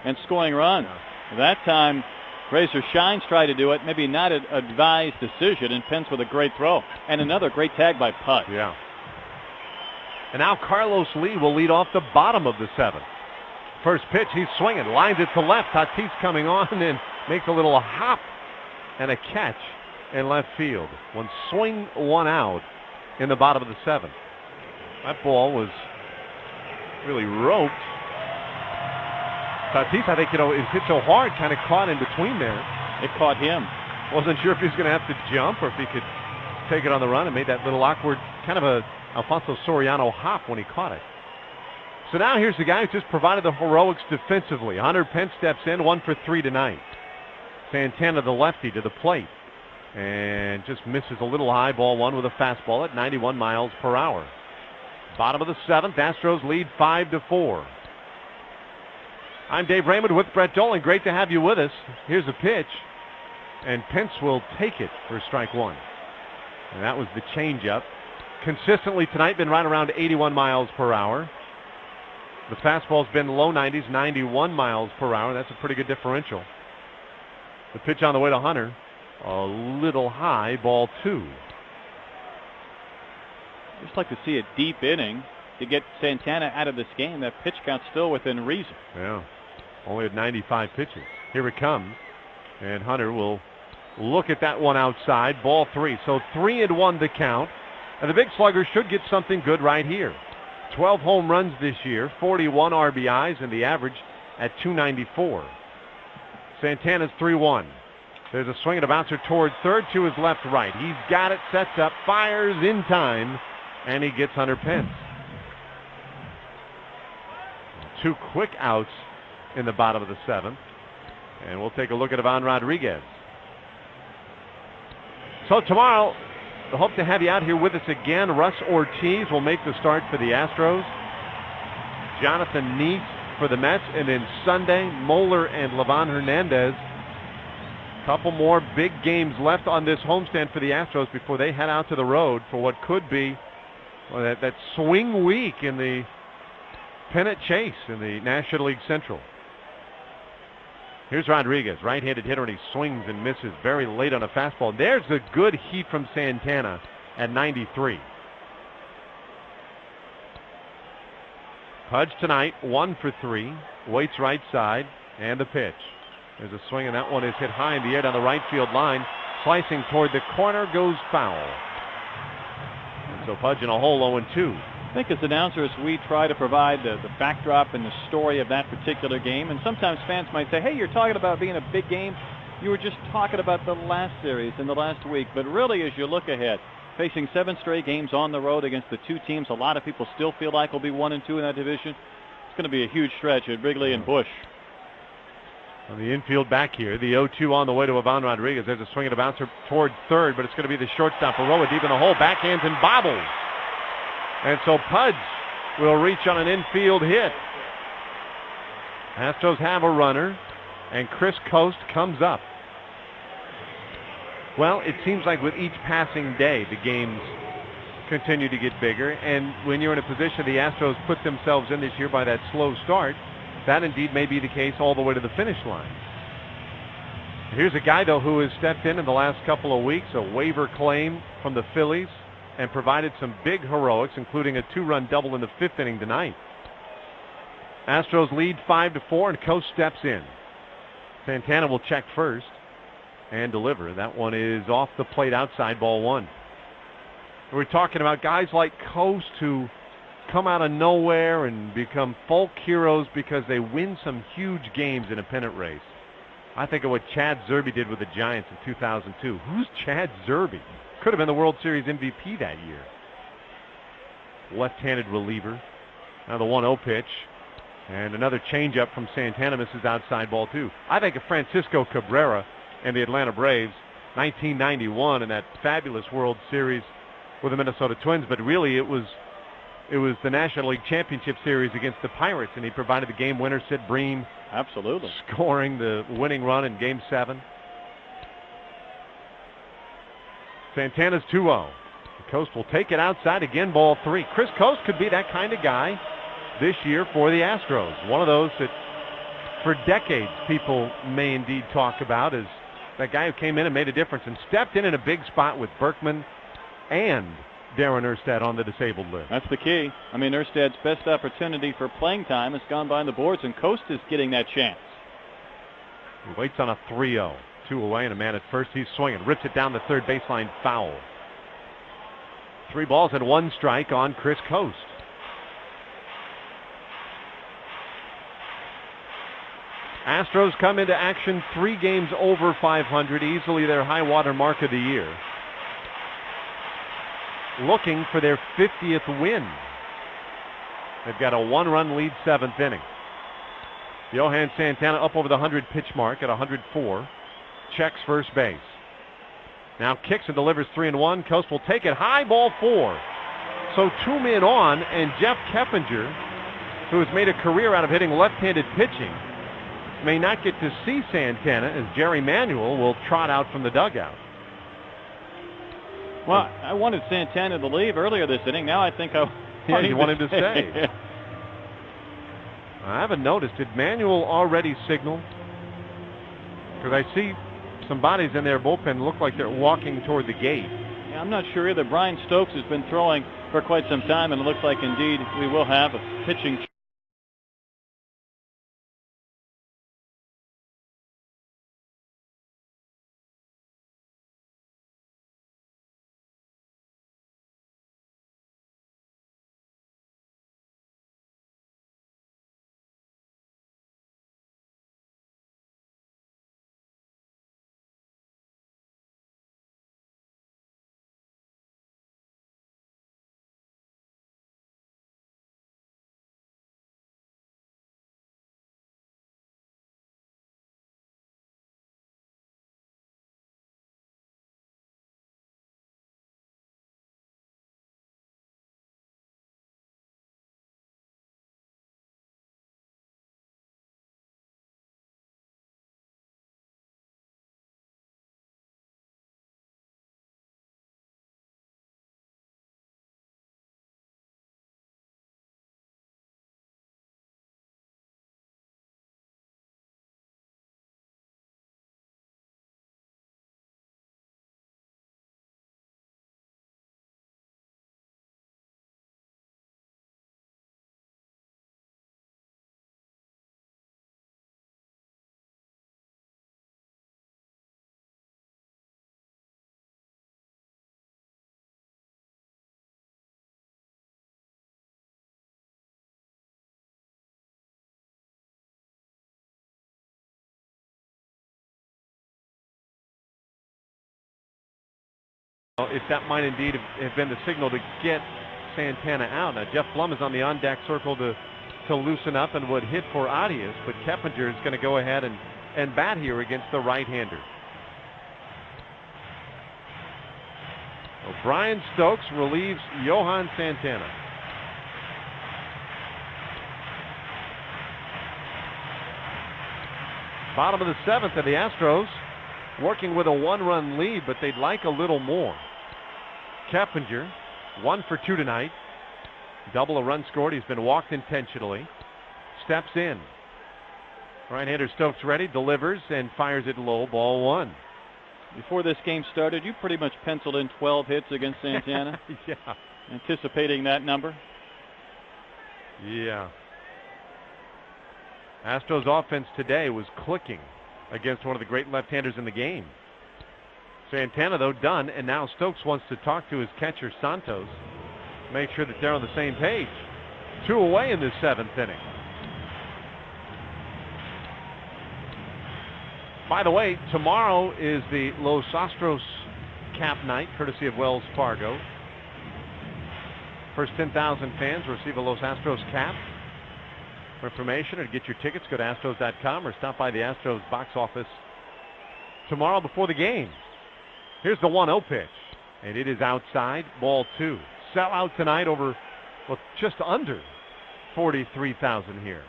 And scoring runs. That time, Razor Shines tried to do it. Maybe not an advised decision, and Pence with a great throw. And another great tag by Putt. Yeah. And now Carlos Lee will lead off the bottom of the 7th. First pitch, he's swinging. Lines it to left. Tatis coming on and makes a little hop and a catch in left field. 1 swing, 1 out in the bottom of the 7th. That ball was really roped. Tatis, I think, it hit so hard, kind of caught in between there. It caught him. Wasn't sure if he was going to have to jump or if he could take it on the run, and made that little awkward kind of a Alfonso Soriano hop when he caught it. So now here's the guy who just provided the heroics defensively. Hunter Pence steps in, 1 for 3 tonight. Santana, the lefty, to the plate. And just misses a little high ball 1 with a fastball at 91 miles per hour. Bottom of the 7th, Astros lead 5-4. I'm Dave Raymond with Brett Dolan. Great to have you with us. Here's a pitch, and Pence will take it for strike 1. And that was the changeup. Consistently tonight been right around 81 miles per hour. The fastball's been low 90s, 91 miles per hour. That's a pretty good differential. The pitch on the way to Hunter, a little high, ball 2. Just like to see a deep inning to get Santana out of this game. That pitch count's still within reason. Yeah. Only at 95 pitches. Here it comes. And Hunter will look at that one outside. Ball 3. So 3-1 the count. And the big slugger should get something good right here. 12 home runs this year, 41 RBIs, and the average at 294. Santana's 3-1. There's a swing and a bouncer toward third to his left right. He's got it, sets up, fires in time, and he gets Hunter Pence. 2 quick outs in the bottom of the 7th. And we'll take a look at Ivan Rodriguez. So tomorrow, I hope to have you out here with us again. Russ Ortiz will make the start for the Astros. Jonathan Neese for the Mets. And then Sunday, Moeller and Livan Hernandez Couple more big games left on this homestand for the Astros before they head out to the road for what could be that swing week in the pennant chase in the National League Central. Here's Rodriguez, right-handed hitter, and he swings and misses very late on a fastball. There's a good heat from Santana at 93. Pudge tonight, 1 for 3. Waits right side, and the pitch. There's a swing, and that one is hit high in the air down the right field line. Slicing toward the corner, goes foul. And so Pudge in a hole, 0-2. I think as announcers, we try to provide the backdrop and the story of that particular game. And sometimes fans might say, hey, you're talking about being a big game. You were just talking about the last series in the last week. But really, as you look ahead, facing 7 straight games on the road against the 2 teams a lot of people still feel like will be 1 and 2 in that division, it's going to be a huge stretch at Wrigley and Busch. On the infield back here, the 0-2 on the way to Ivan Rodriguez. There's a swing and a bouncer toward third, but it's going to be the shortstop, Aroa, deep in the hole, backhands and bobbles. And so Pudge will reach on an infield hit. Astros have a runner, and Chris Coast comes up. Well, it seems like with each passing day, the games continue to get bigger, and when you're in a position the Astros put themselves in this year by that slow start, that indeed may be the case all the way to the finish line. Here's a guy, though, who has stepped in the last couple of weeks, a waiver claim from the Phillies, and provided some big heroics, including a 2-run double in the 5th inning tonight. Astros lead 5-4, and Coast steps in. Santana will check first and deliver. That one is off the plate outside, ball 1. We're talking about guys like Coast who come out of nowhere and become folk heroes because they win some huge games in a pennant race. I think of what Chad Zerbe did with the Giants in 2002. Who's Chad Zerbe? Could have been the World Series MVP that year. Left-handed reliever. Now the 1-0 pitch. And another changeup from Santana, misses outside, ball 2. I think of Francisco Cabrera and the Atlanta Braves, 1991, in that fabulous World Series with the Minnesota Twins, but really it was the National League Championship Series against the Pirates, and he provided the game winner, Sid Bream. Absolutely. Scoring the winning run in Game 7. Santana's 2-0. Coast will take it outside again, ball 3. Chris Coast could be that kind of guy this year for the Astros. One of those that for decades people may indeed talk about as that guy who came in and made a difference and stepped in a big spot with Berkman and Darren Erstad on the disabled list. That's the key. I mean, Erstad's best opportunity for playing time has gone by the boards, and Coast is getting that chance. He waits on a 3-0. 2 away and a man at first. He's swinging. Rips it down the third baseline, foul. 3 balls and 1 strike on Chris Coast. Astros come into action 3 games over 500, easily their high water mark of the year. Looking for their 50th win. They've got a 1-run lead 7th inning. Johan Santana up over the 100-pitch mark at 104. Checks first base. Now kicks and delivers 3-1. Coast will take it high, ball 4. So 2 men on, and Jeff Keppinger, who has made a career out of hitting left-handed pitching, may not get to see Santana as Jerry Manuel will trot out from the dugout. Well, I wanted Santana to leave earlier this inning. Now I think I want him to stay. I haven't noticed. Did Manuel already signal? Because I see some bodies in their bullpen look like they're walking toward the gate. Yeah, I'm not sure either. Brian Stokes has been throwing for quite some time, and it looks like indeed we will have a pitching if that might indeed have been the signal to get Santana out. Now Jeff Blum is on the on-deck circle to loosen up and would hit for Arias, but Keppinger is going to go ahead and bat here against the right-hander. So Brian Stokes relieves Johan Santana. Bottom of the seventh, and the Astros working with a one-run lead, but they'd like a little more. Keppinger, 1 for 2 tonight. Double a run scored. He's been walked intentionally. Steps in. Right-hander Stokes ready, delivers, and fires it low, ball 1. Before this game started, you pretty much penciled in 12 hits against Santana. Yeah. Anticipating that number. Yeah. Astros offense today was clicking against one of the great left-handers in the game. Santana, though, done, and now Stokes wants to talk to his catcher, Santos, make sure that they're on the same page. 2 away in this 7th inning. By the way, tomorrow is the Los Astros cap night, courtesy of Wells Fargo. First 10,000 fans receive a Los Astros cap. For information or to get your tickets, go to Astros.com or stop by the Astros box office tomorrow before the game. Here's the 1-0 pitch, and it is outside, ball 2. Sell out tonight over, well, just under 43,000 here.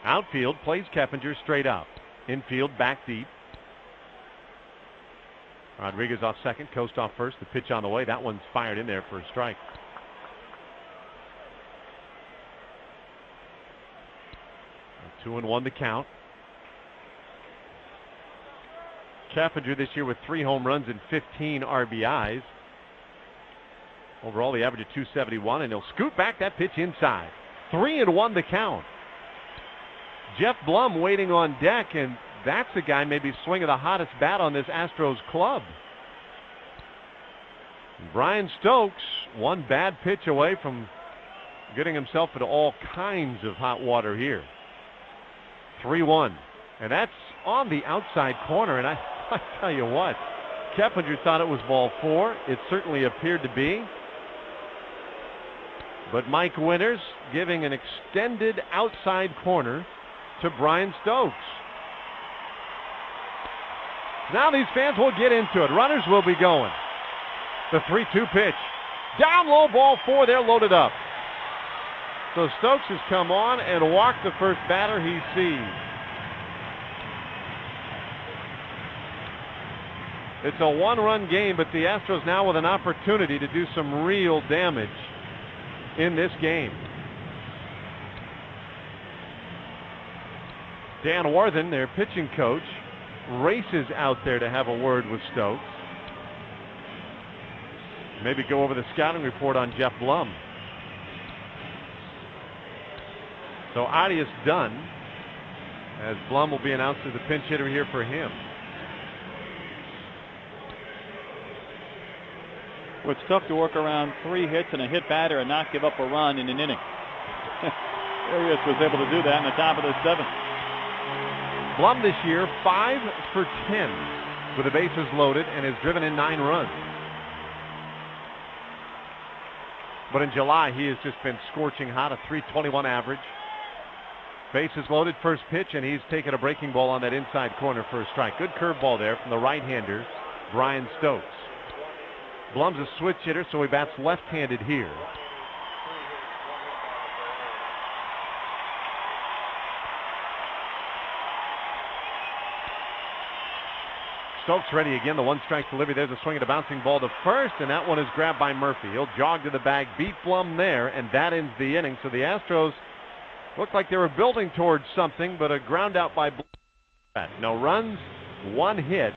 Outfield plays Keppinger straight up. Infield back deep. Rodriguez off second, Coast off first. The pitch on the way. That one's fired in there for a strike. 2-1 to count. Keppinger this year with 3 home runs and 15 RBIs. Overall, he averaged 271, and he'll scoot back that pitch inside. 3-1 to count. Jeff Blum waiting on deck, and that's the guy maybe swinging the hottest bat on this Astros club. Brian Stokes, one bad pitch away from getting himself into all kinds of hot water here. 3-1, and that's on the outside corner, and I tell you what, Keppinger thought it was ball 4. It certainly appeared to be. But Mike Winters giving an extended outside corner to Brian Stokes. Now these fans will get into it. Runners will be going. The 3-2 pitch. Down low, ball 4. They're loaded up. So Stokes has come on and walked the first batter he sees. It's a 1-run game, but the Astros now with an opportunity to do some real damage in this game. Dan Worthen, their pitching coach, races out there to have a word with Stokes. Maybe go over the scouting report on Jeff Blum. So Arias done, as Blum will be announced as the pinch hitter here for him. Well, it's tough to work around 3 hits and a hit batter and not give up a run in an inning. Arias was able to do that in the top of the 7th. Blum this year 5 for 10 with the bases loaded and has driven in 9 runs. But in July he has just been scorching hot, a .321 average. Bases loaded, first pitch, and he's taken a breaking ball on that inside corner for a strike. Good curveball there from the right-hander, Brian Stokes. Blum's a switch hitter, so he bats left-handed here. Stokes ready again, the 1-strike delivery. There's a swing at a bouncing ball to first, and that one is grabbed by Murphy. He'll jog to the bag, beat Blum there, and that ends the inning. So the Astros looked like they were building towards something, but a ground out by Blum. No runs, 1 hit.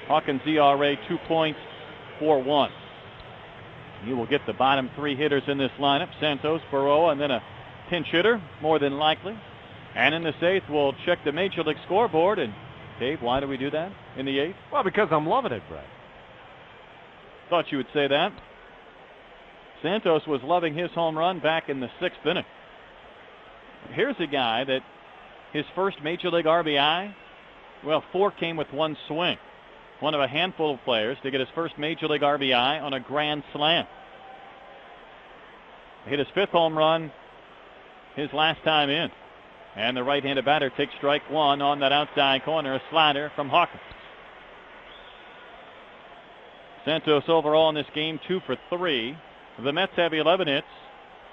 Hawkins ERA 2.41. You will get the bottom 3 hitters in this lineup, Santos, Baroa, and then a pinch hitter, more than likely. And in the 8th, we'll check the Major League scoreboard. And, Dave, why do we do that in the 8th? Well, because I'm loving it, Brett. Thought you would say that. Santos was loving his home run back in the 6th inning. Here's a guy that his first Major League RBI, well, 4 came with 1 swing. One of a handful of players to get his first Major League RBI on a grand slam. Hit his 5th home run his last time in. And the right-handed batter takes strike 1 on that outside corner, a slider from Hawkins. Santos overall in this game 2 for 3. The Mets have 11 hits.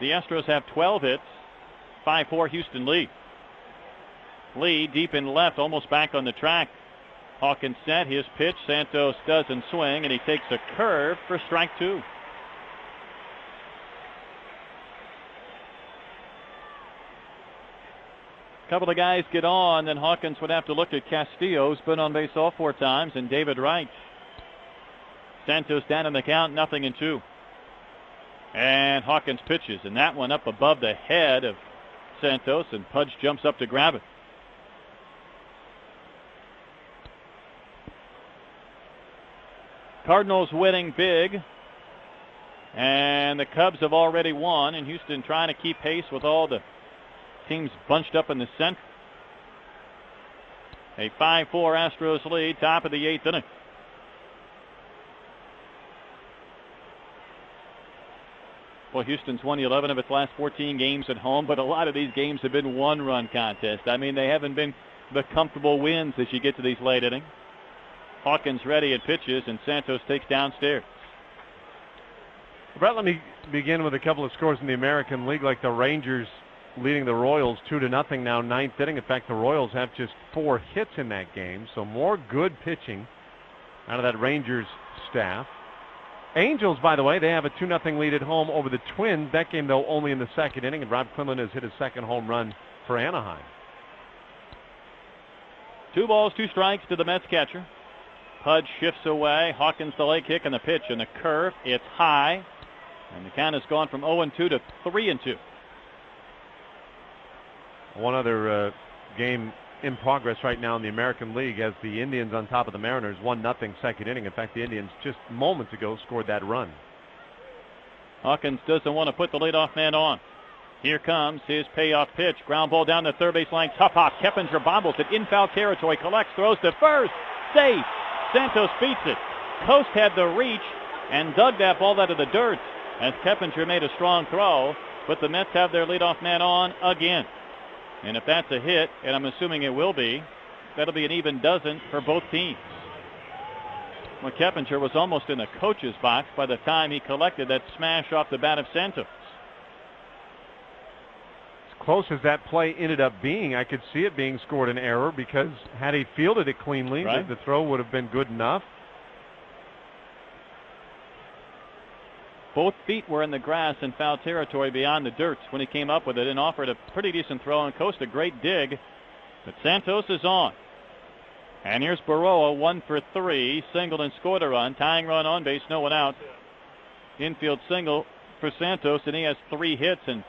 The Astros have 12 hits. 5-4 Houston lead. Lee deep in left, almost back on the track. Hawkins set his pitch. Santos doesn't swing, and he takes a curve for strike 2. A couple of guys get on, then Hawkins would have to look at Castillo, who's been on base all 4 times, and David Wright. Santos down in the count, 0-2. And Hawkins pitches, and that one up above the head of Santos, and Pudge jumps up to grab it. Cardinals winning big, and the Cubs have already won, and Houston trying to keep pace with all the teams bunched up in the center. A 5-4 Astros lead, top of the 8th inning. Well, Houston's won 11 of its last 14 games at home, but a lot of these games have been 1-run contests. I mean, they haven't been the comfortable wins as you get to these late innings. Hawkins ready at pitches, and Santos takes downstairs. Brett, let me begin with a couple of scores in the American League, like the Rangers leading the Royals 2-0 now, 9th inning. In fact, the Royals have just 4 hits in that game, so more good pitching out of that Rangers staff. Angels, by the way, they have a 2-0 lead at home over the Twins. That game, though, only in the 2nd inning, and Rob Quinlan has hit his 2nd home run for Anaheim. 2 balls, 2 strikes to the Mets catcher. Pudge shifts away. Hawkins the leg kick and the pitch and the curve. It's high. And the count has gone from 0-2 to 3-2. One other game in progress right now in the American League as the Indians on top of the Mariners, 1-0 2nd inning. In fact, the Indians just moments ago scored that run. Hawkins doesn't want to put the leadoff man on. Here comes his payoff pitch. Ground ball down the third base line. Tough hop. Keppinger bobbles it in foul territory. Collects, throws to first. Safe. Santos beats it. Coast had the reach and dug that ball out of the dirt as Keppinger made a strong throw, but the Mets have their leadoff man on again. And if that's a hit, and I'm assuming it will be, that'll be an even dozen for both teams. Well, Keppinger was almost in the coach's box by the time he collected that smash off the bat of Santos. As close as that play ended up being, I could see it being scored an error, because had he fielded it cleanly, right, the throw would have been good enough. Both feet were in the grass in foul territory beyond the dirt when he came up with it and offered a pretty decent throw, and Coast a great dig. But Santos is on. And here's Baroa, 1 for 3, singled and scored a run. Tying run on base, no one out. Infield single for Santos, and he has 3 hits, and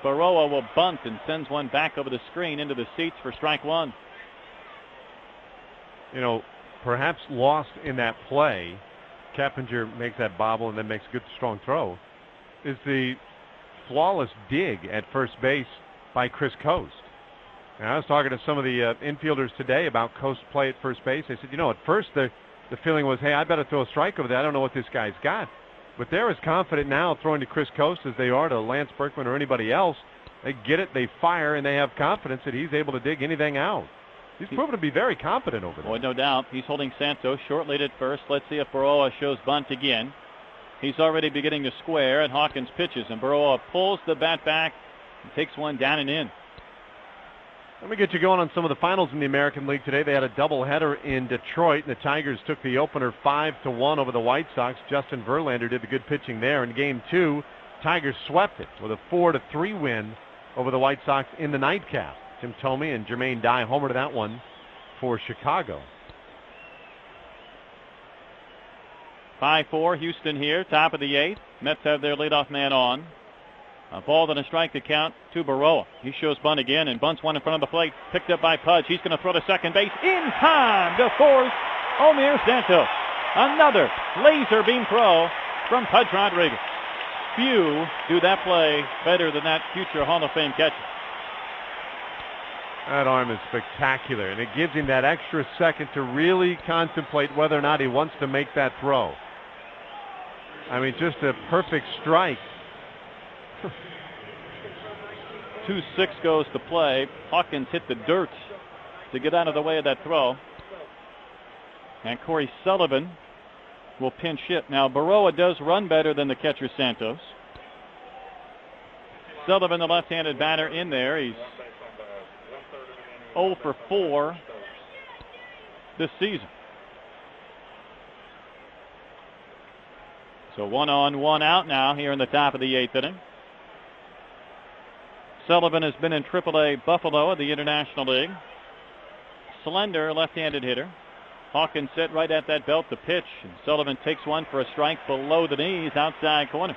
Baroa will bunt and sends one back over the screen into the seats for strike 1. You know, perhaps lost in that play, Keppinger makes that bobble and then makes a good strong throw, is the flawless dig at first base by Chris Coast. And I was talking to some of the infielders today about Coast's play at first base. They said, you know, at first the feeling was, hey, I better throw a strike over there. I don't know what this guy's got. But they're as confident now throwing to Chris Coast as they are to Lance Berkman or anybody else. They get it, they fire, and they have confidence that he's able to dig anything out. He's proven to be very confident over there. Boy, no doubt. He's holding Santos short lead at first. Let's see if Baroa shows bunt again. He's already beginning to square, and Hawkins pitches, and Baroa pulls the bat back and takes one down and in. Let me get you going on some of the finals in the American League today. They had a doubleheader in Detroit, and the Tigers took the opener 5-1 over the White Sox. Justin Verlander did the good pitching there. In Game 2, Tigers swept it with a 4-3 win over the White Sox in the nightcap. Tim Thome and Jermaine Dye homered that one for Chicago. 5-4 Houston here, top of the 8th. Mets have their leadoff man on. A ball and a strike to count to Baroa. He shows bunt again, and bunts one in front of the plate. Picked up by Pudge. He's going to throw to second base in time to force Omir Santos. Another laser beam throw from Pudge Rodriguez. Few do that play better than that future Hall of Fame catcher. That arm is spectacular, and it gives him that extra second to really contemplate whether or not he wants to make that throw. I mean, just a perfect strike. 2-6 goes to play. Hawkins hit the dirt to get out of the way of that throw. And Corey Sullivan will pinch hit. Now, Baroa does run better than the catcher Santos. Sullivan, the left-handed batter, in there. He's 0 for 4 this season. So 1 on, 1 out now here in the top of the 8th inning. Sullivan has been in AAA Buffalo of the International League. Slender left-handed hitter. Hawkins set right at that belt to pitch, and Sullivan takes one for a strike below the knees, outside corner.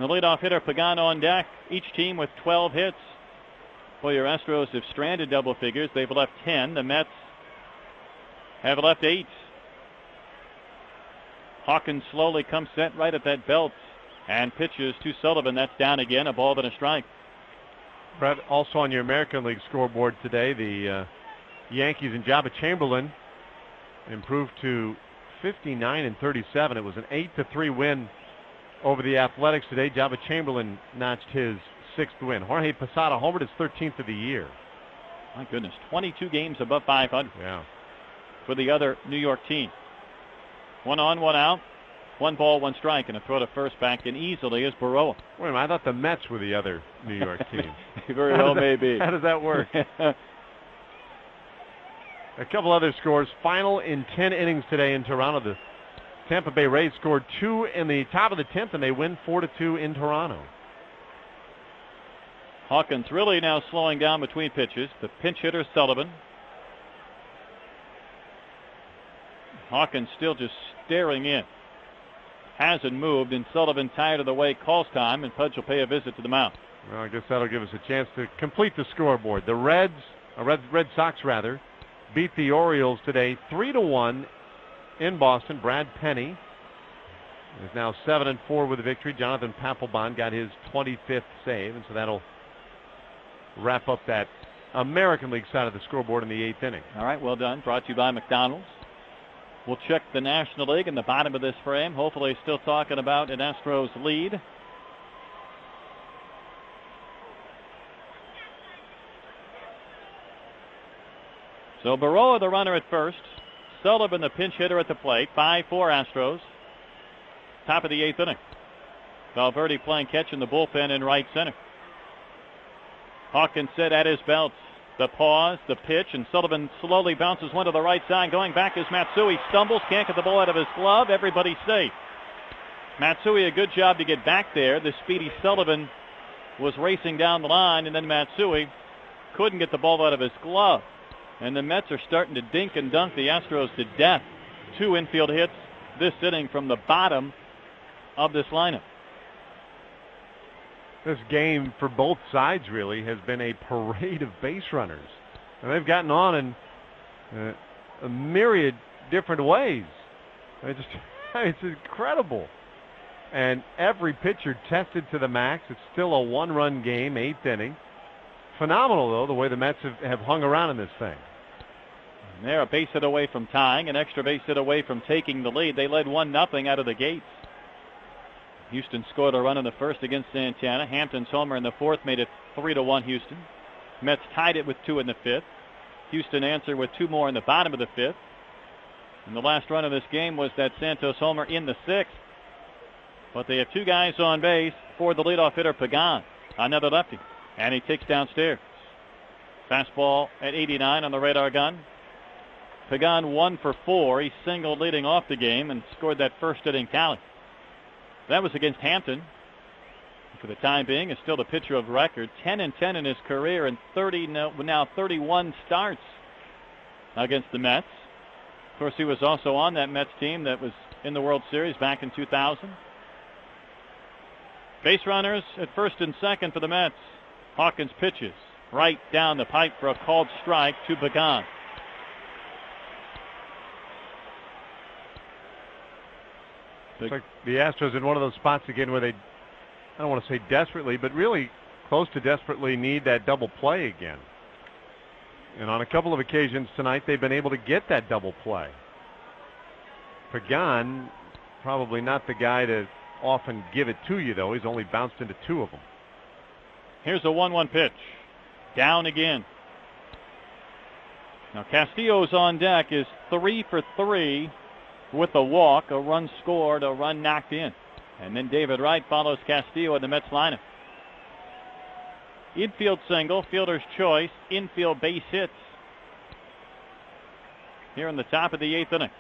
The leadoff hitter, Pagan, on deck. Each team with 12 hits. Well, your Astros have stranded double figures. They've left 10. The Mets have left 8. Hawkins slowly comes set right at that belt and pitches to Sullivan. That's down again, a ball and a strike. Brett, also on your American League scoreboard today, the Yankees and Jabba Chamberlain improved to 59-37. It was an 8-3 win over the Athletics today. Jabba Chamberlain notched his 6th win. Jorge Posada homered, his 13th of the year. My goodness, 22 games above 500. Yeah. For the other New York team. 1 on, 1 out. 1 ball, 1 strike, and a throw to first back in easily is Baroa. Wait a minute, I thought the Mets were the other New York team. Very well may be. How does that work? A couple other scores. Final in 10 innings today in Toronto. The Tampa Bay Rays scored 2 in the top of the 10th, and they win 4-2 in Toronto. Hawkins really now slowing down between pitches. The pinch hitter, Sullivan. Hawkins still just staring in. Hasn't moved, and Sullivan, tired of the wait, calls time, and Pudge will pay a visit to the mound. Well, I guess that'll give us a chance to complete the scoreboard. The Red Sox beat the Orioles today 3-1 in Boston. Brad Penny is now 7-4 with a victory. Jonathan Papelbon got his 25th save, and so that'll wrap up that American League side of the scoreboard in the 8th inning. All right, well done. Brought to you by McDonald's. We'll check the National League in the bottom of this frame. Hopefully still talking about an Astros lead. So Baroa, the runner at first. Sullivan, the pinch hitter at the plate. 5-4 Astros. Top of the 8th inning. Valverde playing catch in the bullpen in right center. Hawkins set at his belt. The pause, the pitch, and Sullivan slowly bounces one to the right side. Going back is Matsui. Stumbles, can't get the ball out of his glove. Everybody's safe. Matsui, a good job to get back there. The speedy Sullivan was racing down the line, and then Matsui couldn't get the ball out of his glove. And the Mets are starting to dink and dunk the Astros to death. 2 infield hits this inning from the bottom of this lineup. This game for both sides really has been a parade of base runners. And they've gotten on in a myriad different ways. It's incredible. And every pitcher tested to the max. It's still a 1-run game, 8th inning. Phenomenal, though, the way the Mets have hung around in this thing. And they're a base hit away from tying, an extra base hit away from taking the lead. They led 1-0 out of the gates. Houston scored a run in the first against Santana. Hampton's homer in the 4th made it 3-1 Houston. Mets tied it with 2 in the 5th. Houston answered with 2 more in the bottom of the 5th. And the last run of this game was that Santos homer in the 6th. But they have 2 guys on base for the leadoff hitter, Pagan, another lefty. And he takes downstairs. Fastball at 89 on the radar gun. Pagan 1 for 4. He singled leading off the game and scored that first inning tally. That was against Hampton. for the time being, is still the pitcher of record. 10-10 in his career and 31 starts against the Mets. Of course, he was also on that Mets team that was in the World Series back in 2000. Base runners at first and second for the Mets. Hawkins pitches right down the pipe for a called strike to Pagan. It's like the Astros in one of those spots again where they, I don't want to say desperately, but really close to desperately need that double play again. And on a couple of occasions tonight, they've been able to get that double play. Pagan, probably not the guy to often give it to you, though. He's only bounced into 2 of them. Here's a 1-1 pitch. Down again. Now Castillo's on deck is 3 for 3 with a walk, a run scored, a run knocked in. And then David Wright follows Castillo in the Mets lineup. Infield single, fielder's choice, infield base hits here in the top of the 8th inning.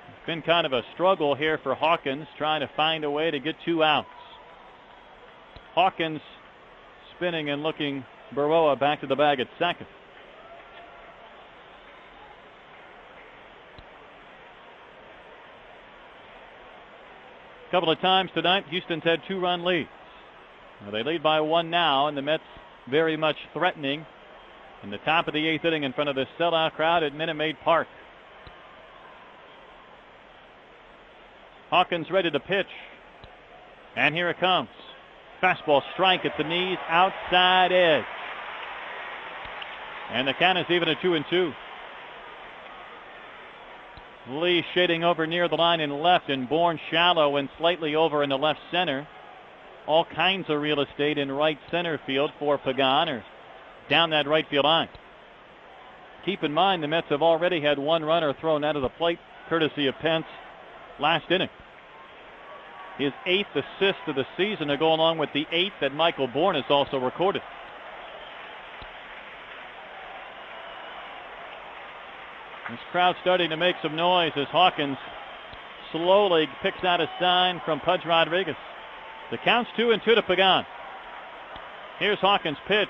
It's been kind of a struggle here for Hawkins, trying to find a way to get 2 outs. Hawkins spinning and looking Baroa back to the bag at second. A couple of times tonight, Houston's had 2-run leads. Well, they lead by 1 now, and the Mets very much threatening in the top of the 8th inning in front of the sellout crowd at Minute Maid Park. Hawkins ready to pitch. And here it comes. Fastball strike at the knees, outside edge. And the count is even at 2-2. Lee shading over near the line in left, and Bourne shallow and slightly over in the left center. All kinds of real estate in right center field for Pagan, or down that right field line. Keep in mind the Mets have already had 1 runner thrown out of the plate, courtesy of Pence, last inning. His 8th assist of the season to go along with the 8th that Michael Bourne has also recorded. This crowd starting to make some noise as Hawkins slowly picks out a sign from Pudge Rodriguez. The count's 2-2 to Pagan. Here's Hawkins' pitch.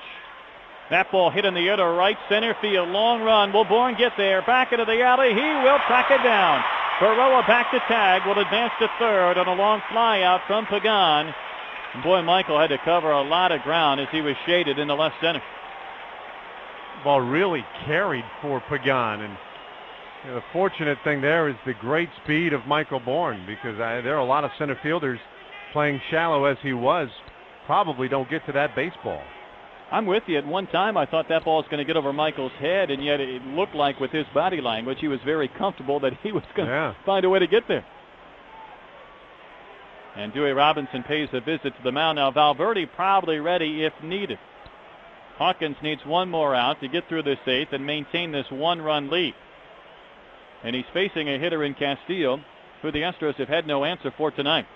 That ball hit in the air to right center field. Long run. Will Bourne get there? Back into the alley. He will track it down. Baroa back to tag. Will advance to third on a long fly out from Pagan. And boy, Michael had to cover a lot of ground as he was shaded in the left center. Ball really carried for Pagan, and the fortunate thing there is the great speed of Michael Bourne, because there are a lot of center fielders playing shallow as he was, probably don't get to that baseball. I'm with you. At one time, I thought that ball was going to get over Michael's head, and yet it looked like with his body language, he was very comfortable that he was going to find a way to get there. And Dewey Robinson pays a visit to the mound. Now Valverde probably ready if needed. Hawkins needs 1 more out to get through this 8th and maintain this 1-run lead. And he's facing a hitter in Castillo, who the Astros have had no answer for tonight.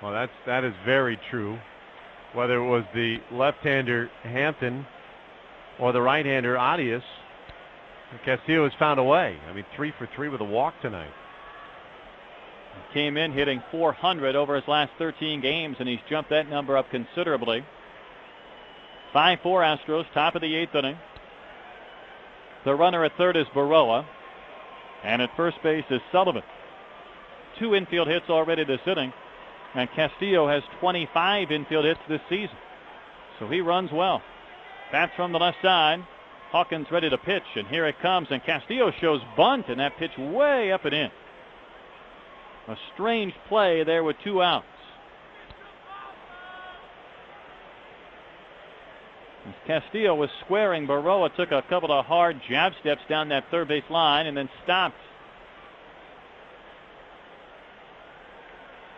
Well, that is very true. Whether it was the left-hander Hampton or the right-hander Arias, Castillo has found a way. I mean, 3 for 3 with a walk tonight. He came in hitting .400 over his last 13 games, and he's jumped that number up considerably. 5-4 Astros, top of the 8th inning. The runner at third is Baroa, and at first base is Sullivan. 2 infield hits already this inning. And Castillo has 25 infield hits this season. So he runs well. Bats from the left side. Hawkins ready to pitch, and here it comes. And Castillo shows bunt, and that pitch way up and in. A strange play there with 2 outs. As Castillo was squaring, Baroa took a couple of hard jab steps down that third base line and then stopped.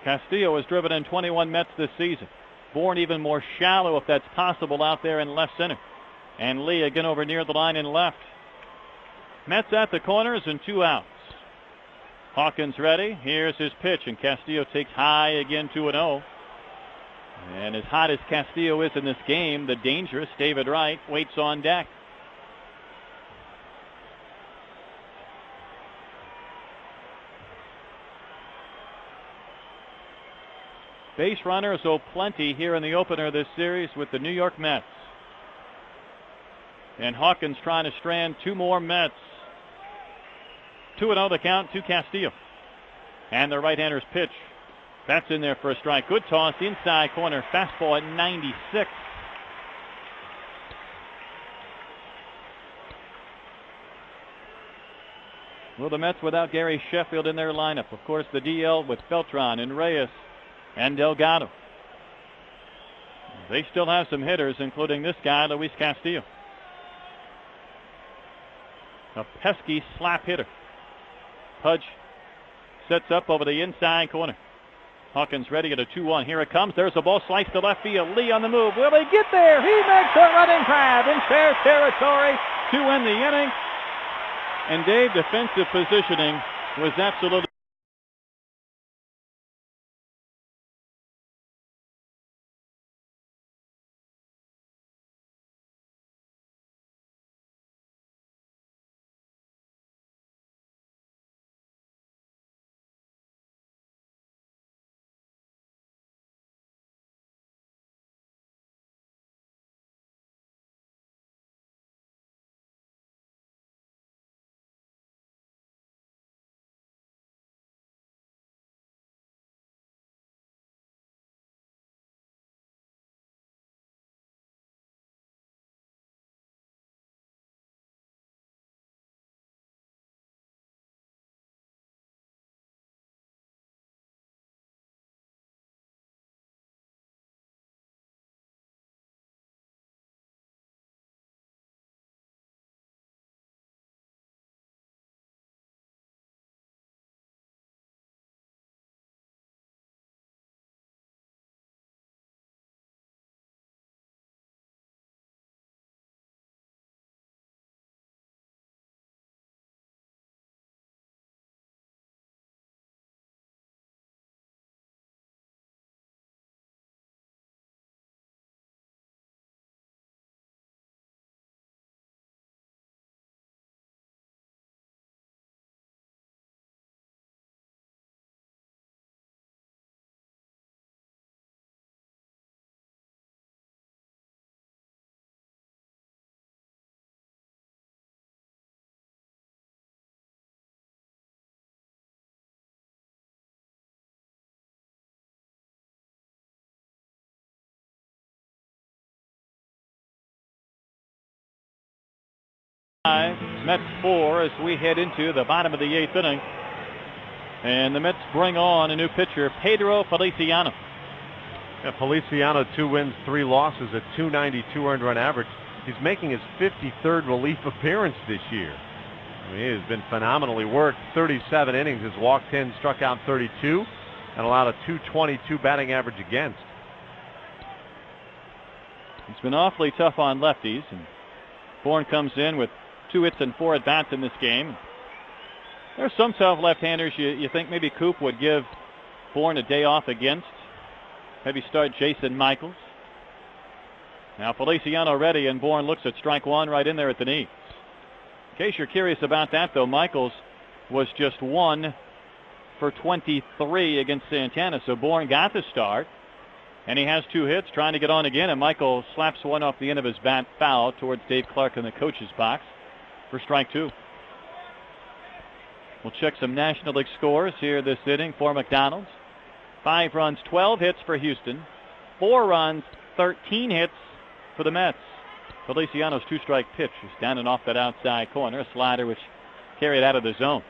Castillo has driven in 21 Mets this season. Bourne even more shallow, if that's possible, out there in left center. And Lee again over near the line in left. Mets at the corners and 2 outs. Hawkins ready. Here's his pitch, and Castillo takes high again, 2-0. And as hot as Castillo is in this game, the dangerous David Wright waits on deck. Base runners, oh plenty here in the opener of this series with the New York Mets. And Hawkins trying to strand 2 more Mets. 2-0 the count to Castillo. And the right-hander's pitch. That's in there for a strike. Good toss inside corner. Fastball at 96. Well, the Mets without Gary Sheffield in their lineup. Of course, the DL with Beltran and Reyes and Delgado. They still have some hitters, including this guy, Luis Castillo. A pesky slap hitter. Pudge sets up over the inside corner. Hawkins ready at a 2-1. Here it comes. There's a ball sliced to left field. Lee on the move. Will he get there? He makes a running grab in fair territory to win the inning. And Dave, defensive positioning was absolutely. Mets 4 as we head into the bottom of the 8th inning. And the Mets bring on a new pitcher, Pedro Feliciano. Yeah, Feliciano, 2 wins, 3 losses at .292 earned run average. He's making his 53rd relief appearance this year. I mean, he has been phenomenally worked. 37 innings, has walked 10, struck out 32, and allowed a .222 batting average against. It's been awfully tough on lefties, and Bourne comes in with 2 hits and 4 at bats in this game. There's some tough left-handers you think maybe Coop would give Bourne a day off against. Maybe start Jason Michaels. Now Feliciano ready, and Bourne looks at strike 1 right in there at the knees. In case you're curious about that, though, Michaels was just 1 for 23 against Santana, so Bourne got the start. And he has 2 hits, trying to get on again, and Michael slaps one off the end of his bat foul towards Dave Clark in the coach's box for strike 2. We'll check some National League scores here this inning for McDonald's. 5 runs, 12 hits for Houston. 4 runs, 13 hits for the Mets. Feliciano's 2-strike pitch is down and off that outside corner, a slider which carried out of the zone.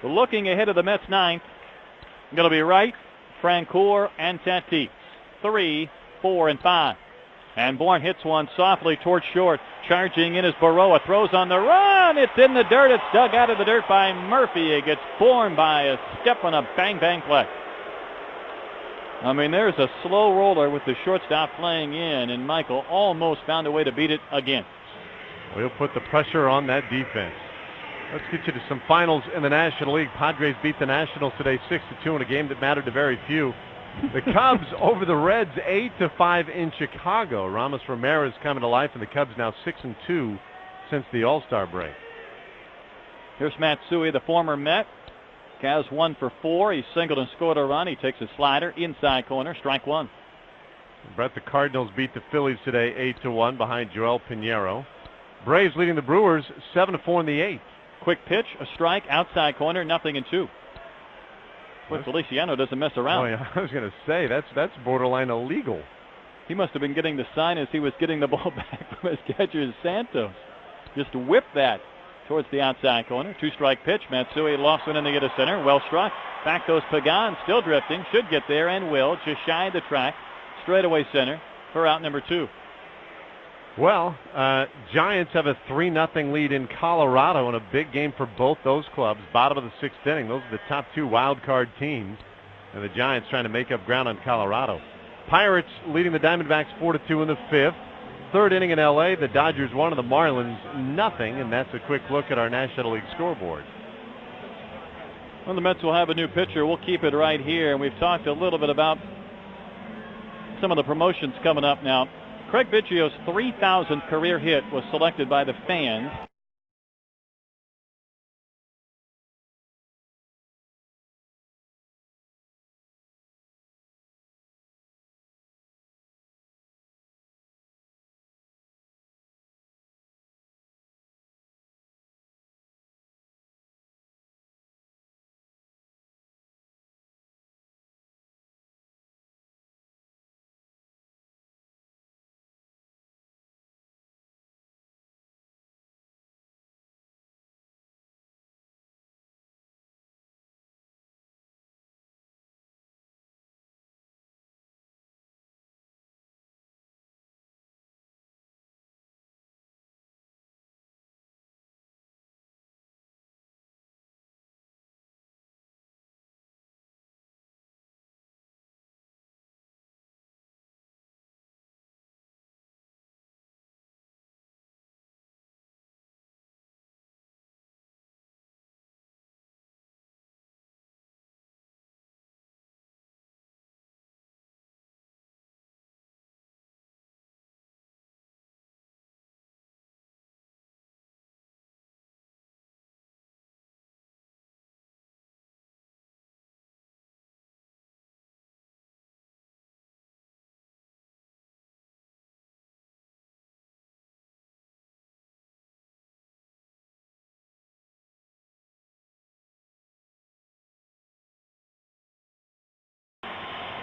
We're looking ahead of the Mets' 9th. Going to be Wright, Francoeur, and Tatis. 3, 4, and 5. And Bourne hits one softly towards short. Charging in is Baroa. Throws on the run. It's in the dirt. It's dug out of the dirt by Murphy. It gets Bourne by a step on a bang-bang play. I mean, there's a slow roller with the shortstop playing in, and Michael almost found a way to beat it again. We'll put the pressure on that defense. Let's get you to some finals in the National League. Padres beat the Nationals today 6-2 in a game that mattered to very few. The Cubs over the Reds 8-5 in Chicago. Ramos Ramirez coming to life, and the Cubs now 6-2 since the All-Star break. Here's Matsui, the former Met. Kaz 1 for 4. He singled and scored a run. He takes a slider inside corner, strike one. Brett, the Cardinals beat the Phillies today 8-1 behind Joel Pinheiro. Braves leading the Brewers 7-4 in the 8th. Quick pitch, a strike, outside corner, 0-2. Boy, Feliciano doesn't mess around. Oh, yeah, I was going to say, that's borderline illegal. He must have been getting the sign as he was getting the ball back from his catcher, Santos. Just whipped that towards the outside corner. 2-strike pitch. Matsui lost one in the to center. Well struck. Back goes Pagan, still drifting. Should get there and will. Just shy of the track. Straightaway center for out number 2. Well, Giants have a 3-0 lead in Colorado in a big game for both those clubs. Bottom of the 6th inning. Those are the top 2 wild card teams. And the Giants trying to make up ground on Colorado. Pirates leading the Diamondbacks 4-2 in the 5th. 3rd inning in L.A., the Dodgers 1 and the Marlins 0. And that's a quick look at our National League scoreboard. Well, the Mets will have a new pitcher. We'll keep it right here. And we've talked a little bit about some of the promotions coming up now. Craig Biggio's 3,000th career hit was selected by the fans.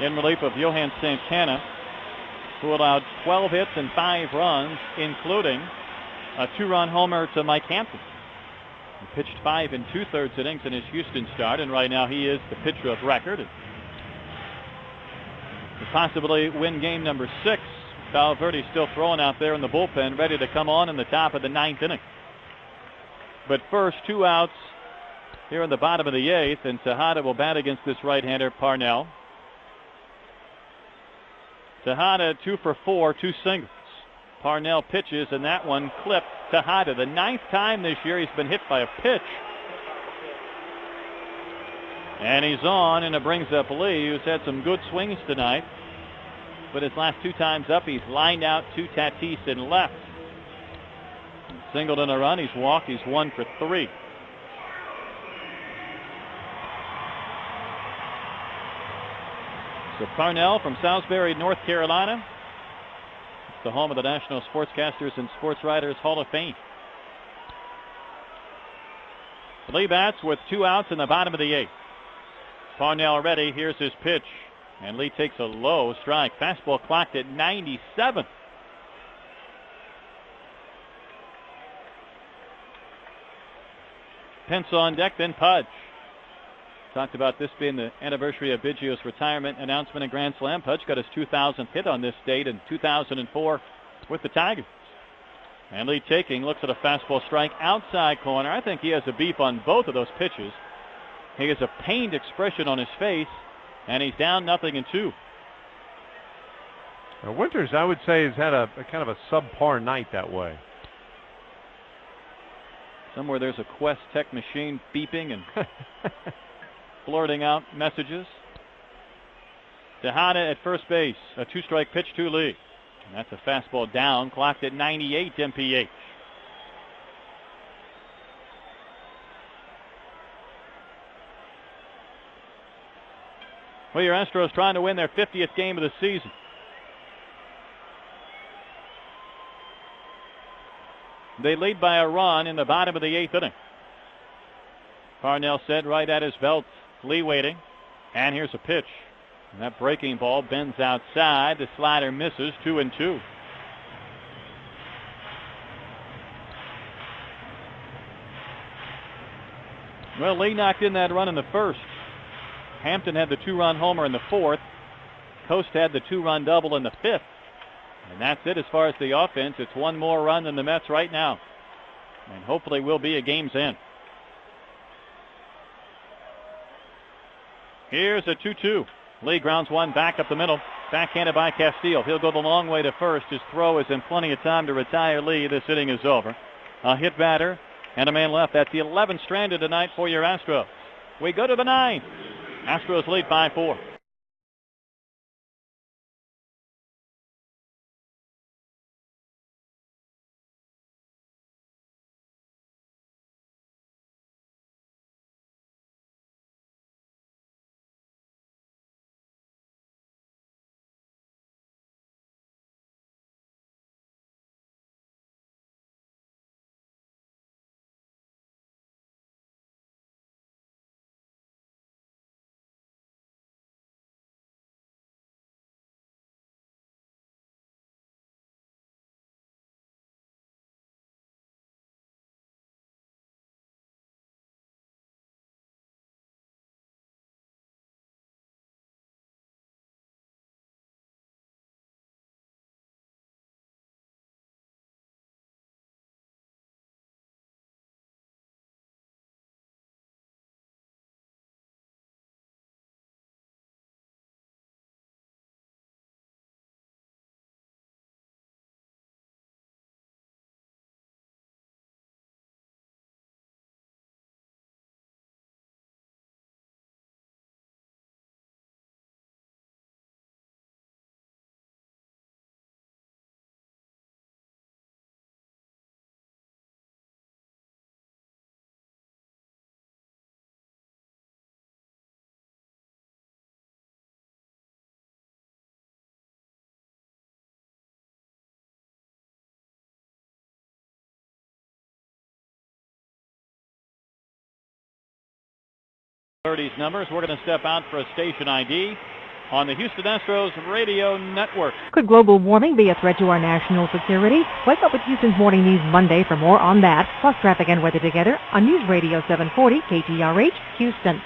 In relief of Johan Santana, who allowed 12 hits and 5 runs, including a 2-run homer to Mike Hampton. He pitched 5 2/3 innings in his Houston start, and right now he is the pitcher of record. To possibly win game number 6, Valverde still throwing out there in the bullpen, ready to come on in the top of the 9th inning. But first, 2 outs here in the bottom of the 8th, and Tejada will bat against this right-hander, Parnell. Tejada 2 for 4, 2 singles. Parnell pitches, and that one clipped Tejada. The 9th time this year he's been hit by a pitch. And he's on, and it brings up Lee, who's had some good swings tonight. But his last 2 times up, he's lined out to Tatis and left. Singled in a run, he's walked, he's 1 for 3. So Parnell from Salisbury, North Carolina. It's the home of the National Sportscasters and Sports Writers Hall of Fame. Lee bats with 2 outs in the bottom of the 8th. Parnell ready. Here's his pitch. And Lee takes a low strike. Fastball clocked at 97. Pence on deck, then Pudge. Talked about this being the anniversary of Biggio's retirement announcement in Grand Slam. Pudge got his 2,000th hit on this date in 2004 with the Tigers. And Lee taking, looks at a fastball strike outside corner. I think he has a beef on both of those pitches. He has a pained expression on his face, and he's down 0-2. Winters, I would say, has had a kind of a subpar night that way. Somewhere there's a Quest Tech machine beeping and blurting out messages. Tejada at first base. A 2-strike pitch to Lee. And that's a fastball down, clocked at 98 mph. Well, your Astros trying to win their 50th game of the season. They lead by a run in the bottom of the 8th inning. Parnell set right at his belt. Lee waiting. And here's a pitch. And that breaking ball bends outside. The slider misses. 2-2. Well, Lee knocked in that run in the first. Hampton had the 2-run homer in the 4th. Coast had the 2-run double in the 5th. And that's it as far as the offense. It's one more run than the Mets right now. And hopefully will be a game's end. Here's a 2-2. Lee grounds one back up the middle. Backhanded by Castillo. He'll go the long way to first. His throw is in plenty of time to retire Lee. This inning is over. A hit batter and a man left. That's the 11th stranded tonight for your Astros. We go to the 9th. Astros lead 5-4. '30s numbers. We're going to step out for a station ID on the Houston Astros Radio Network. Could global warming be a threat to our national security? Wake up with Houston's Morning News Monday for more on that, plus traffic and weather together on News Radio 740 KTRH, Houston.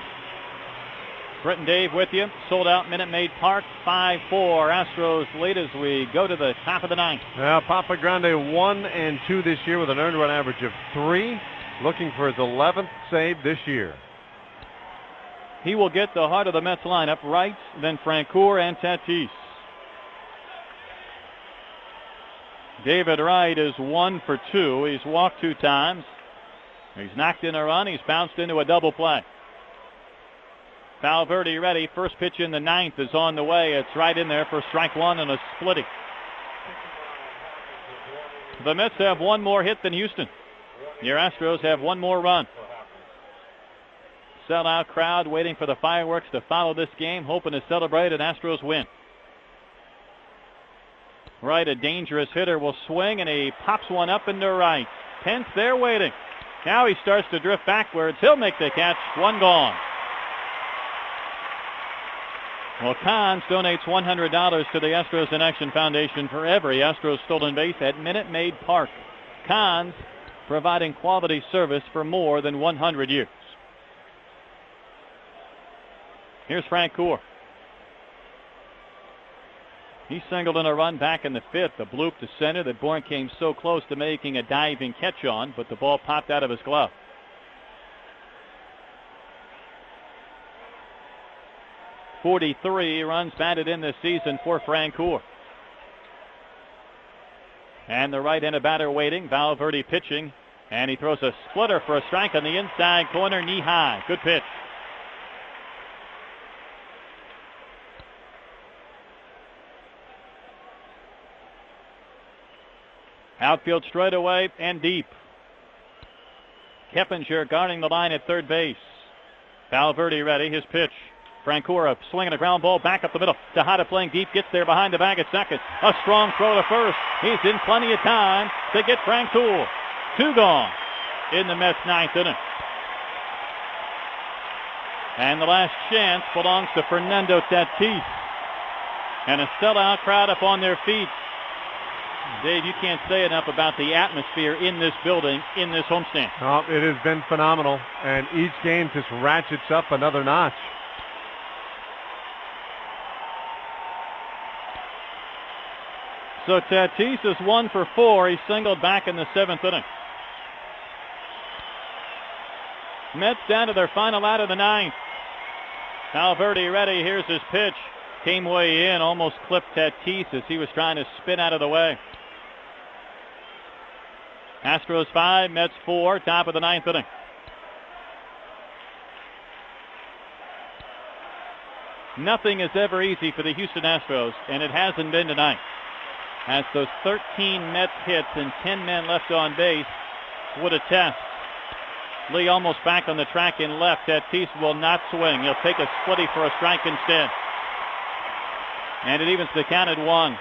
Brett and Dave with you. Sold out Minute Maid Park. 5-4. Astros lead as we go to the top of the 9th. Papa Grande 1-2 this year with an earned run average of 3. Looking for his 11th save this year. He will get the heart of the Mets lineup, Wright, then Francoeur and Tatis. David Wright is 1 for 2. He's walked 2 times. He's knocked in a run. He's bounced into a double play. Valverde ready. First pitch in the 9th is on the way. It's right in there for strike 1 and a splitting. The Mets have one more hit than Houston. Your Astros have one more run. Sellout crowd waiting for the fireworks to follow this game, hoping to celebrate an Astros win. Right, a dangerous hitter will swing, and he pops one up into right. Pence there waiting. Now he starts to drift backwards. He'll make the catch. One gone. Well, Cons donates $100 to the Astros in Action Foundation for every Astros stolen base at Minute Maid Park. Cons providing quality service for more than 100 years. Here's Francoeur. He singled in a run back in the 5th. A bloop to center that Bourne came so close to making a diving catch on, but the ball popped out of his glove. .43 runs batted in this season for Francoeur. And the right-handed batter waiting. Valverde pitching. And he throws a splitter for a strike on the inside corner, knee high. Good pitch. Outfield straightaway and deep. Keppinger guarding the line at third base. Valverde ready. His pitch. Francora swinging a ground ball back up the middle. Tejada playing deep, gets there behind the bag at second. A strong throw to first. He's in plenty of time to get Frank Toole. 2 gone in the Mets' 9th inning. And the last chance belongs to Fernando Tatis. And a sellout crowd up on their feet. Dave, you can't say enough about the atmosphere in this building, in this homestand. Oh, it has been phenomenal, and each game just ratchets up another notch. So Tatis is 1 for 4. He singled back in the 7th inning. Mets down to their final out of the 9th. Valverde ready. Here's his pitch. Came way in, almost clipped Tatis as he was trying to spin out of the way. Astros 5, Mets 4, top of the 9th inning. Nothing is ever easy for the Houston Astros, and it hasn't been tonight. As those 13 Mets hits and 10 men left on base would attest. Lee almost back on the track in left. Tatis will not swing. He'll take a splitty for a strike instead. And it evens the count at 1.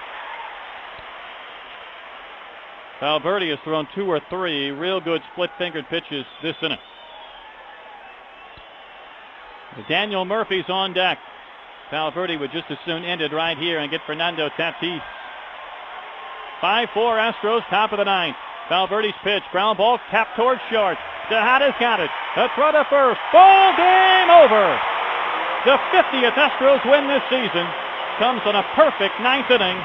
Valverde has thrown 2 or 3 real good split-fingered pitches this inning. Daniel Murphy's on deck. Valverde would just as soon end it right here and get Fernando Tatis. 5-4 Astros, top of the 9th. Valverde's pitch, ground ball, tapped towards short. Tejada's got it. A throw to first. Ball game over. The 50th Astros win this season comes on a perfect 9th inning